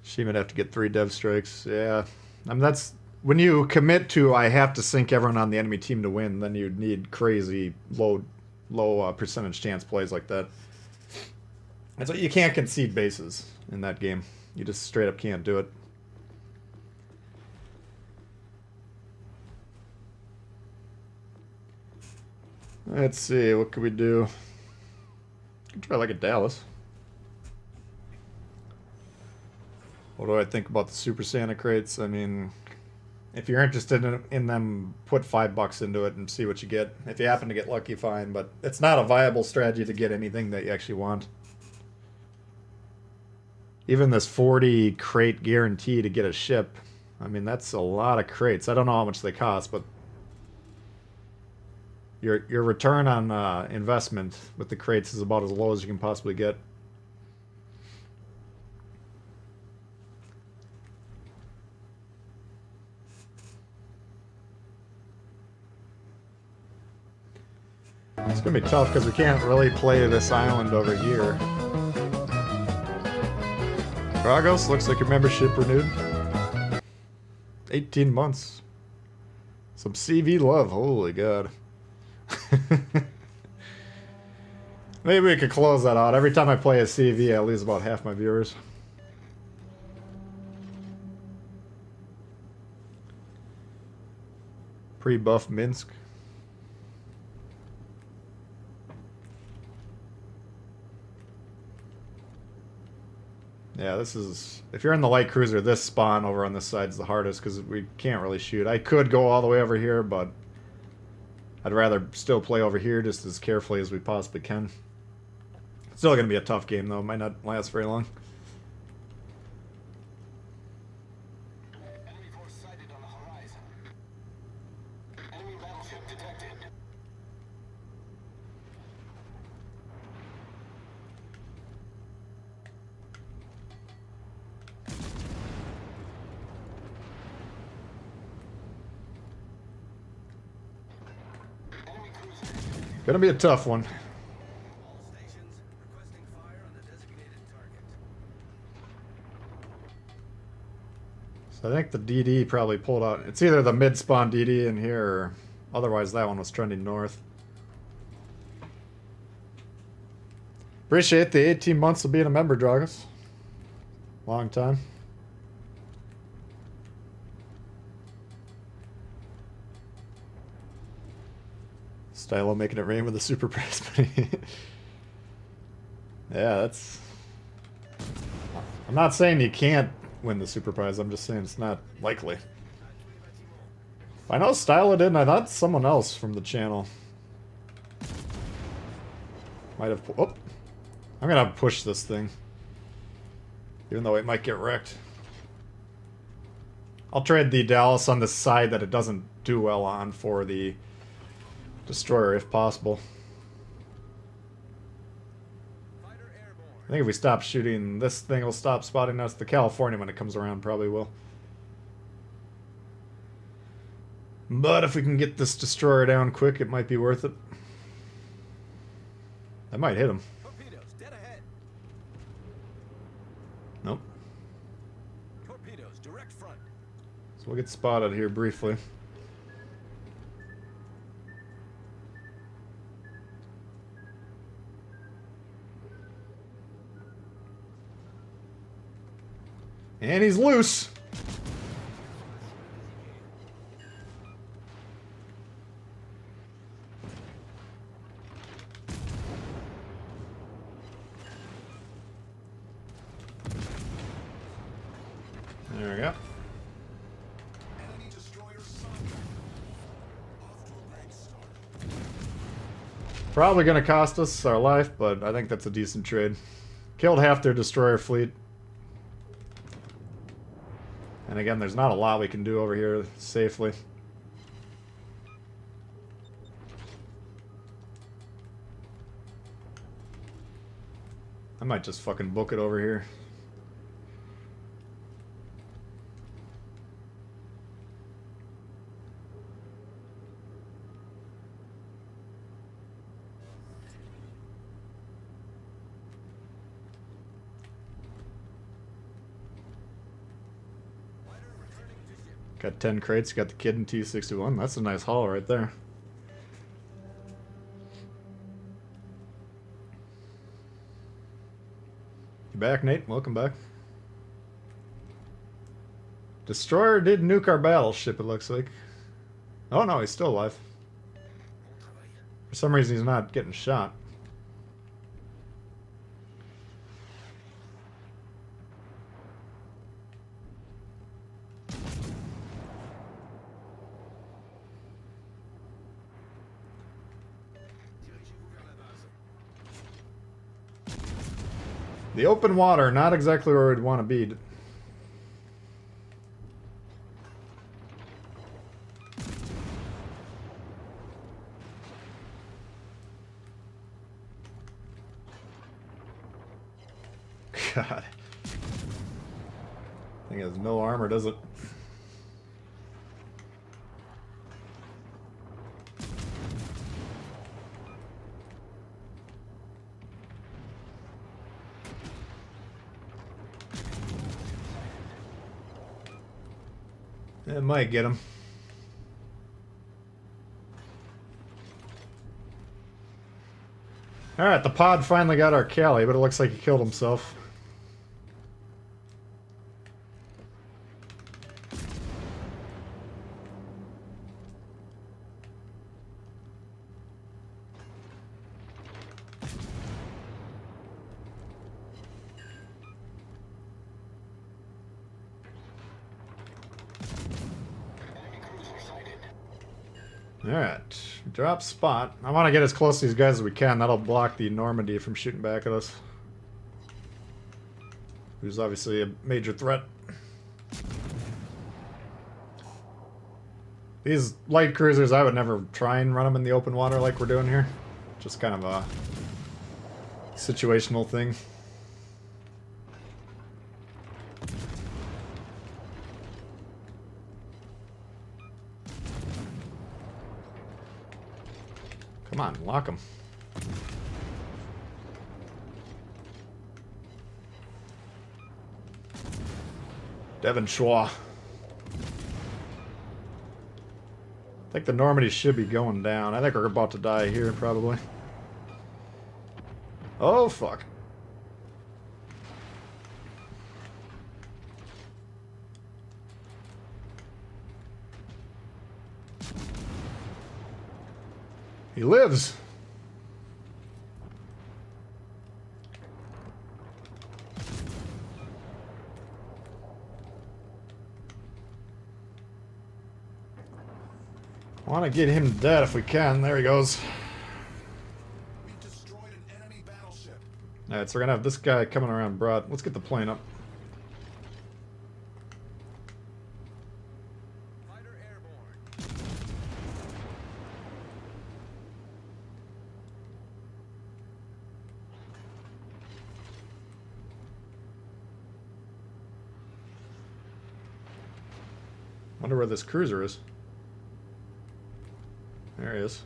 A: She might have to get 3 dev strikes. Yeah. I mean, that's... When you commit to, I have to sink everyone on the enemy team to win, then you'd need crazy low percentage chance plays like that. And so you can't concede bases in that game. You just straight up can't do it. Let's see, what could we do? Could try like a Dallas. What do I think about the Super Santa crates? I mean, if you're interested in them, put $5 into it and see what you get. If you happen to get lucky, fine, but it's not a viable strategy to get anything that you actually want. Even this 40 crate guarantee to get a ship, I mean, that's a lot of crates. I don't know how much they cost, but your return on investment with the crates is about as low as you can possibly get. It's gonna be tough because we can't really play this island over here. Dragos, looks like your membership renewed. 18 months. Some CV love, holy god. Maybe we could close that out. Every time I play a CV, I lose about half my viewers. Pre-buff Minsk. Yeah, this is... If you're in the light cruiser, this spawn over on this side is the hardest because we can't really shoot. I could go all the way over here, but I'd rather still play over here just as carefully as we possibly can. Still going to be a tough game, though. Might not last very long.
C: Enemy force sighted on the horizon. Enemy battleship detected. Enemy cruiser.
A: Gonna be a tough one.
C: All stations requesting fire on the designated target.
A: So I think the DD probably pulled out. It's either the mid-spawn DD in here, or otherwise that one was trending north. Appreciate the 18 months of being a member, Dragus. Long time. Stylo making it rain with a super prize money. Yeah, that's... I'm not saying you can't win the super prize, I'm just saying it's not likely. I know Stylo did, and I thought someone else from the channel might have... Oh! I'm gonna push this thing. Even though it might get wrecked. I'll trade the Dallas on the side that it doesn't do well on for the destroyer if possible. I think if we stop shooting this thing, will stop spotting us. The California, when it comes around, probably will. But if we can get this destroyer down quick, it might be worth it. That might hit him.
C: Torpedoes, dead ahead.
A: Nope.
C: Torpedoes, direct front.
A: So we'll get spotted here briefly. And he's loose. There we go.
D: Enemy destroyer sunk. Off to a great start.
A: Probably going to cost us our life, but I think that's a decent trade. Killed half their destroyer fleet. And again, there's not a lot we can do over here safely. I might just fucking book it over here. Got 10 crates, got the kid in T61. That's a nice haul right there. You back, Nate? Welcome back. Destroyer did nuke our battleship, it looks like. Oh no, he's still alive. For some reason he's not getting shot. The open water, not exactly where we'd want to be. God. Thing has no armor, does it? It might get him. Alright, the pod finally got our Cali, but it looks like he killed himself. Alright, drop spot. I want to get as close to these guys as we can. That'll block the Normandy from shooting back at us. Who's obviously a major threat. These light cruisers, I would never try and run them in the open water like we're doing here. Just kind of a situational thing. Come on, lock him. Devon Schwa. I think the Normandy should be going down. I think we're about to die here, probably. Oh, fuck. He lives. Want to get him dead if we can. There he goes.
D: We've destroyed an enemy battleship.
A: Alright, so we're gonna have this guy coming around broad. Let's get the plane up.
C: Fighter airborne.
A: Wonder where this cruiser is. There he is.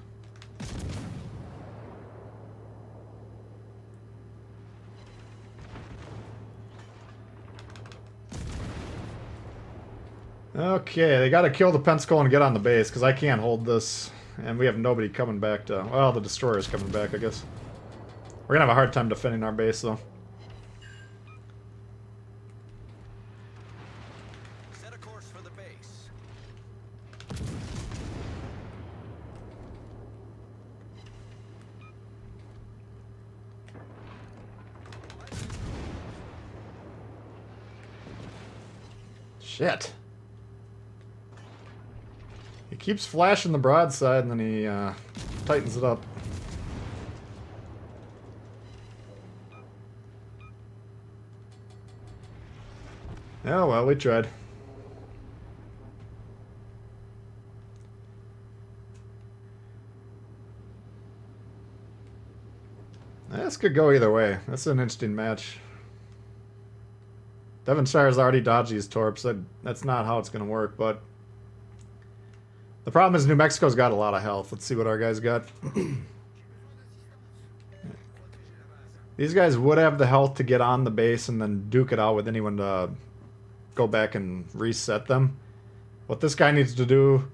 A: Okay, they gotta kill the Pensacola and get on the base, because I can't hold this. And we have nobody coming back to... Well, the destroyer's coming back, I guess. We're gonna have a hard time defending our base, though.
C: Set a course for the base.
A: Shit. He keeps flashing the broadside and then he tightens it up. Oh well, we tried. This could go either way. That's an interesting match. Devonshire's already dodged these torps. That's not how it's going to work, but... The problem is New Mexico's got a lot of health. Let's see what our guys got. These guys would have the health to get on the base and then duke it out with anyone to go back and reset them. What this guy needs to do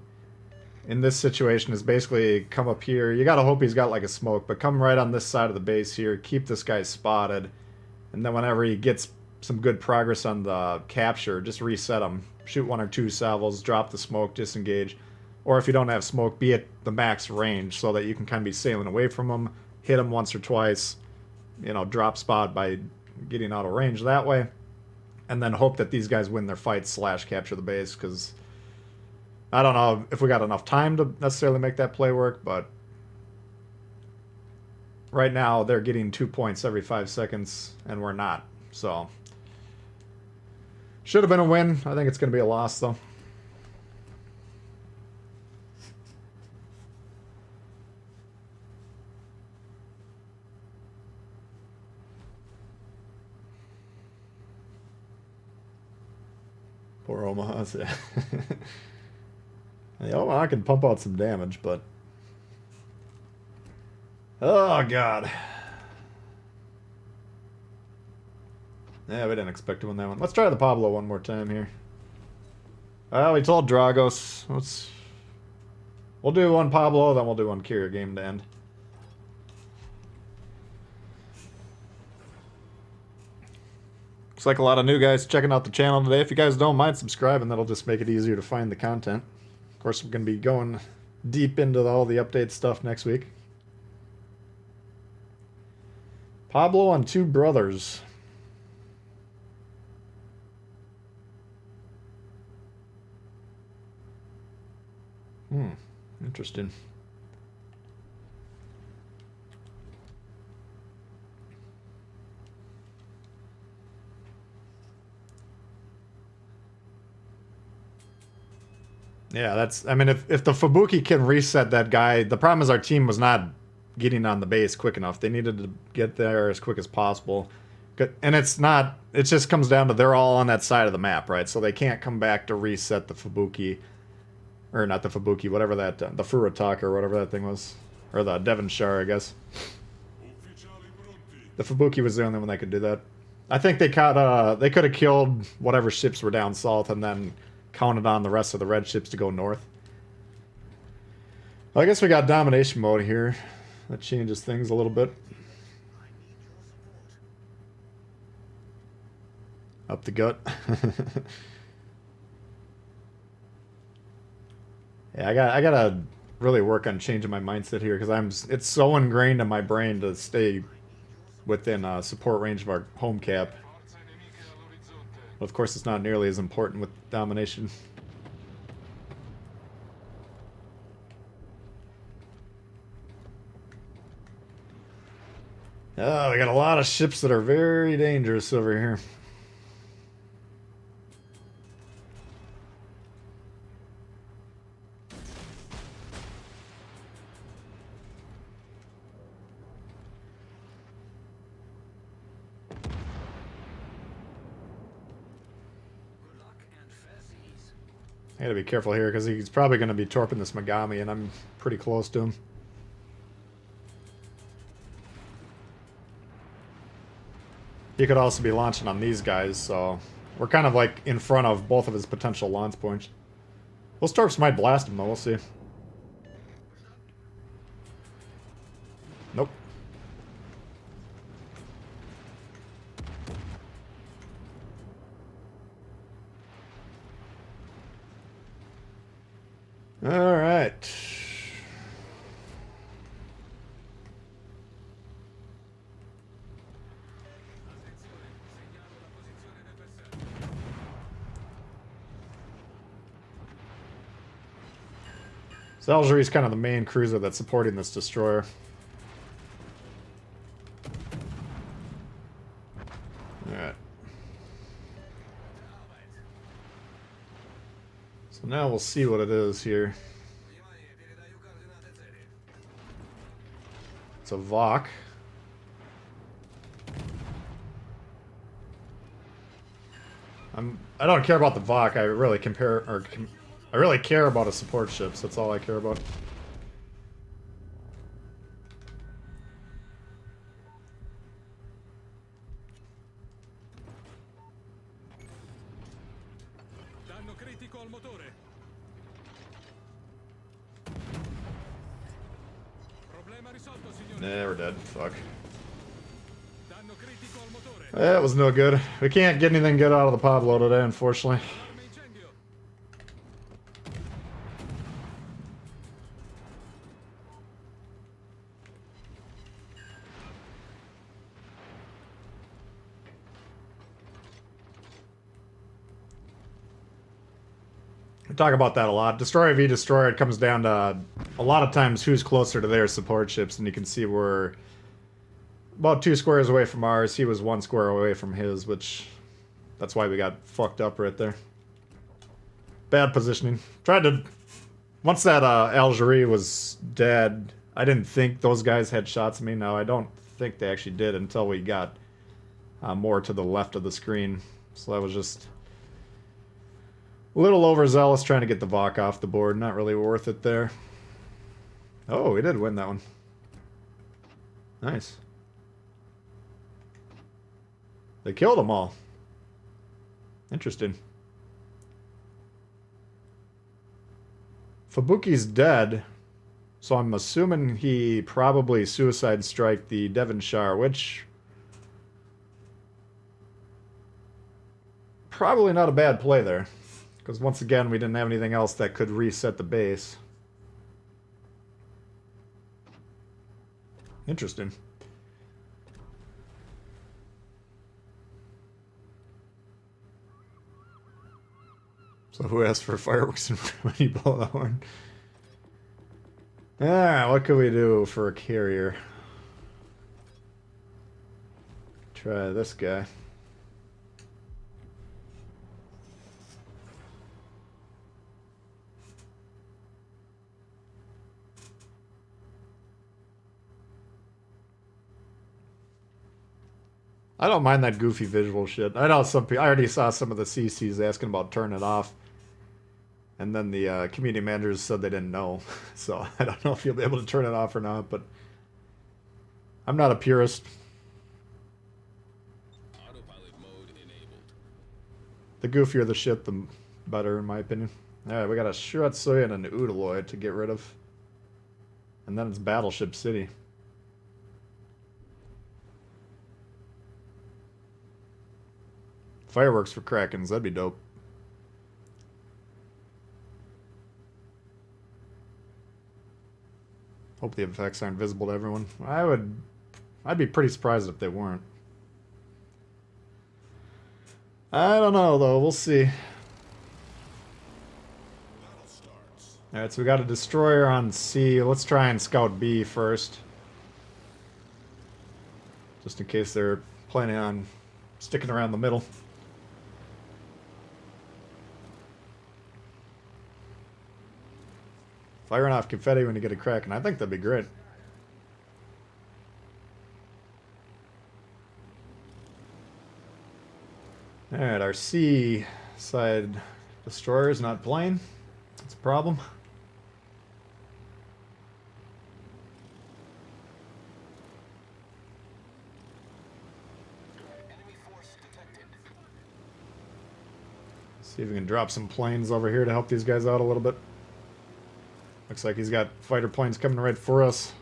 A: in this situation is basically come up here. You gotta hope he's got like a smoke, but come right on this side of the base here. Keep this guy spotted. And then whenever he gets some good progress on the capture, just reset him. Shoot one or two salvos, drop the smoke, disengage. Or if you don't have smoke, be at the max range so that you can kind of be sailing away from them, hit them once or twice, you know, drop spot by getting out of range that way, and then hope that these guys win their fights / capture the base, because I don't know if we got enough time to necessarily make that play work, but right now they're getting 2 points every 5 seconds, and we're not, so should have been a win. I think it's going to be a loss, though. Poor Omaha's, yeah. The Omaha can pump out some damage, but... Oh, God. Yeah, we didn't expect to win that one. Let's try the Pablo one more time here. Well, we told Dragos. We'll do one Pablo, then we'll do one Kira game to end. Looks like a lot of new guys checking out the channel today. If you guys don't mind subscribing, that'll just make it easier to find the content. Of course, we're going to be going deep into all the update stuff next week. Pablo on 2 brothers. Interesting. Yeah, that's... I mean, if the Fubuki can reset that guy... The problem is our team was not getting on the base quick enough. They needed to get there as quick as possible. And it's not... It just comes down to they're all on that side of the map, right? So they can't come back to reset the Fubuki. Or not the Fubuki, whatever that... the Furataka or whatever that thing was. Or the Devonshire, I guess. The Fubuki was the only one that could do that. I think they caught... they could have killed whatever ships were down south and then... counted on the rest of the red ships to go north. Well, I guess we got domination mode here. That changes things a little bit. Up the gut. Yeah, I gotta really work on changing my mindset here because it's so ingrained in my brain to stay within support range of our home cap. But of course, it's not nearly as important with domination. Oh, we got a lot of ships that are very dangerous over here.
C: Good luck and fair seas.
A: I gotta be careful here because he's probably going to be torping this Megami, and I'm pretty close to him. He could also be launching on these guys, so we're kind of like in front of both of his potential launch points. Those torps might blast him, though. We'll see. Nope. All right. So Algeri's kind of the main cruiser that's supporting this destroyer. Alright. So now we'll see what it is here. It's a Vok. I don't care about the Vok. I really I really care about his support ships. That's all I care about.
D: Danno critico al motore. Problema risolto, signore.
A: Nah, we're dead. Fuck.
D: Danno critico al motore.
A: That was no good. We can't get anything good out of the Pablo today, unfortunately.
D: Arma incendio.
A: We talk about that a lot. Destroyer v Destroyer, it comes down to a lot of times who's closer to their support ships, and you can see we're about 2 squares away from ours. He was 1 square away from his, which that's why we got fucked up right there. Bad positioning. Tried to... Once that Algerie was dead, I didn't think those guys had shots at me. No, I don't think they actually did until we got more to the left of the screen. So that was just a little overzealous trying to get the Vok off the board. Not really worth it there. Oh, we did win that one. Nice. They killed them all. Interesting. Fubuki's dead, so I'm assuming he probably suicide striked the Devonshire, which... probably not a bad play there. Because once again, we didn't have anything else that could reset the base. Interesting. So who asked for fireworks when you blow the horn? Alright, what could we do for a carrier? Try this guy. I don't mind that goofy visual shit. I know some people, I already saw some of the CCs asking about turning it off. And then the community managers said they didn't know. So I don't know if you'll be able to turn it off or not, but I'm not a purist.
D: Autopilot mode enabled.
A: The goofier the shit, the better, in my opinion. Alright, we got a Shiratsuya and an Udaloy to get rid of. And then it's Battleship City. Fireworks for Krakens, that'd be dope. Hope the effects aren't visible to everyone. I'd be pretty surprised if they weren't. I don't know though, we'll see.
D: Battle starts.
A: Alright, so we got a destroyer on C. Let's try and scout B first. Just in case they're planning on sticking around the middle. Firing off confetti when you get a crack, and I think that'd be great. Alright, our C side destroyer is not playing. That's a problem.
C: Enemy force detected.
A: See if we can drop some planes over here to help these guys out a little bit. Looks like he's got fighter planes coming right for us.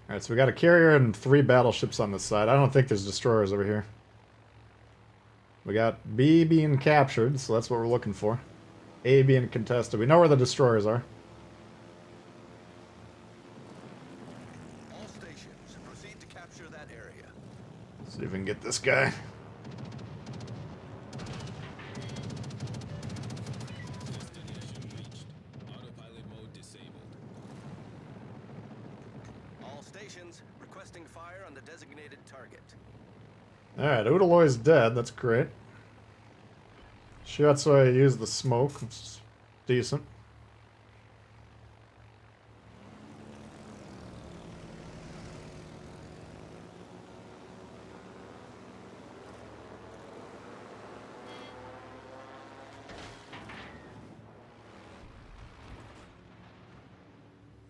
A: Alright, so we got a carrier and 3 battleships on this side. I don't think there's destroyers over here. We got B being captured, so that's what we're looking for. A being contested. We know where the destroyers are.
C: All stations, proceed to capture that area.
A: See if we can get this guy.
D: Destination reached. Autopilot mode disabled.
C: All stations, requesting fire on the designated target.
A: Alright, Udaloy's dead. That's great. Shiatsu used the smoke. It's decent.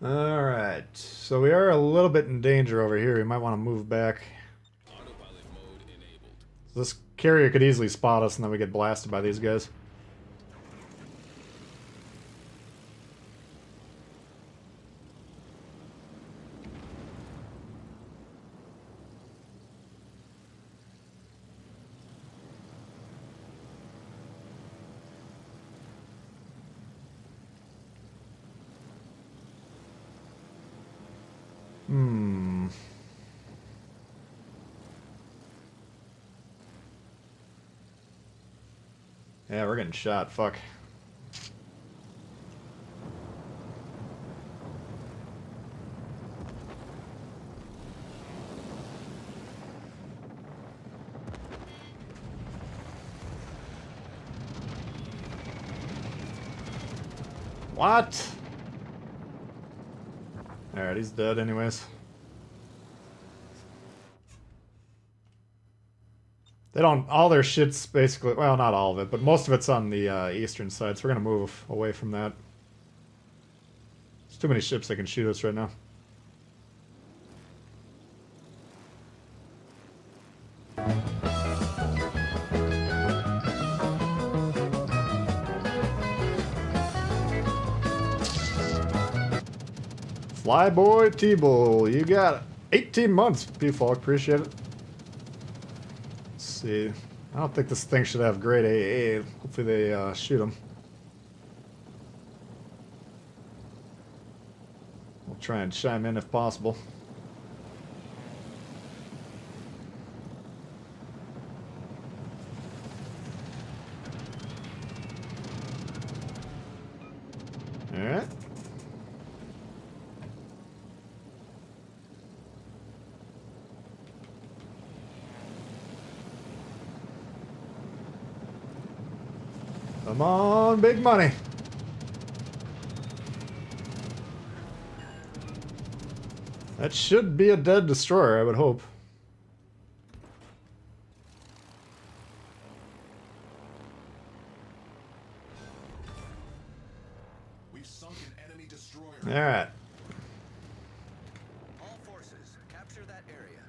A: Alright, so we are a little bit in danger over here. We might want to move back.
D: Autopilot mode enabled.
A: This carrier could easily spot us and then we get blasted by these guys. Yeah, we're getting shot. Fuck. What? Alright, he's dead anyways. They don't, all their shit's basically, well, not all of it, but most of it's on the eastern side, so we're gonna move away from that. There's too many ships that can shoot us right now. Flyboy Tbull, you got 18 months, P-Falk, appreciate it. Let's see. I don't think this thing should have great AA. Hopefully they shoot him. We'll try and chime in if possible. Alright. Come on, big money. That should be a dead destroyer, I would hope.
D: We've sunk an enemy destroyer.
A: Alright.
C: All forces, capture that area.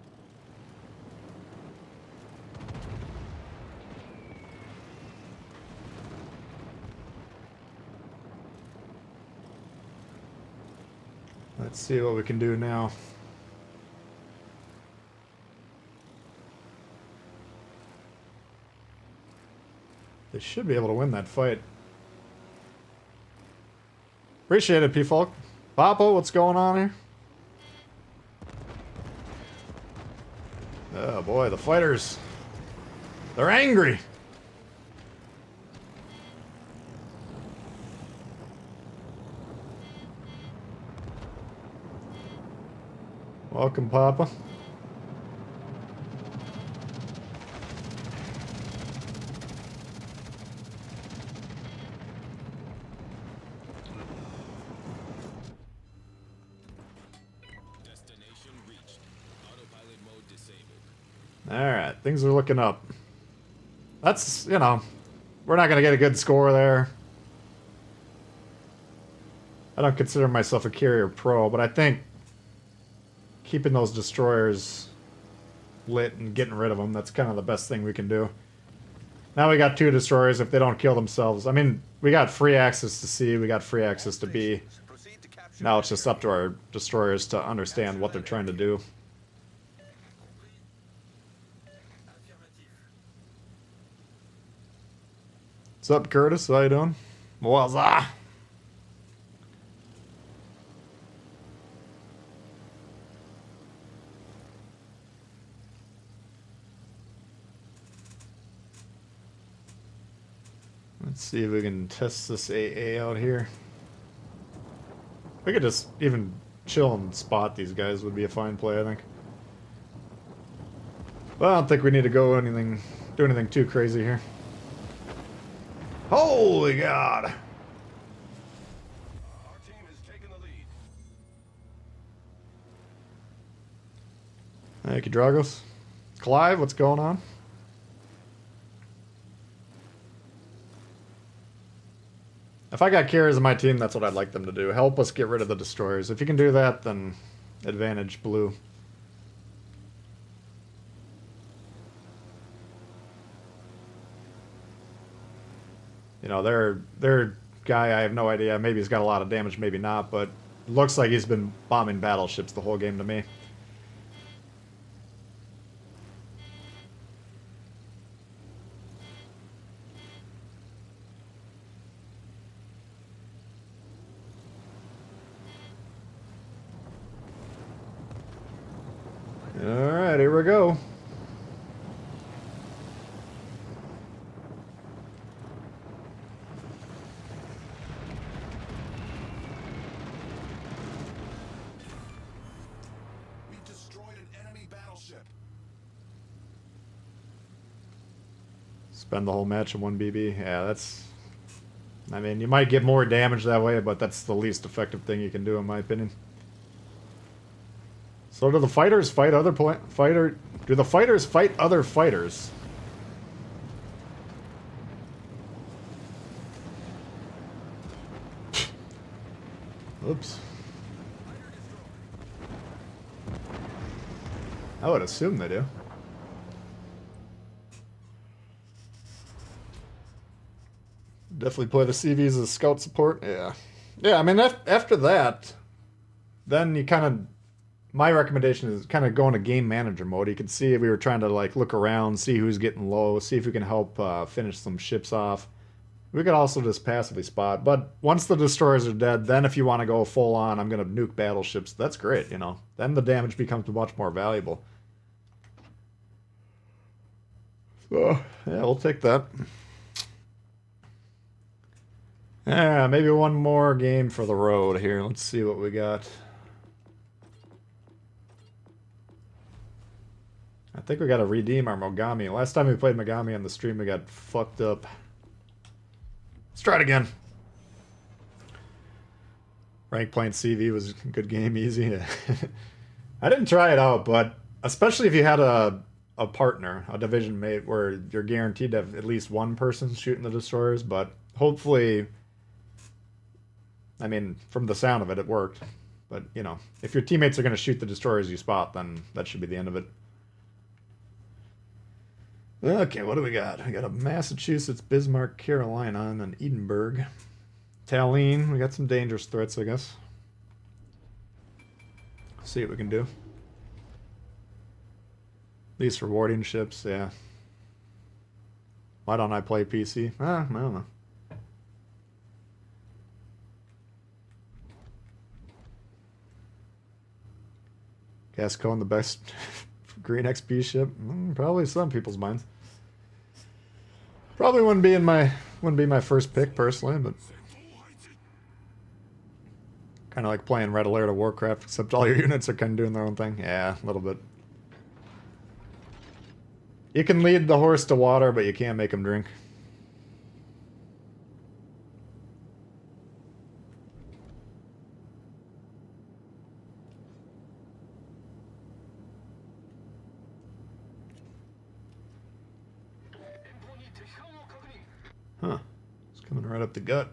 A: Let's see what we can do now. They should be able to win that fight. Appreciate it, P-Folk. Pablo, what's going on here? Oh boy, the fighters. They're angry. Welcome, Papa.
D: Destination reached. Autopilot mode disabled.
A: Alright, things are looking up. That's, you know, we're not going to get a good score there. I don't consider myself a carrier pro, but I think keeping those destroyers lit and getting rid of them, that's kind of the best thing we can do. Now we got 2 destroyers if they don't kill themselves. I mean, we got free access to C, we got free access to B.
C: Proceed to capture.
A: Now it's just up to our destroyers to understand what they're trying to do. What's up, Curtis? How you doing? Waza. Let's see if we can test this AA out here. We could just even chill and spot these guys would be a fine play, I think. But I don't think we need to do anything too crazy here. Holy God!
D: Our team has taken the lead.
A: Thank you, Dragos. Clive, what's going on? If I got carriers in my team, that's what I'd like them to do. Help us get rid of the destroyers. If you can do that, then advantage blue. You know, their guy, I have no idea. Maybe he's got a lot of damage, maybe not, but it looks like he's been bombing battleships the whole game to me. Alright, here we go.
D: We've destroyed an enemy battleship.
A: Spend the whole match in 1 BB. Yeah, that's... I mean, you might get more damage that way, but that's the least effective thing you can do, in my opinion. So do the fighters fight other do the fighters fight other fighters? Oops. I would assume they do. Definitely play the CVs as scout support. Yeah. Yeah, I mean, after that, then you kind of... My recommendation is kind of go into game manager mode. You can see if we were trying to like look around, see who's getting low, see if we can help finish some ships off. We could also just passively spot. But once the destroyers are dead, then if you want to go full on, I'm going to nuke battleships. That's great, you know. Then the damage becomes much more valuable. So, yeah, we'll take that. Yeah, maybe one more game for the road here. Let's see what we got. I think we got to redeem our Mogami. Last time we played Mogami on the stream, we got fucked up. Let's try it again. Rank playing CV was a good game, easy. I didn't try it out, but especially if you had a partner, a division mate, where you're guaranteed to have at least one person shooting the destroyers, but hopefully, I mean, from the sound of it, it worked. But, you know, if your teammates are going to shoot the destroyers you spot, then that should be the end of it. Okay, what do we got? We got a Massachusetts, Bismarck, Carolina, and then Edinburgh. Tallinn, we got some dangerous threats, I guess. See what we can do. Least rewarding ships, yeah. Why don't I play PC? I don't know. Gascon the best green XP ship? Probably some people's minds. Probably wouldn't be my first pick personally, but kind of like playing Red Alert or Warcraft, except all your units are kind of doing their own thing. Yeah, a little bit. You can lead the horse to water, but you can't make him drink. Huh. It's coming right up the gut.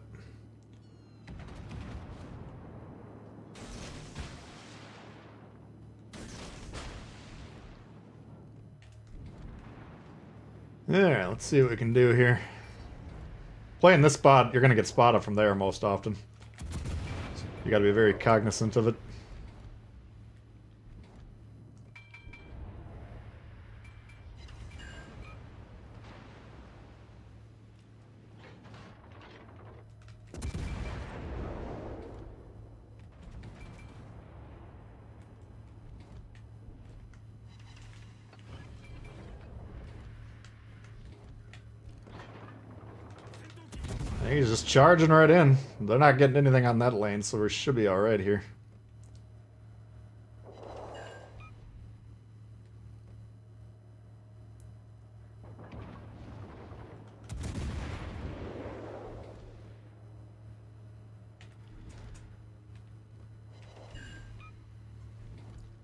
A: Alright, let's see what we can do here. Playing this spot, you're going to get spotted from there most often. So you got to be very cognizant of it. He's just charging right in. They're not getting anything on that lane, so we should be alright here.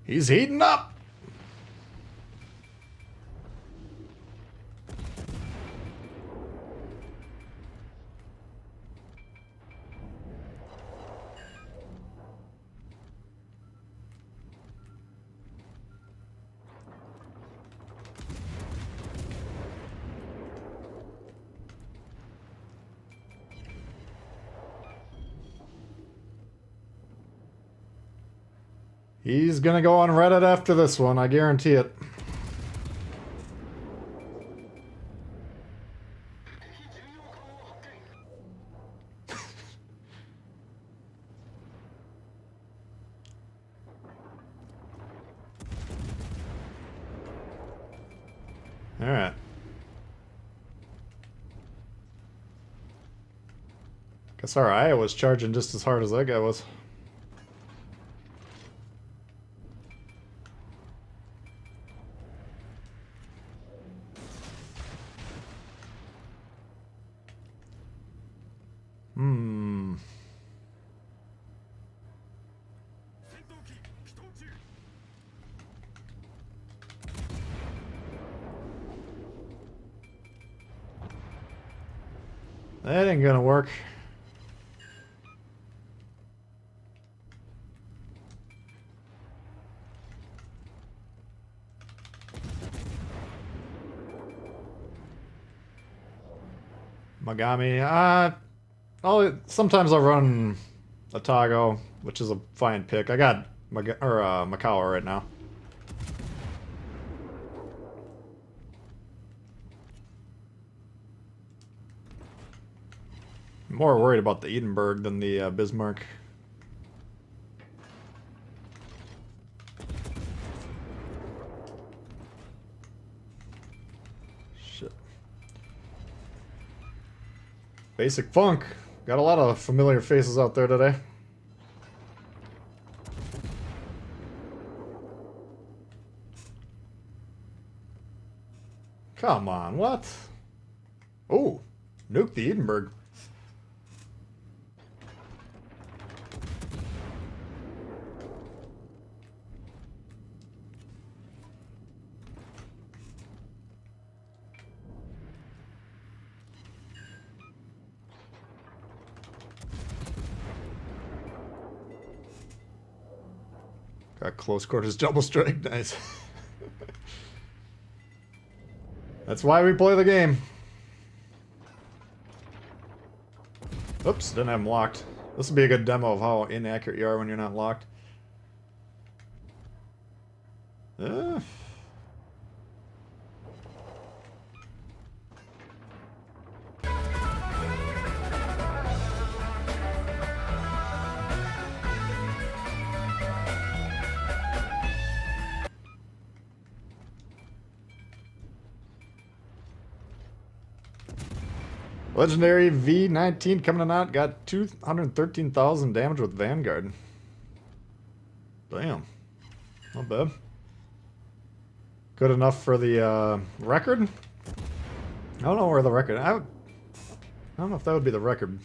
A: He's heating up! He's gonna go on Reddit after this one, I guarantee it. Alright. Guess our Aya was charging just as hard as that guy was. That ain't gonna work. Megami, sometimes I'll run a Tago, which is a fine pick. I got Makawa right now. I'm more worried about the Edinburgh than the Bismarck. Shit. Basic Funk. Got a lot of familiar faces out there today. Come on, what? Oh, nuke the Edinburgh. Got close quarters double strike, nice. That's why we play the game. Oops, didn't have them locked. This would be a good demo of how inaccurate you are when you're not locked. Legendary V19 coming out, got 213,000 damage with Vanguard. Damn. Not bad. Good enough for the record? I don't know where the record... I don't know if that would be the record.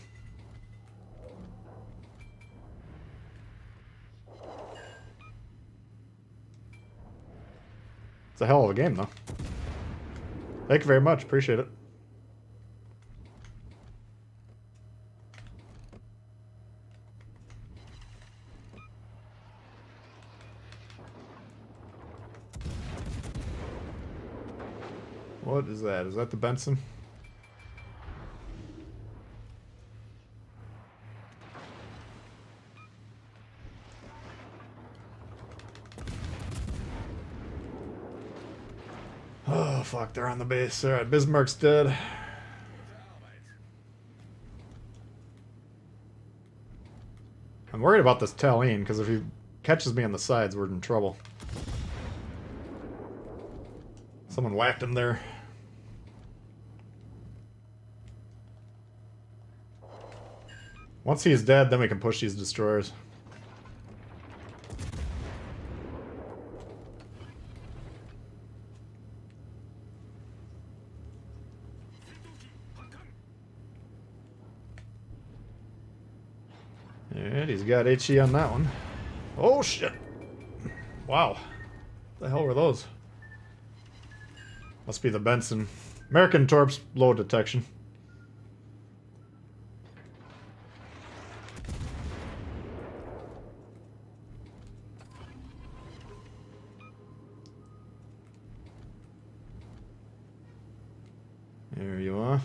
A: It's a hell of a game, though. Thank you very much. Appreciate it. What is that? Is that the Benson? Oh, fuck. They're on the base. Alright, Bismarck's dead. I'm worried about this Talene, because if he catches me on the sides, we're in trouble. Someone whacked him there. Once he's dead, then we can push these destroyers. Alright, he's got HE on that one. Oh shit! Wow. What the hell were those? Must be the Benson. American Torps, low detection. There you are.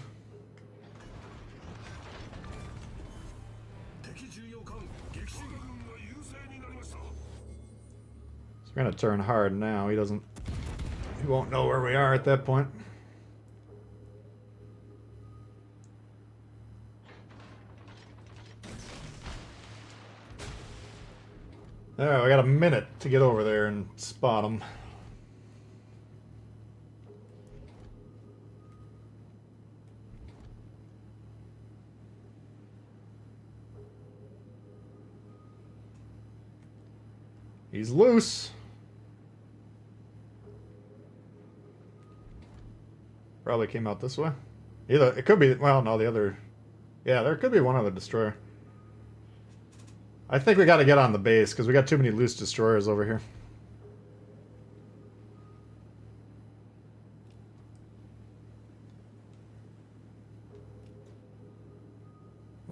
A: So we're gonna turn hard now. He won't know where we are at that point. Alright, we got a minute to get over there and spot him. He's loose. Probably came out this way. Either it could be, well, no, the other. Yeah, there could be one other destroyer. I think we got to get on the base because we got too many loose destroyers over here.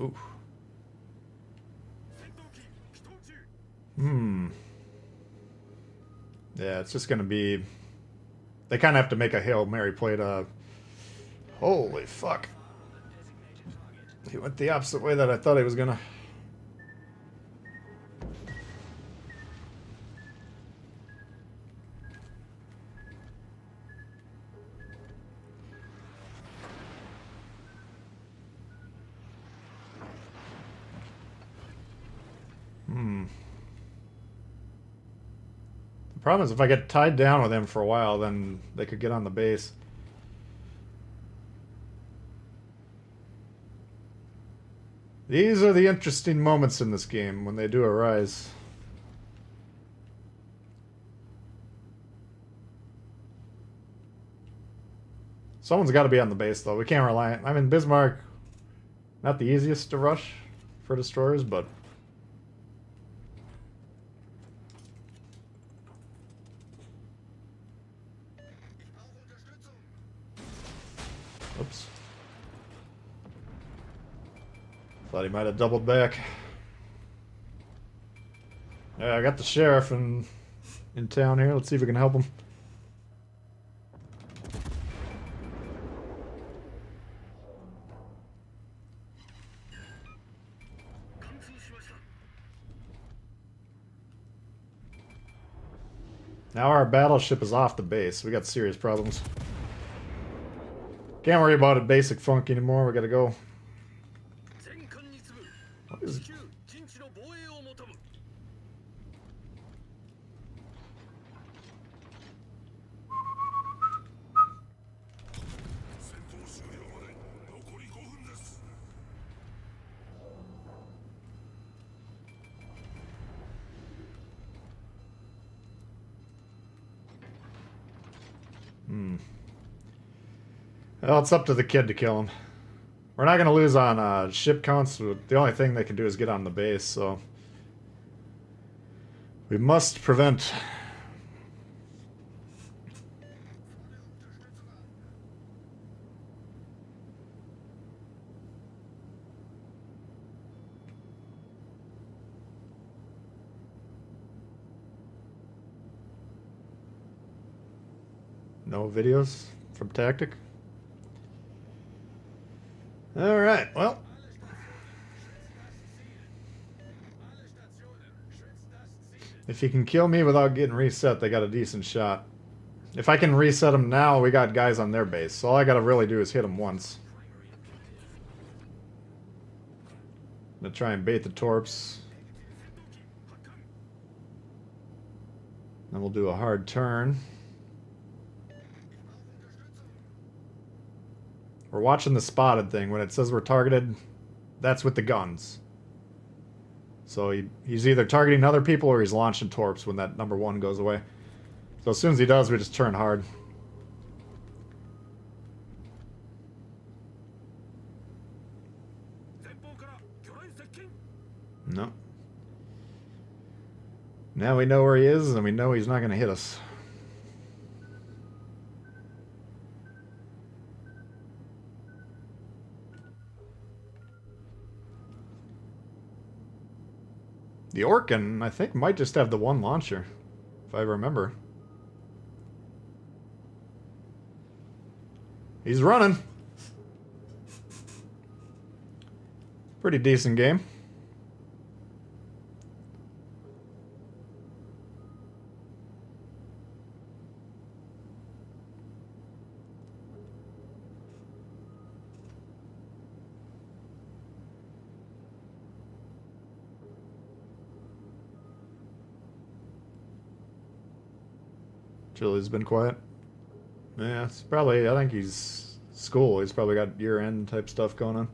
A: Ooh. Yeah, it's just gonna be. They kind of have to make a Hail Mary play to. Holy fuck! He went the opposite way that I thought he was gonna. The problem is if I get tied down with him for a while, then they could get on the base. These are the interesting moments in this game when they do arise. Someone's got to be on the base, though. We can't rely on... I mean, Bismarck, not the easiest to rush for destroyers, but... Oops. Thought he might have doubled back. Yeah, I got the sheriff in town here. Let's see if we can help him. Now our battleship is off the base. We got serious problems. Can't worry about it basic funk anymore. We gotta go. What is it? Well, it's up to the kid to kill him. We're not going to lose on ship counts. The only thing they can do is get on the base, so... We must prevent... No videos from Tactic? Alright, well... If he can kill me without getting reset, they got a decent shot. If I can reset them now, we got guys on their base. So all I gotta really do is hit them once. I'm gonna try and bait the torps. Then we'll do a hard turn. We're watching the spotted thing. When it says we're targeted, that's with the guns. So he's either targeting other people or he's launching torps when that number 1 goes away. So as soon as he does, we just turn hard. No. Now we know where he is, and we know he's not going to hit us. The Orkin, I think, might just have the 1 launcher, if I remember. He's running. Pretty decent game. Chili's been quiet. Yeah, it's probably, I think he's school. He's probably got year-end type stuff going on.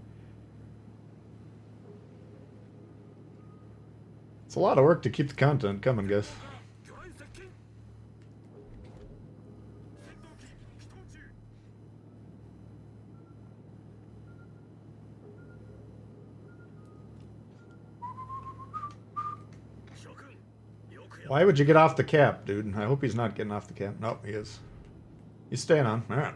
A: It's a lot of work to keep the content coming, guys. Why would you get off the cap, dude? I hope he's not getting off the cap. Nope, he is. He's staying on. Alright.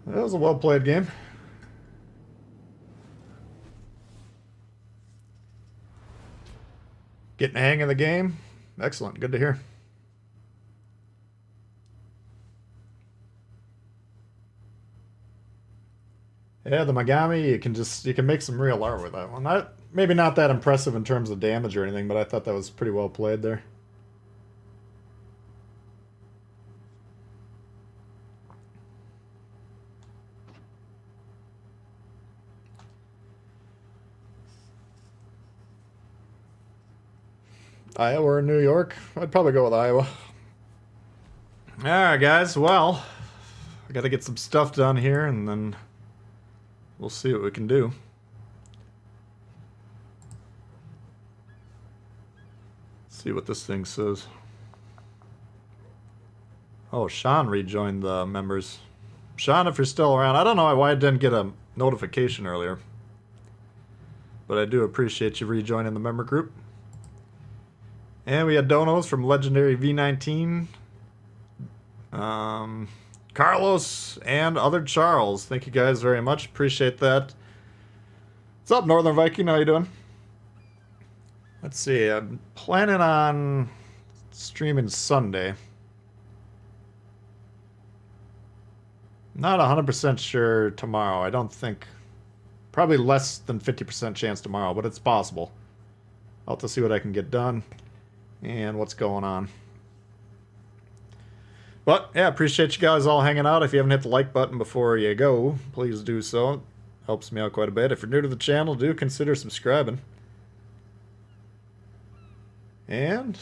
A: That was a well-played game. Getting the hang of the game. Excellent. Good to hear. Yeah, the Megami, you can make some real art with that one. Maybe not that impressive in terms of damage or anything, but I thought that was pretty well played there. Iowa or New York? I'd probably go with Iowa. Alright, guys. Well, I gotta get some stuff done here, and then we'll see what we can do. See what this thing says. Oh, Sean rejoined the members. Sean, if you're still around, I don't know why I didn't get a notification earlier, but I do appreciate you rejoining the member group. And we had donos from Legendary V19, Carlos, and other Charles. Thank you guys very much. Appreciate that. What's up, Northern Viking? How you doing? Let's see. I'm planning on streaming Sunday. Not 100% sure tomorrow. I don't think. Probably less than 50% chance tomorrow, but it's possible. I'll have to see what I can get done and what's going on. But, yeah, appreciate you guys all hanging out. If you haven't hit the like button before you go, please do so. Helps me out quite a bit. If you're new to the channel, do consider subscribing. And